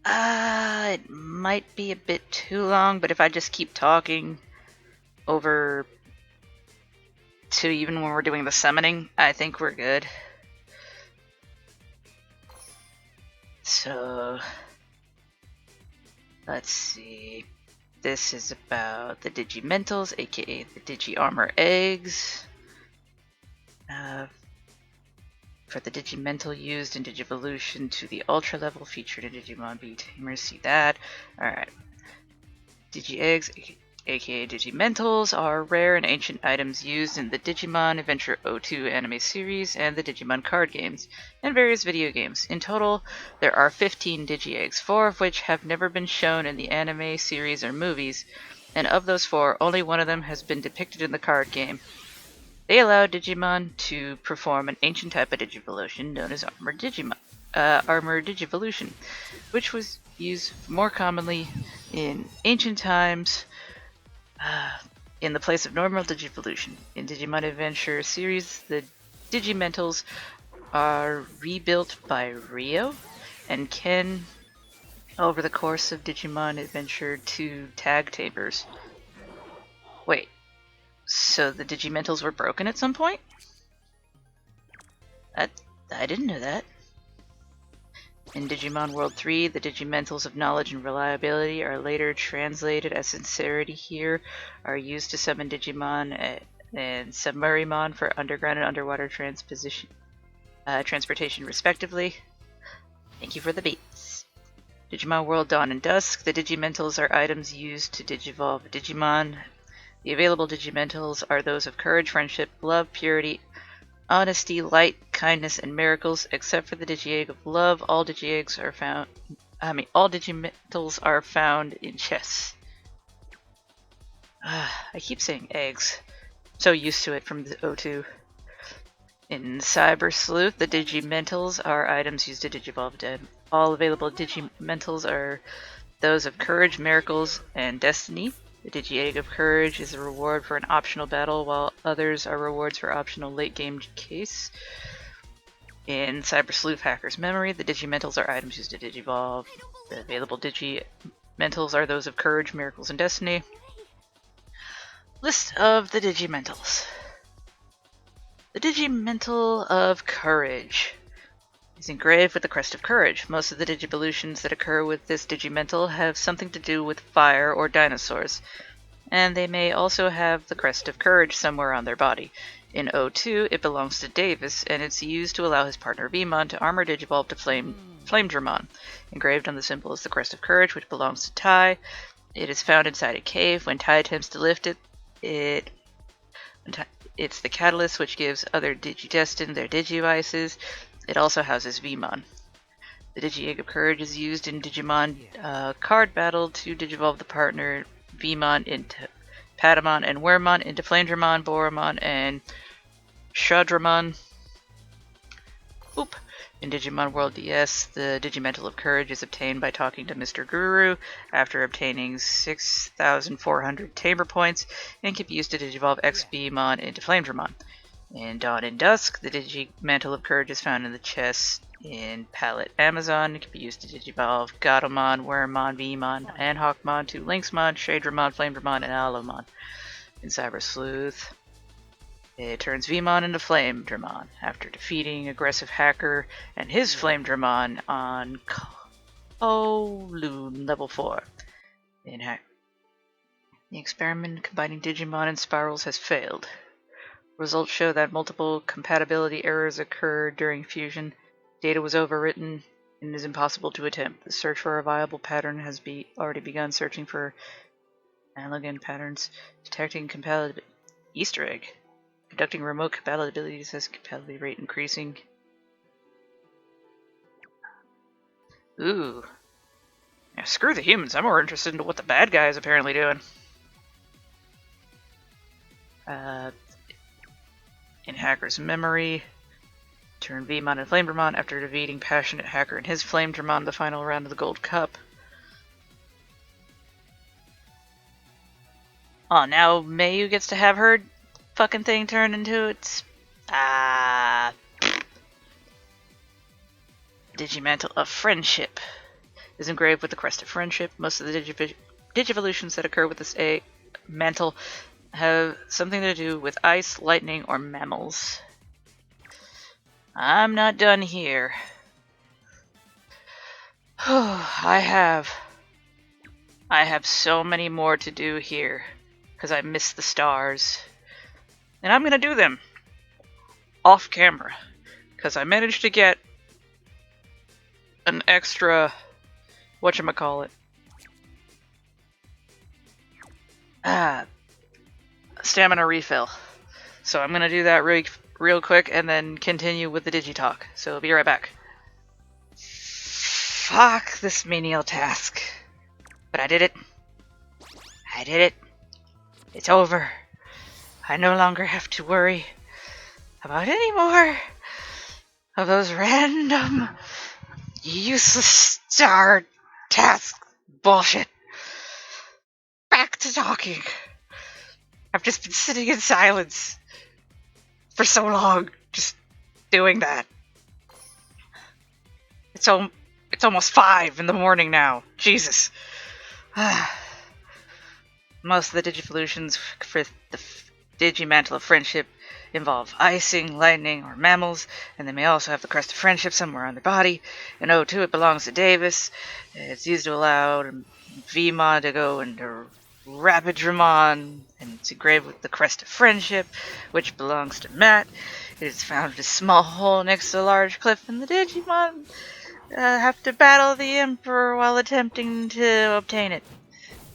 It might be a bit too long, but if I just keep talking over to even when we're doing the summoning, I think we're good. So, let's see. This is about the Digimentals, aka the Digi-Armor Eggs. For the Digimental used in Digivolution to the Ultra level featured in Digimon v Tamers, see that. Alright. Digi-Eggs, aka Digimentals, are rare and ancient items used in the Digimon Adventure 02 anime series and the Digimon card games, and various video games. In total, there are 15 Digi-Eggs, 4 of which have never been shown in the anime series or movies, and of those 4, only one of them has been depicted in the card game. They allow Digimon to perform an ancient type of Digivolution known as Armor Digivolution, which was used more commonly in ancient times in the place of normal Digivolution. In Digimon Adventure series, the Digimentals are rebuilt by Ryo and Ken over the course of Digimon Adventure 2 Tag Tamers. Wait. So the Digimentals were broken at some point? I didn't know that. In Digimon World 3, the Digimentals of knowledge and reliability are later translated as sincerity here, are used to summon Digimon and Submarimon for underground and underwater transposition. transportation respectively. Thank you for the beats. Digimon World Dawn and Dusk. The Digimentals are items used to digivolve a Digimon. The available Digimentals are those of courage, friendship, love, purity, honesty, light, kindness, and miracles. Except for the Digi-Egg of Love, all Digi-Eggs are found. All Digimentals are found in chests. I keep saying eggs. So used to it from the O2. In Cyber Sleuth, the Digimentals are items used to digivolve dead. All available Digimentals are those of Courage, Miracles, and Destiny. The Digi-Egg of Courage is a reward for an optional battle, while others are rewards for optional late-game case. In Cyber Sleuth Hacker's Memory, the Digimentals are items used to digivolve. The available Digimentals are those of Courage, Miracles, and Destiny. List of the Digimentals. The Digimental of Courage is engraved with the crest of courage. Most of the Digivolutions that occur with this Digimental have something to do with fire or dinosaurs, and they may also have the crest of courage somewhere on their body. In O2, it belongs to Davis, and it's used to allow his partner Vmon to armor digivolve to Flamedramon. Engraved on the symbol is the crest of courage, which belongs to Tai. It is found inside a cave. When Tai attempts to lift it, it's the catalyst which gives other Digidestined their Digivices. It also houses Vmon. The Digi-Egg of Courage is used in Digimon card battle to digivolve the partner Vmon into Patamon and Wormmon into Flamedramon, Boromon, and Shadramon. Oop. In Digimon World DS, the Digimental of Courage is obtained by talking to Mr. Guru after obtaining 6,400 Tamer points and can be used to digivolve X-Vmon into Flamedramon. In Dawn and Dusk, the Digimental of Courage is found in the chest in Palette Amazon. It can be used to digivolve Gatomon, Wormmon, Vmon, and Hackmon to Lynxmon, Shadramon, Flamedramon, and Alomon. In Cyber Sleuth, it turns Vmon into Flamedramon after defeating aggressive Hacker and his Flamedramon on Kowloon level 4. In the experiment combining Digimon and Spirals has failed. Results show that multiple compatibility errors occurred during fusion. Data was overwritten and is impossible to attempt. The search for a viable pattern has already begun. Searching for analog patterns, detecting compatibility. Easter egg. Conducting remote compatibility says compatibility rate increasing. Ooh. Yeah, screw the humans. I'm more interested in what the bad guy is apparently doing. In Hacker's Memory, turn Vmon and Flamedramon after defeating Passionate Hacker and his Flamedramon the final round of the Gold Cup. Oh, now Mayu gets to have her fucking thing turned into its Digimental of Friendship is engraved with the crest of friendship. Most of the Digivolutions that occur with this mantle have something to do with ice, lightning, or mammals. I'm not done here. I have so many more to do here because I missed the stars. And I'm gonna do them off camera because I managed to get an extra whatchamacallit. Stamina refill. So I'm gonna do that real quick and then continue with the Digitalk. So I'll be right back. Fuck this menial task. But I did it. I did it. It's over. I no longer have to worry about any more of those random, useless star task bullshit. Back to talking. I've just been sitting in silence for so long, just doing that. It's almost 5 in the morning now. Jesus. Most of the Digivolutions for the Digimental of Friendship involve icing, lightning, or mammals, and they may also have the crest of friendship somewhere on their body. In O2, it belongs to Davis. It's used to allow Vmon to go into
Rapidramon, and it's engraved with the crest of friendship, which belongs to Matt. It is found in a small hole next to a large cliff, and the Digimon have to battle the Emperor while attempting to obtain it.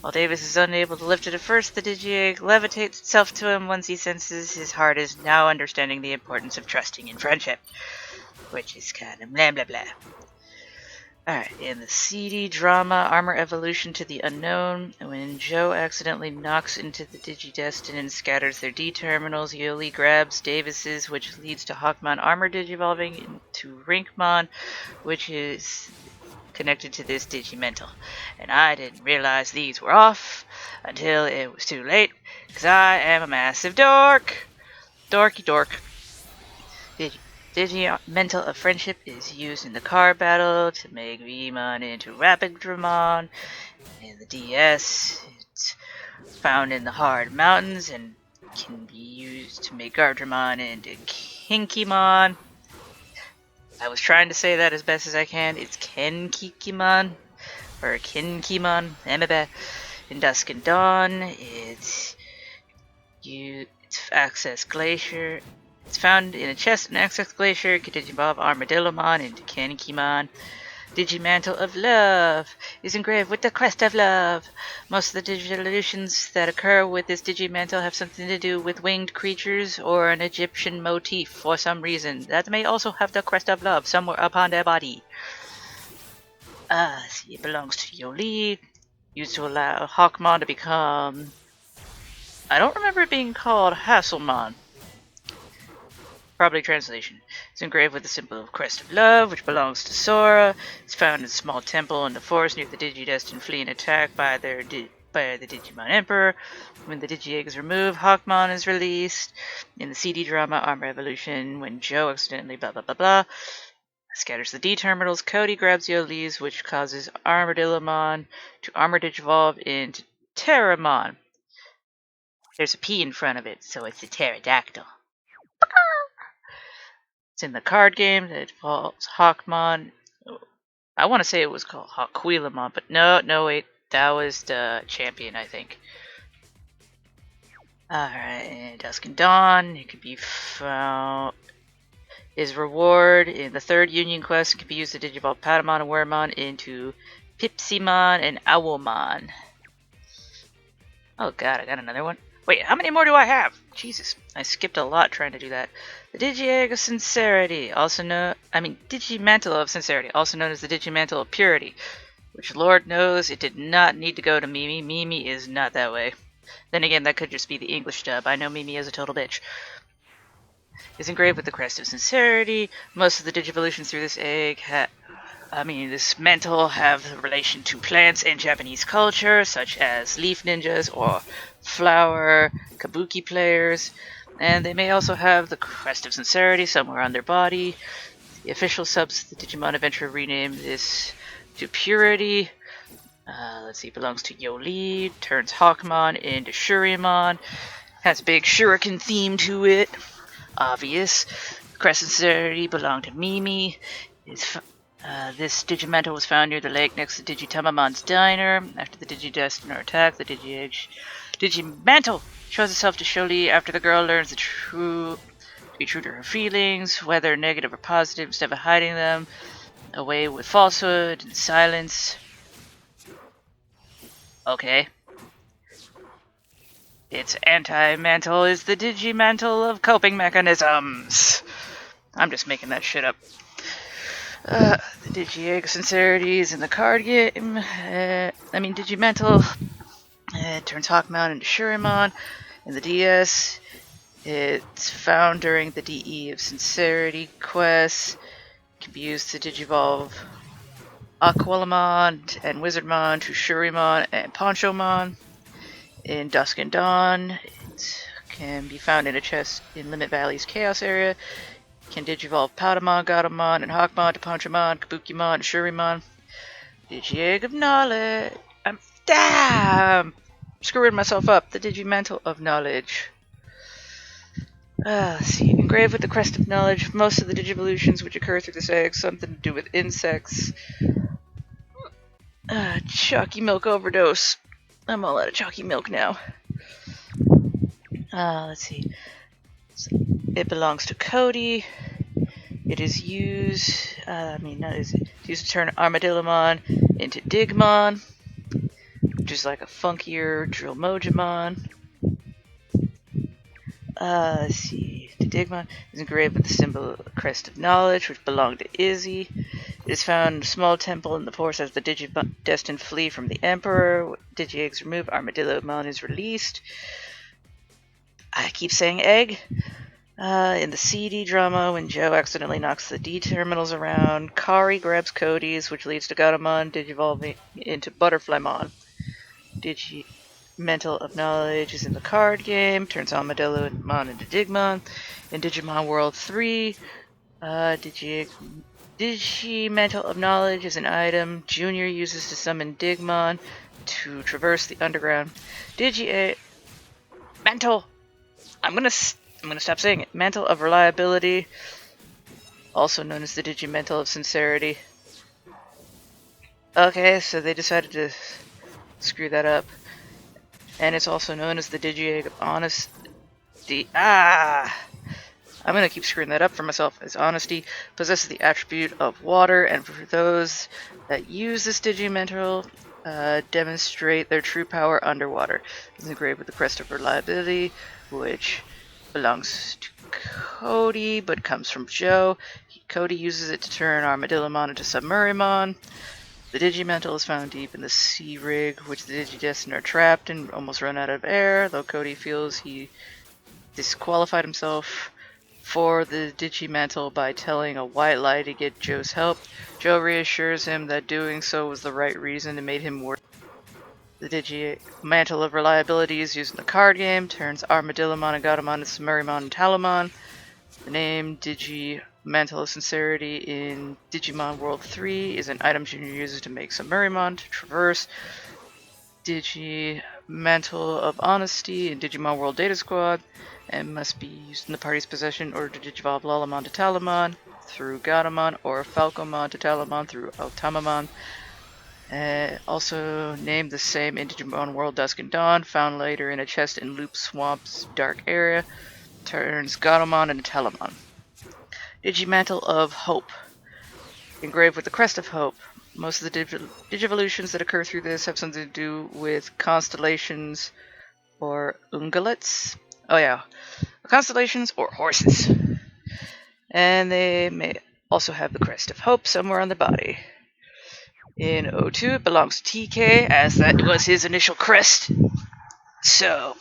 While Davis is unable to lift it at first, the Digi-Egg levitates itself to him once he senses his heart is now understanding the importance of trusting in friendship. Which is kind of blah blah blah. Alright, in the CD drama, Armor Evolution to the Unknown, when Joe accidentally knocks into the Digidestin and scatters their D-terminals, Yoli grabs Davis's, which leads to Hackmon Armor Digivolving into Rinkmon, which is connected to this Digimental. And I didn't realize these were off until it was too late, because I am a massive dork. Dorky dork. Digimental of Friendship is used in the card battle to make Vmon into Rapidramon. In the DS, it's found in the hard mountains and can be used to make Gardramon into Kinkimon. I was trying to say that as best as I can. It's Kenkikimon or Kinkimon. In Dusk and Dawn, it's Access Glacier. It's found in a chest in Access Glacier. Can Digivolve Armadillomon into Kinkimon. Digimantle of Love is engraved with the crest of love. Most of the Digivolutions that occur with this Digimantle have something to do with winged creatures or an Egyptian motif for some reason. That may also have the crest of love somewhere upon their body. See, it belongs to Yoli. Used to allow Hackmon to become... I don't remember it being called Hasselmon. Probably translation. It's engraved with the symbol of Crest of Love, which belongs to Sora. It's found in a small temple in the forest near the Digidestin fleeing attack by the Digimon Emperor. When the Digi-Egg is removed, Hackmon is released. In the CD drama Armor Evolution, when Joe accidentally blah blah blah blah scatters the D-terminals, Cody grabs Yoli's, which causes Armadillomon to Armor Digivolve into Terramon. There's a P in front of it, so it's a pterodactyl. It's in the card game that involves Hackmon. I want to say it was called Haquilamon, but no, wait. That was the champion, I think. Alright, in Dusk and Dawn, it could be found... His reward in the third Union quest can be used to Digivolve Patamon and Weremon into Pipsimon and Owlmon. Oh god, I got another one. Wait, how many more do I have? Jesus, I skipped a lot trying to do that. The Digi-Egg of Sincerity, Digimantle of Sincerity, also known as the Digimantle of Purity, which Lord knows it did not need to go to Mimi. Mimi is not that way. Then again, that could just be the English dub. I know Mimi is a total bitch. It's engraved with the crest of sincerity. Most of the Digivolutions through this egg this mantle have relation to plants and Japanese culture, such as leaf ninjas or flower kabuki players, and they may also have the crest of sincerity somewhere on their body. The official subs the Digimon Adventure renamed this to Purity. Let's see, it belongs to Yoli, turns Hackmon into Shurimon, has a big shuriken theme to it. Obvious. Crest of Sincerity belonged to Mimi. This Digimental was found near the lake next to Digitamamon's diner. After the Digidestin are attacked, the Digimantle shows itself to Sholi after the girl learns to be true to her feelings, whether negative or positive, instead of hiding them away with falsehood and silence. Okay. Its anti-mantle is the Digimental of Coping Mechanisms. I'm just making that shit up. The Digi-Egg Sincerity is in the card game. Digimental turns Hackmon into Shurimon. In the DS, it's found during the DE of Sincerity quest. It can be used to Digivolve Aqualamon and Wizardmon to Shurimon and Ponchomon. In Dusk and Dawn, it can be found in a chest in Limit Valley's Chaos area. Can Digivolve Patamon, Gatomon, and Hackmon to Ponchomon, Kabukimon, and Shurimon. Digi-Egg of Knowledge. I'm screwing myself up. The Digimental of Knowledge. Let's see. Engraved with the Crest of Knowledge. Most of the Digivolutions which occur through this egg, something to do with insects. Chalky milk overdose.
I'm all out of chalky milk now. Let's see. It belongs to Cody. It is used, it's used to turn Armadillomon into Digimon, which is like a funkier Drillmojimon. Let's see. The Digimon is engraved with the symbol Crest of Knowledge, which belonged to Izzy. It is found in a small temple in the forest as the Digimon destined flee from the Emperor. Digi-Eggs removed, Armadillomon is released. I keep saying egg. In the CD drama, when Joe accidentally knocks the D terminals around, Kari grabs Cody's, which leads to Gatomon digivolving into Butterflymon. Digimental of Knowledge is in the card game, turns Armadillomon into Digimon. In Digimon World 3, Digimental of Knowledge is an item Junior uses to summon Digimon to traverse the underground. Mental! I'm gonna stop saying it. Mantle of Reliability, also known as the Digimental of Sincerity. Okay, so they decided to screw that up. And it's also known as the Digi-Egg of Honesty. I'm gonna keep screwing that up for myself. As Honesty possesses the attribute of water, and for those that use this Digimental, demonstrate their true power underwater. It's engraved with the Crest of Reliability, which belongs to Cody, but comes from Joe. Cody uses it to turn Armadillomon into Submurimon. The Digimental is found deep in the sea rig, which the Digidestined are trapped and almost run out of air, though Cody feels he disqualified himself for the Digimental by telling a white lie to get Joe's help. Joe reassures him that doing so was the right reason and made him worth. The Digimantle of Reliability is used in the card game, turns Armadillomon and Gatomon into Submurimon and Talomon. The name Digimental of Sincerity in Digimon World 3 is an item Junior uses to make Submurimon to traverse. Digimental of Honesty in Digimon World Data Squad and must be used in the party's possession in order to digivolve Lolomon to Talomon through Gatomon or Falcomon to Talomon through Altamamon. Also named the same in Digimon World Dusk and Dawn, found later in a chest in Loop Swamp's dark area, turns Gatomon into Talomon. Digimantle of Hope, engraved with the Crest of Hope. Most of the Digivolutions that occur through this have something to do with constellations or ungulates. Oh yeah, constellations or horses. And they may also have the Crest of Hope somewhere on the body. In O2, it belongs to TK, as that was his initial crest. So,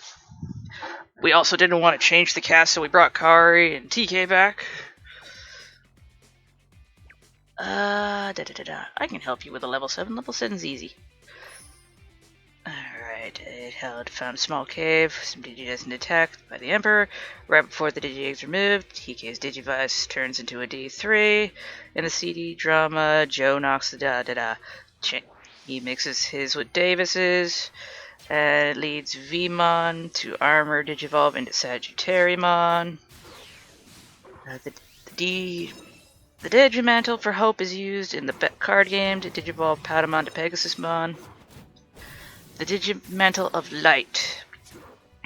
we also didn't want to change the cast, so we brought Kari and TK back. I can help you with a level 7. Level 7's easy. Alright, it found a small cave. Some Digidestined attacked by the Emperor. Right before the Digi-Eggs removed, TK's Digivice turns into a D3. In the CD drama, Joe knocks the He mixes his with Davis's. And it leads Vmon to armor Digivolve into Sagittariumon. The Digimantle for Hope is used in the card game to Digivolve Patamon to Pegasusmon. The Digimental of Light,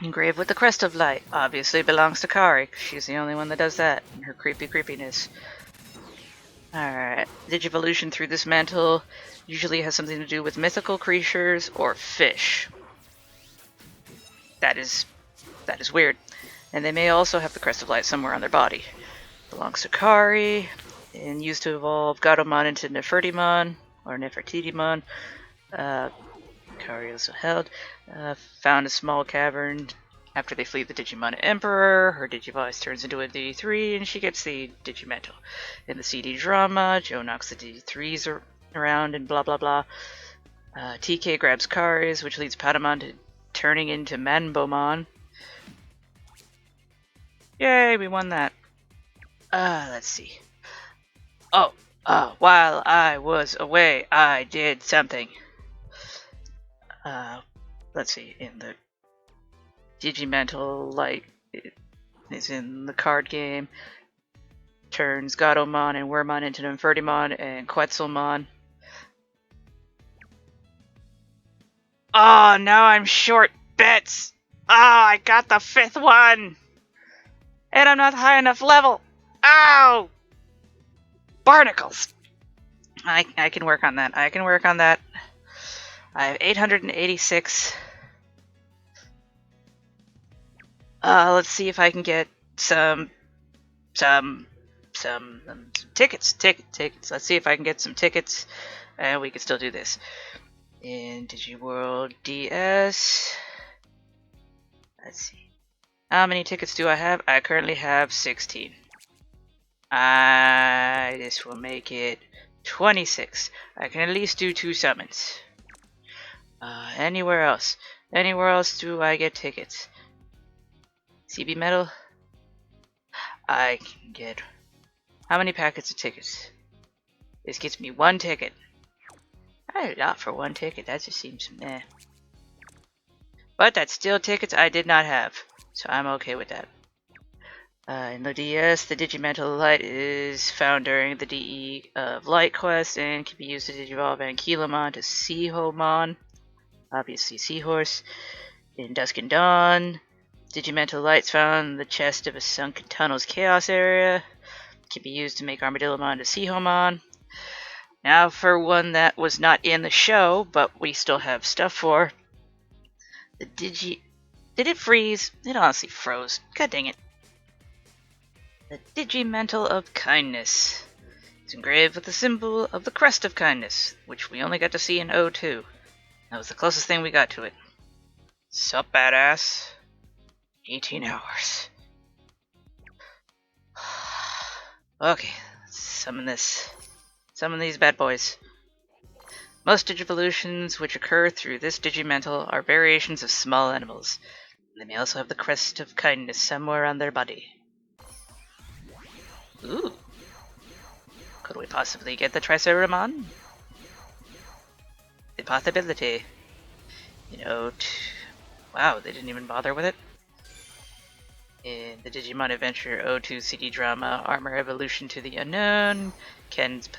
engraved with the Crest of Light, obviously belongs to Kari. She's the only one that does that in her creepiness. Alright, Digivolution through this mantle usually has something to do with mythical creatures or fish. That is weird. And they may also have the Crest of Light somewhere on their body. Belongs to Kari, and used to evolve Gatomon into Nefertimon, or Nefertititimon. Kari also held. Found a small cavern after they flee the Digimon Emperor. Her Digivice turns into a D3 and she gets the Digimental. In the CD drama, Joe knocks the D3s around and blah blah blah. TK grabs Kari's, which leads Patamon to turning into Manbomon. Yay, we won that. Let's see. While I was away, I did something. Let's see, in the Digimental Light is in the card game. Turns Gatomon and Wormmon into Nefertimon and Quetzalmon. Oh, now I'm short bits. Oh, I got the 5th one. And I'm not high enough level. Ow! Barnacles. I can work on that. I can work on that. I have 886. Let's see if I can get some tickets. Tickets. Let's see if I can get some tickets, and we can still do this. In DigiWorld DS. Let's see. How many tickets do I have? I currently have 16. This will make it 26. I can at least do 2 summons. Anywhere else? Anywhere else do I get tickets? CB Metal? I can get... How many packets of tickets? This gets me 1 ticket. I had a lot for 1 ticket. That just seems meh. But that's still tickets I did not have. So I'm okay with that. In the DS, the Digimental of Light is found during the DE of Light quest and can be used to digivolve Ankylomon to Seahomon, obviously Seahorse. In Dusk and Dawn, Digimental Light's found in the chest of a sunken tunnel's chaos area. Can be used to make Armadillomon to Seahomon. Now for one that was not in the show, but we still have stuff for. The Did it freeze? It honestly froze. God dang it. The Digimental of Kindness. It's engraved with the symbol of the crest of kindness, which we only got to see in O2. That was the closest thing we got to it. Sup, badass? 18 hours. Okay, let's summon this. Summon these bad boys. Most Digivolutions which occur through this Digimental are variations of small animals. They may also have the crest of kindness somewhere on their body. Ooh. Could we possibly get the Triceramon? The possibility. You know, wow, they didn't even bother with it. In the Digimon Adventure O2 CD drama, Armor Evolution to the Unknown, Ken is in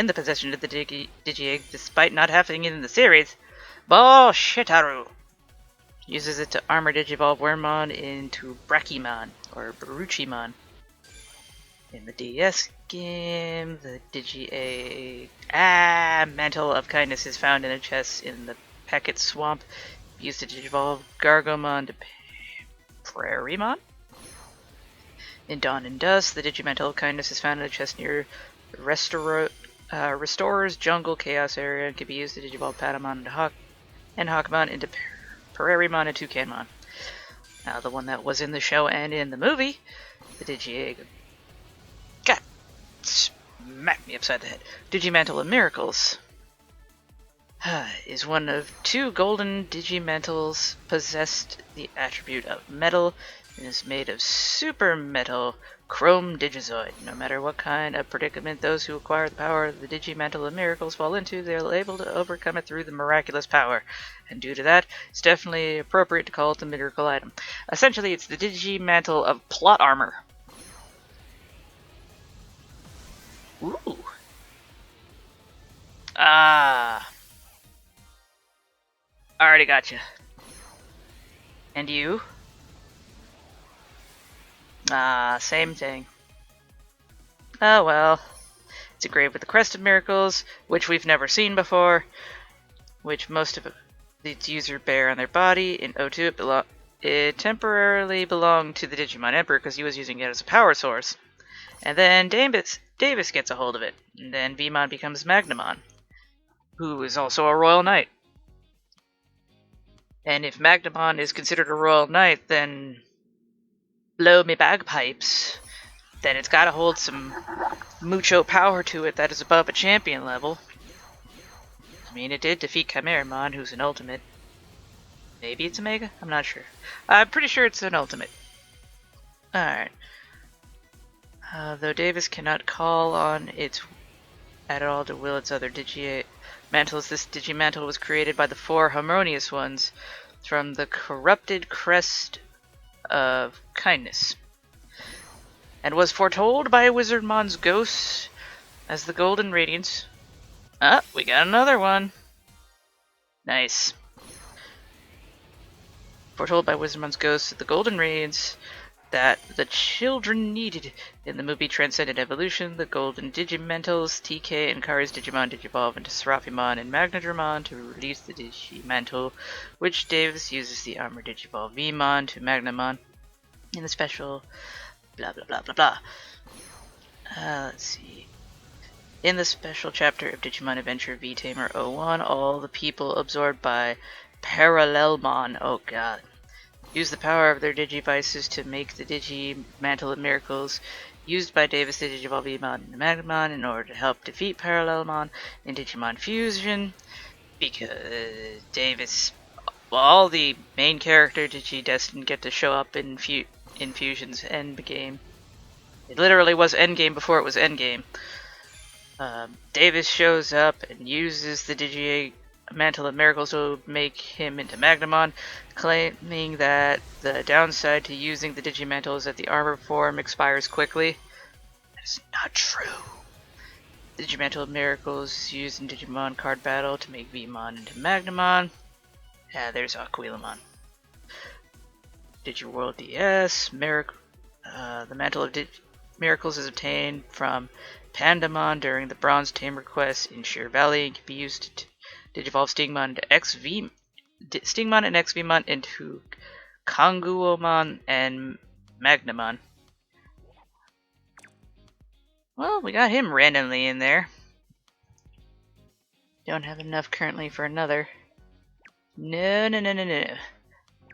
the possession of the Digi-Egg despite not having it in the series. Bullshitaru! Uses it to armor Digivolve Wormmon into Brachymon, or Baruchimon. In the DS game, the Digi-Egg Mantle of Kindness is found in a chest in the Packet Swamp. Used to Digivolve Gargomon to Prairiemon. In Dawn and Dusk, the Digimental of Kindness is found in a chest near the Restorer's Jungle Chaos area and can be used to Digivolve Patamon and Hackmon into Prairiemon and Toucanemon. Now the one that was in the show and in the movie, the Digi-Egg. God, smack me upside the head. Digimental of Miracles. Is one of 2 golden Digimentals possessed the attribute of metal and is made of super metal chrome Digizoid. No matter what kind of predicament those who acquire the power of the Digimental of Miracles fall into, they are able to overcome it through the miraculous power. And due to that, it's definitely appropriate to call it the miracle item. Essentially, it's the Digimantle of Plot Armor. Ooh. Already got you. And you? Same thing. Oh well. It's engraved with the Crest of Miracles, which we've never seen before, which most of its users bear on their body. In O2, it temporarily belonged to the Digimon Emperor because he was using it as a power source. And then Davis gets a hold of it, and then Vmon becomes Magnamon, who is also a Royal Knight. And if Magnamon is considered a Royal Knight, then blow me bagpipes, then it's gotta hold some mucho power to it that is above a champion level. I mean, it did defeat Chimeramon, who's an ultimate. Maybe it's a Mega? I'm not sure. I'm pretty sure it's an ultimate. Alright. Though Davis cannot call on it at all to will its other Digimantles, this Digimantle was created by the 4 harmonious ones from the corrupted crest of kindness, and was foretold by Wizardmon's ghost as the Golden Radiance. Ah, we got another one. Nice. Foretold by Wizardmon's ghost, the golden raids that the children needed in the movie Transcendent Evolution, the golden Digimentals, TK and Kari's Digimon digivolve into Seraphimon and Magnadramon to release the Digimental, which Davis uses the armor Digivolve Vmon to Magnamon in the special blah blah blah blah blah. Let's see. In the special chapter of Digimon Adventure V-Tamer 01, all the people absorbed by Parallelmon, oh god, use the power of their Digivices to make the Digimantle of Miracles used by Davis the Digivolve Vmon and Magnamon in order to help defeat Parallelmon in Digimon Fusion, because Davis, well, all the main character Digi-Destined get to show up in Fusion's endgame. It literally was endgame before it was endgame. Davis shows up and uses the Digimantle of Miracles to make him into Magnamon, claiming that the downside to using the Digimantle is that the armor form expires quickly. That is not true. The Digimantle of Miracles is used in Digimon card battle to make Vmon into Magnamon. Yeah, there's Aquilamon. Digiworld DS, the Mantle of Miracles is obtained from Pandamon during the Bronze Tamer quest in Sheer Valley and can be used to digivolve Stingmon and XVmon into Konguomon and Magnamon. Well, we got him randomly in there. Don't have enough currently for another. No.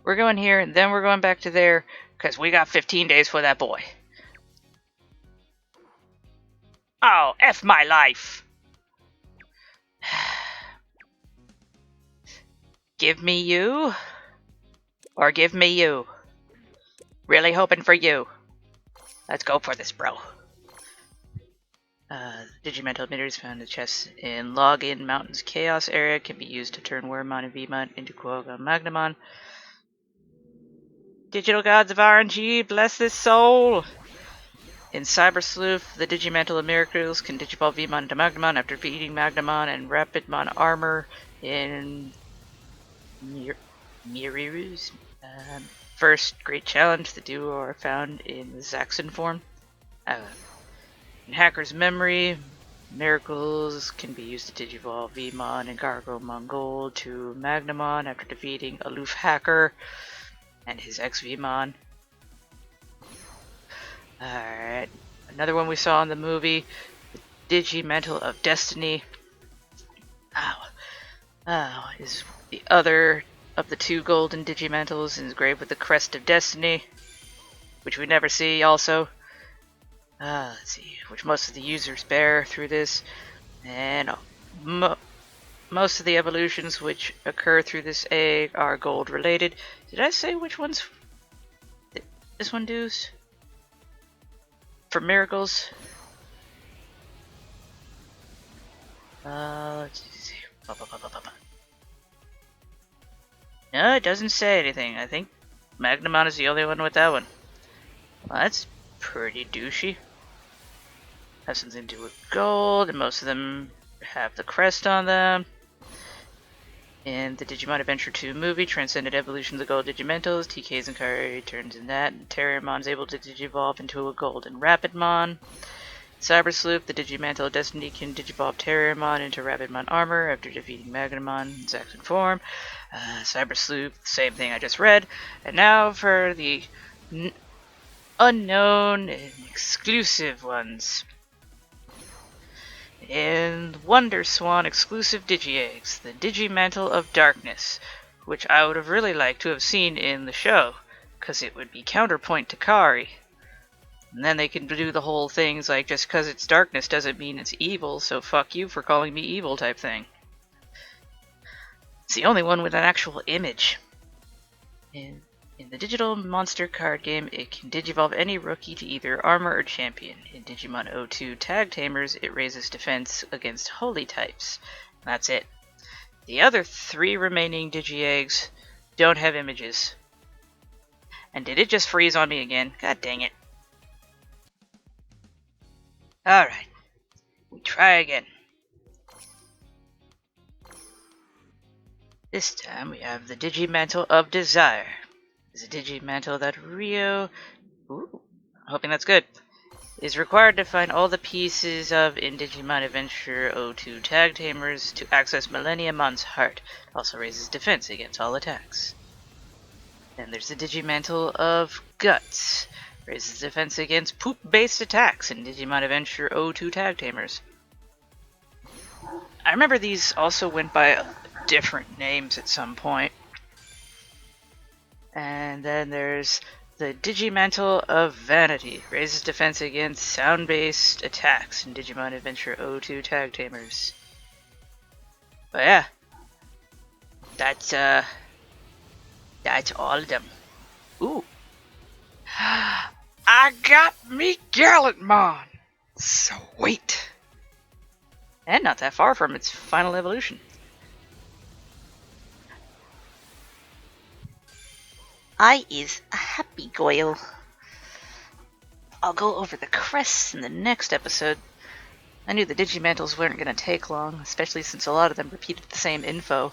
We're going here and then we're going back to there because we got 15 days for that boy. Oh, F my life! Give me you, or give me you. Really hoping for you. Let's go for this, bro. Digimental emitters found in the chests in Login Mountains Chaos area can be used to turn Wormmon and Vmon into Kuoga Magnamon. Digital gods of RNG, bless this soul! In Cyber Sleuth, the Digimental of Miracles can digivolve Vmon into Magnamon after defeating Magnamon and Rapidmon armor in Miru's first great challenge. The duo are found in the Zaxxon form. In Hacker's Memory, Miracles can be used to digivolve Vmon and Gargomon Gold to Magnamon after defeating Aloof Hacker and his ex-Vmon. Alright, another one we saw in the movie, the Digimental of Destiny. Is the other of the two golden Digimentals engraved with the Crest of Destiny, which we never see also. Let's see, which most of the users bear through this, and most of the evolutions which occur through this egg are gold related. Did I say which ones this one does? For miracles? Let's see. No, it doesn't say anything. I think Magnamon is the only one with that one. Well, that's pretty douchey. Have something to do with gold, and most of them have the crest on them. In the Digimon Adventure 2 movie, Transcendent Evolution of the Gold Digimentals, TK's and Kari turns in that, and Terriermon is able to digivolve into a golden Rapidmon. Cyber Sleuth, the Digimantle of Destiny can digivolve Terriermon into Rapidmon armor after defeating Magnamon in Zaxxon form. Cyber Sleuth, same thing I just read. And now for the unknown and exclusive ones. In Wonder Swan exclusive Digi-Eggs, the Digimantle of Darkness, which I would have really liked to have seen in the show, because it would be counterpoint to Kari. And then they can do the whole things like, just because it's darkness doesn't mean it's evil, so fuck you for calling me evil type thing. It's the only one with an actual image. In the digital monster card game, it can digivolve any rookie to either armor or champion. In Digimon 02 Tag Tamers, it raises defense against holy types. That's it. The other 3 remaining Digi-Eggs don't have images. And did it just freeze on me again? God dang it. Alright. We try again. This time we have the Digimental of Desire. It's a Digimental that Rio... Ooh, I'm hoping that's good. Is required to find all the pieces of in Digimon Adventure 02 Tag Tamers to access Millenniumon's heart. It also raises defense against all attacks. Then there's the Digimental of Guts. Raises defense against poop-based attacks in Digimon Adventure 02 Tag Tamers. I remember these also went by different names at some point. And then there's the Digimental of Vanity. Raises defense against sound-based attacks in Digimon Adventure 02 Tag Tamers. But yeah, that's all of them. Ooh. I got me Gallantmon! Sweet! And not that far from its final evolution. I is a happy goyle. I'll go over the crests in the next episode. I knew the Digimentals weren't going to take long, especially since a lot of them repeated the same info.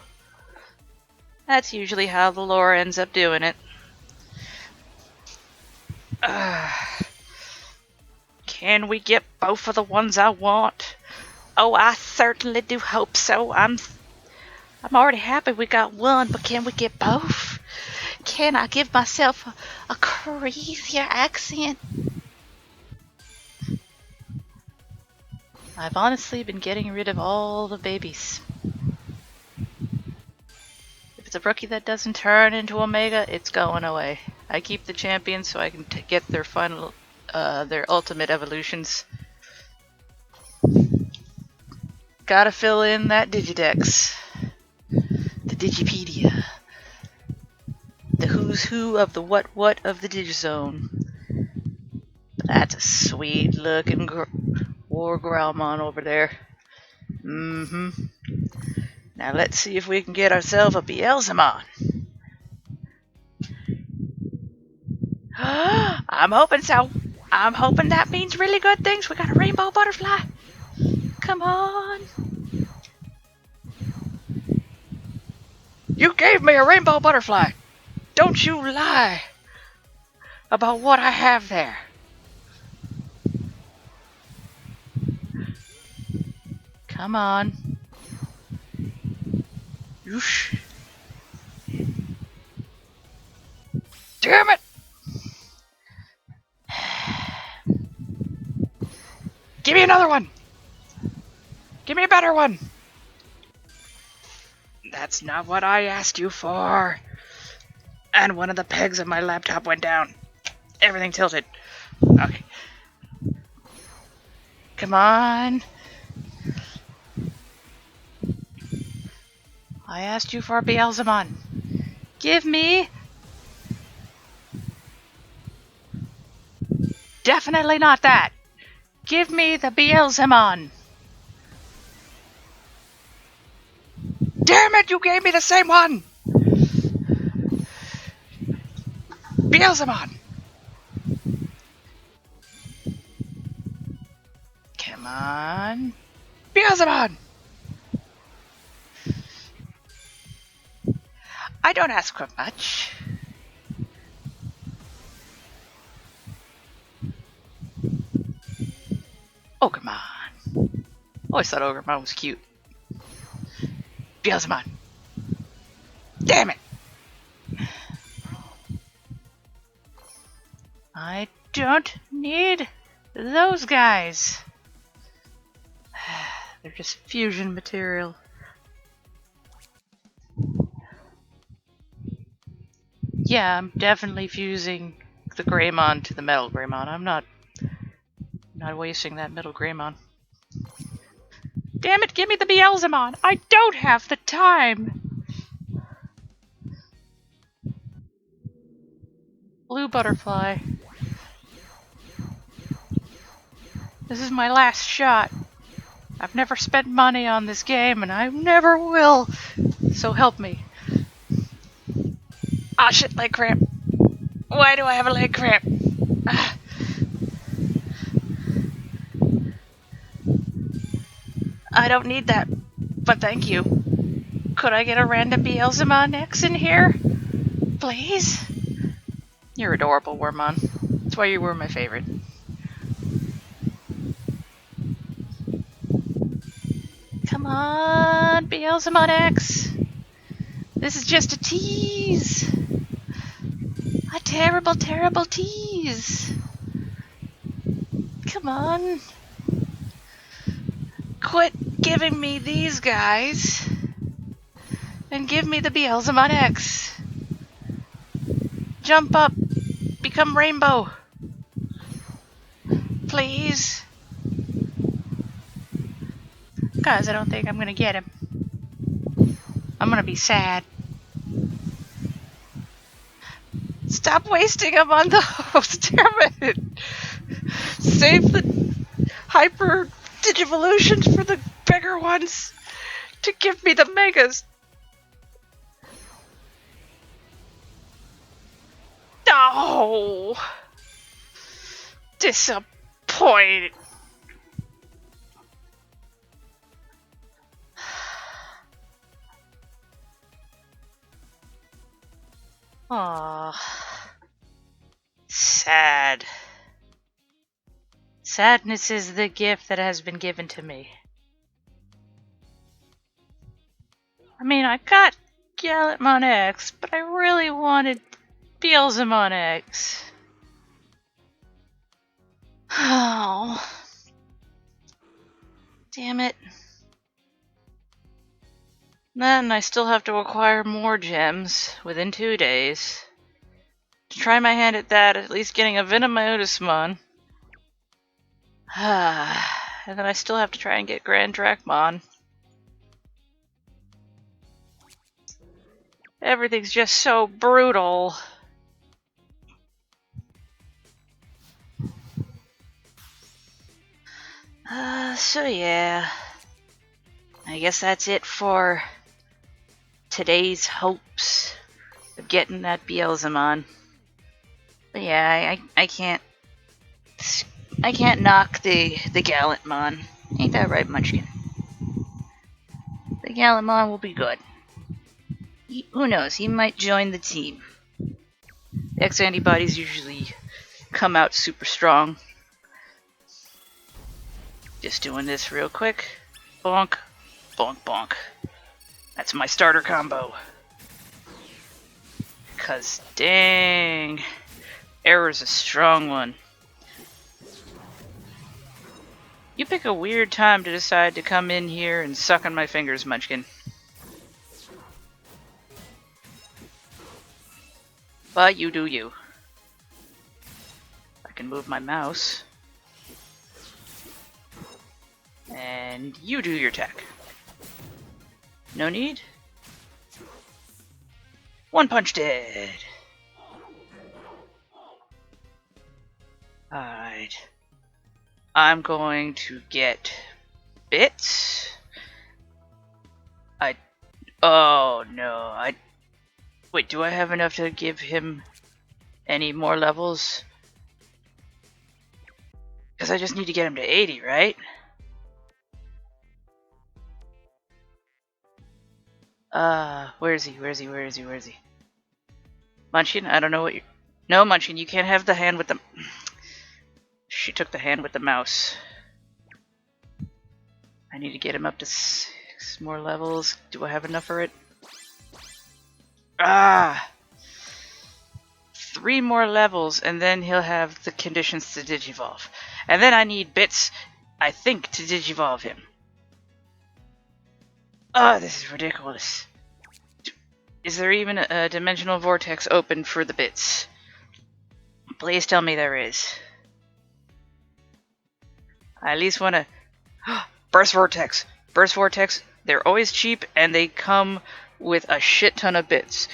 That's usually how the lore ends up doing it. Can we get both of the ones I want? Oh, I certainly do hope so. I'm already happy we got one, but can we get both? Can I give myself a crazier accent? I've honestly been getting rid of all the babies. If it's a rookie that doesn't turn into Omega, it's going away. I keep the champions so I can get their final, their ultimate evolutions. Gotta fill in that Digidex. The Digipedia. The who's who of the what of the Digizone. That's a sweet looking War Growlmon over there. Now let's see if we can get ourselves a Beelzemon. I'm hoping so. I'm hoping that means really good things. We got a rainbow butterfly. Come on. You gave me a rainbow butterfly. Don't you lie about what I have there. Come on. Whoosh. Damn it! Give me another one! Give me a better one! That's not what I asked you for. And one of the pegs of my laptop went down. Everything tilted. Okay. Come on. I asked you for a Beelzemon. Give me... Definitely not that. Give me the Beelzemon. Damn it, you gave me the same one! Beelzemon! Come on. Beelzemon! I don't ask for much. Ogremon. Always thought Ogremon was cute. Beelzemon. Damn it! I don't need those guys. They're just fusion material. Yeah, I'm definitely fusing the Greymon to the Metal Greymon. I'm not wasting that Metal Greymon. Damn it, give me the Beelzemon! I don't have the time! Blue Butterfly. This is my last shot. I've never spent money on this game, and I never will. So help me. Ah, shit, leg cramp. Why do I have a leg cramp? I don't need that, but thank you. Could I get a random Beelzemon X in here? Please? You're adorable, Wormmon. That's why you were my favorite. Come on, Beelzemon X. This is just a tease. A terrible, terrible tease. Come on. Quit giving me these guys and give me the Beelzemon X. Jump up. Become rainbow. Please. Guys, I don't think I'm gonna get him. I'm gonna be sad. Stop wasting them on those. Damn it. Save the hyper Digivolutions for the bigger ones to give me the megas. No. Disappointed. Aww. Sad. Sadness is the gift that has been given to me. I mean, I got Gallantmon X, but I really wanted Beelzemon X. Oh. Damn it. Then I still have to acquire more gems within 2 days. To try my hand at that, at least getting a Venomyotismon. And then I still have to try and get Grand Drachmon. Everything's just so brutal. So yeah. I guess that's it for today's hopes of getting that Beelzemon. But yeah, I can't knock the Gallantmon. Ain't that right, Munchkin? The Gallantmon will be good. Who knows? He might join the team. The X antibodies usually come out super strong. Just doing this real quick. Bonk, bonk, bonk. That's my starter combo. 'Cause dang, Error's a strong one. You pick a weird time to decide to come in here and suck on my fingers, Munchkin. But you do you. I can move my mouse. And you do your tech. No need? One punch dead. Alright. I'm going to get bits. Oh no, wait, do I have enough to give him any more levels? Because I just need to get him to 80, right? Where is he? Munchkin, I don't know what you... No, Munchkin, you can't have the hand with the... She took the hand with the mouse. I need to get him up to 6 more levels. Do I have enough for it? 3 more levels, and then he'll have the conditions to Digivolve. And then I need bits, I think, to Digivolve him. This is ridiculous. Is there even a dimensional vortex open for the bits? Please tell me there is. I at least want to... Burst Vortex! Burst Vortex, they're always cheap, and they come with a shit ton of bits.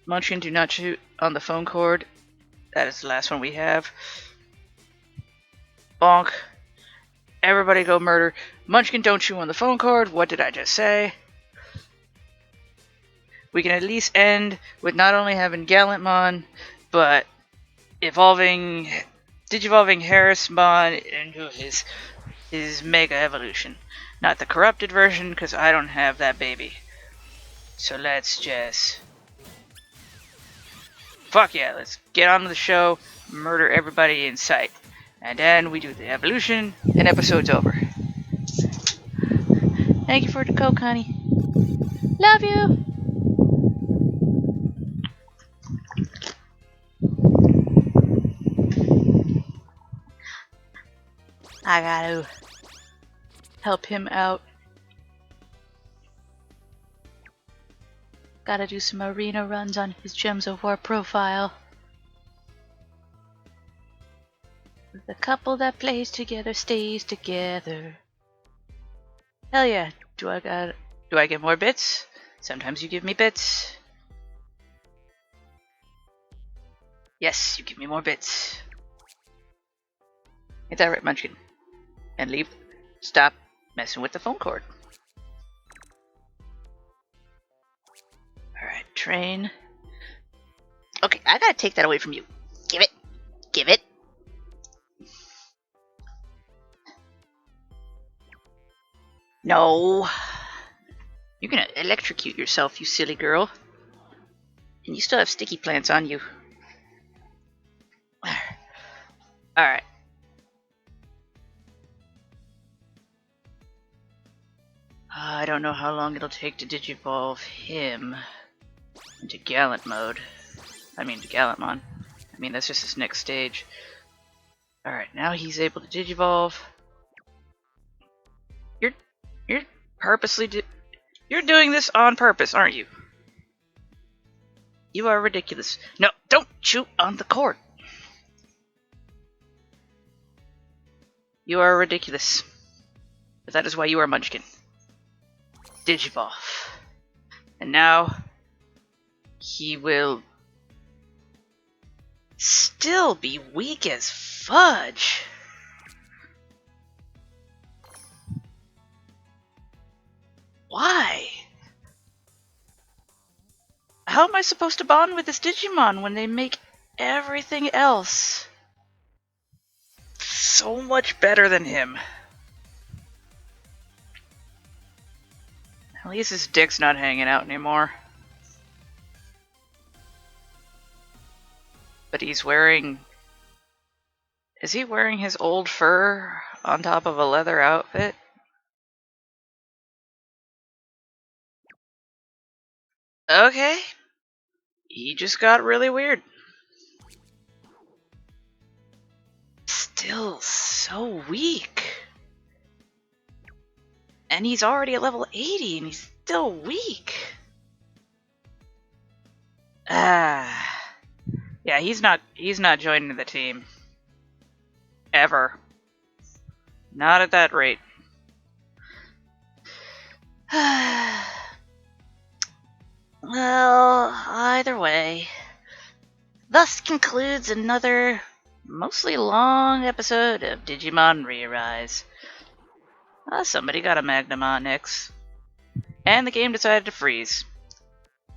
Munchkin, do not shoot on the phone cord. That is the last one we have. Bonk. Everybody go murder. Munchkin, don't shoot on the phone cord. What did I just say? We can at least end with not only having Gallantmon, but digivolving Herissmon into his Mega Evolution. Not the corrupted version, because I don't have that baby. So let's just... Fuck yeah, let's get on with the show, murder everybody in sight. And then we do the evolution, and episode's over. Thank you for the coke, honey. Love you! I gotta help him out. Gotta do some arena runs on his Gems of War profile. The couple that plays together stays together. Hell yeah. Do I get more bits? Sometimes you give me bits. Yes, you give me more bits. Ain't that right, Munchkin? And leave. Stop messing with the phone cord. Alright, train. Okay, I gotta take that away from you. Give it. Give it. No. You're gonna electrocute yourself, you silly girl. And you still have sticky plants on you. Alright. I don't know how long it'll take to digivolve him into Gallant mode. To Gallantmon. That's just his next stage. Alright, now he's able to digivolve. You're purposely you're doing this on purpose, aren't you? You are ridiculous. No, don't chew on the cord. You are ridiculous. But that is why you are Munchkin. Digivolve. And now he will still be weak as fudge. Why? How am I supposed to bond with this Digimon when they make everything else so much better than him? At least his dick's not hanging out anymore. But he's wearing... Is he wearing his old fur on top of a leather outfit? Okay. He just got really weird. Still so weak. And he's already at level 80 and he's still weak. Yeah, he's not joining the team. Ever. Not at that rate. Well, either way. Thus concludes another mostly long episode of Digimon ReArise. Somebody got a Magnamon X. And the game decided to freeze.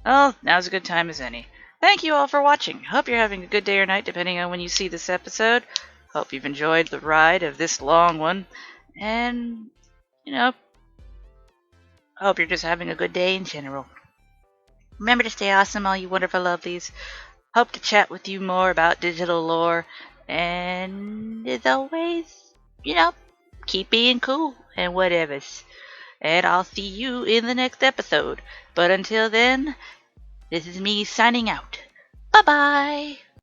Well, now's a good time as any. Thank you all for watching. Hope you're having a good day or night depending on when you see this episode. Hope you've enjoyed the ride of this long one. And, hope you're just having a good day in general. Remember to stay awesome, all you wonderful lovelies. Hope to chat with you more about digital lore. And as always, keep being cool and whatevers. And I'll see you in the next episode. But until then, this is me signing out. Bye-bye.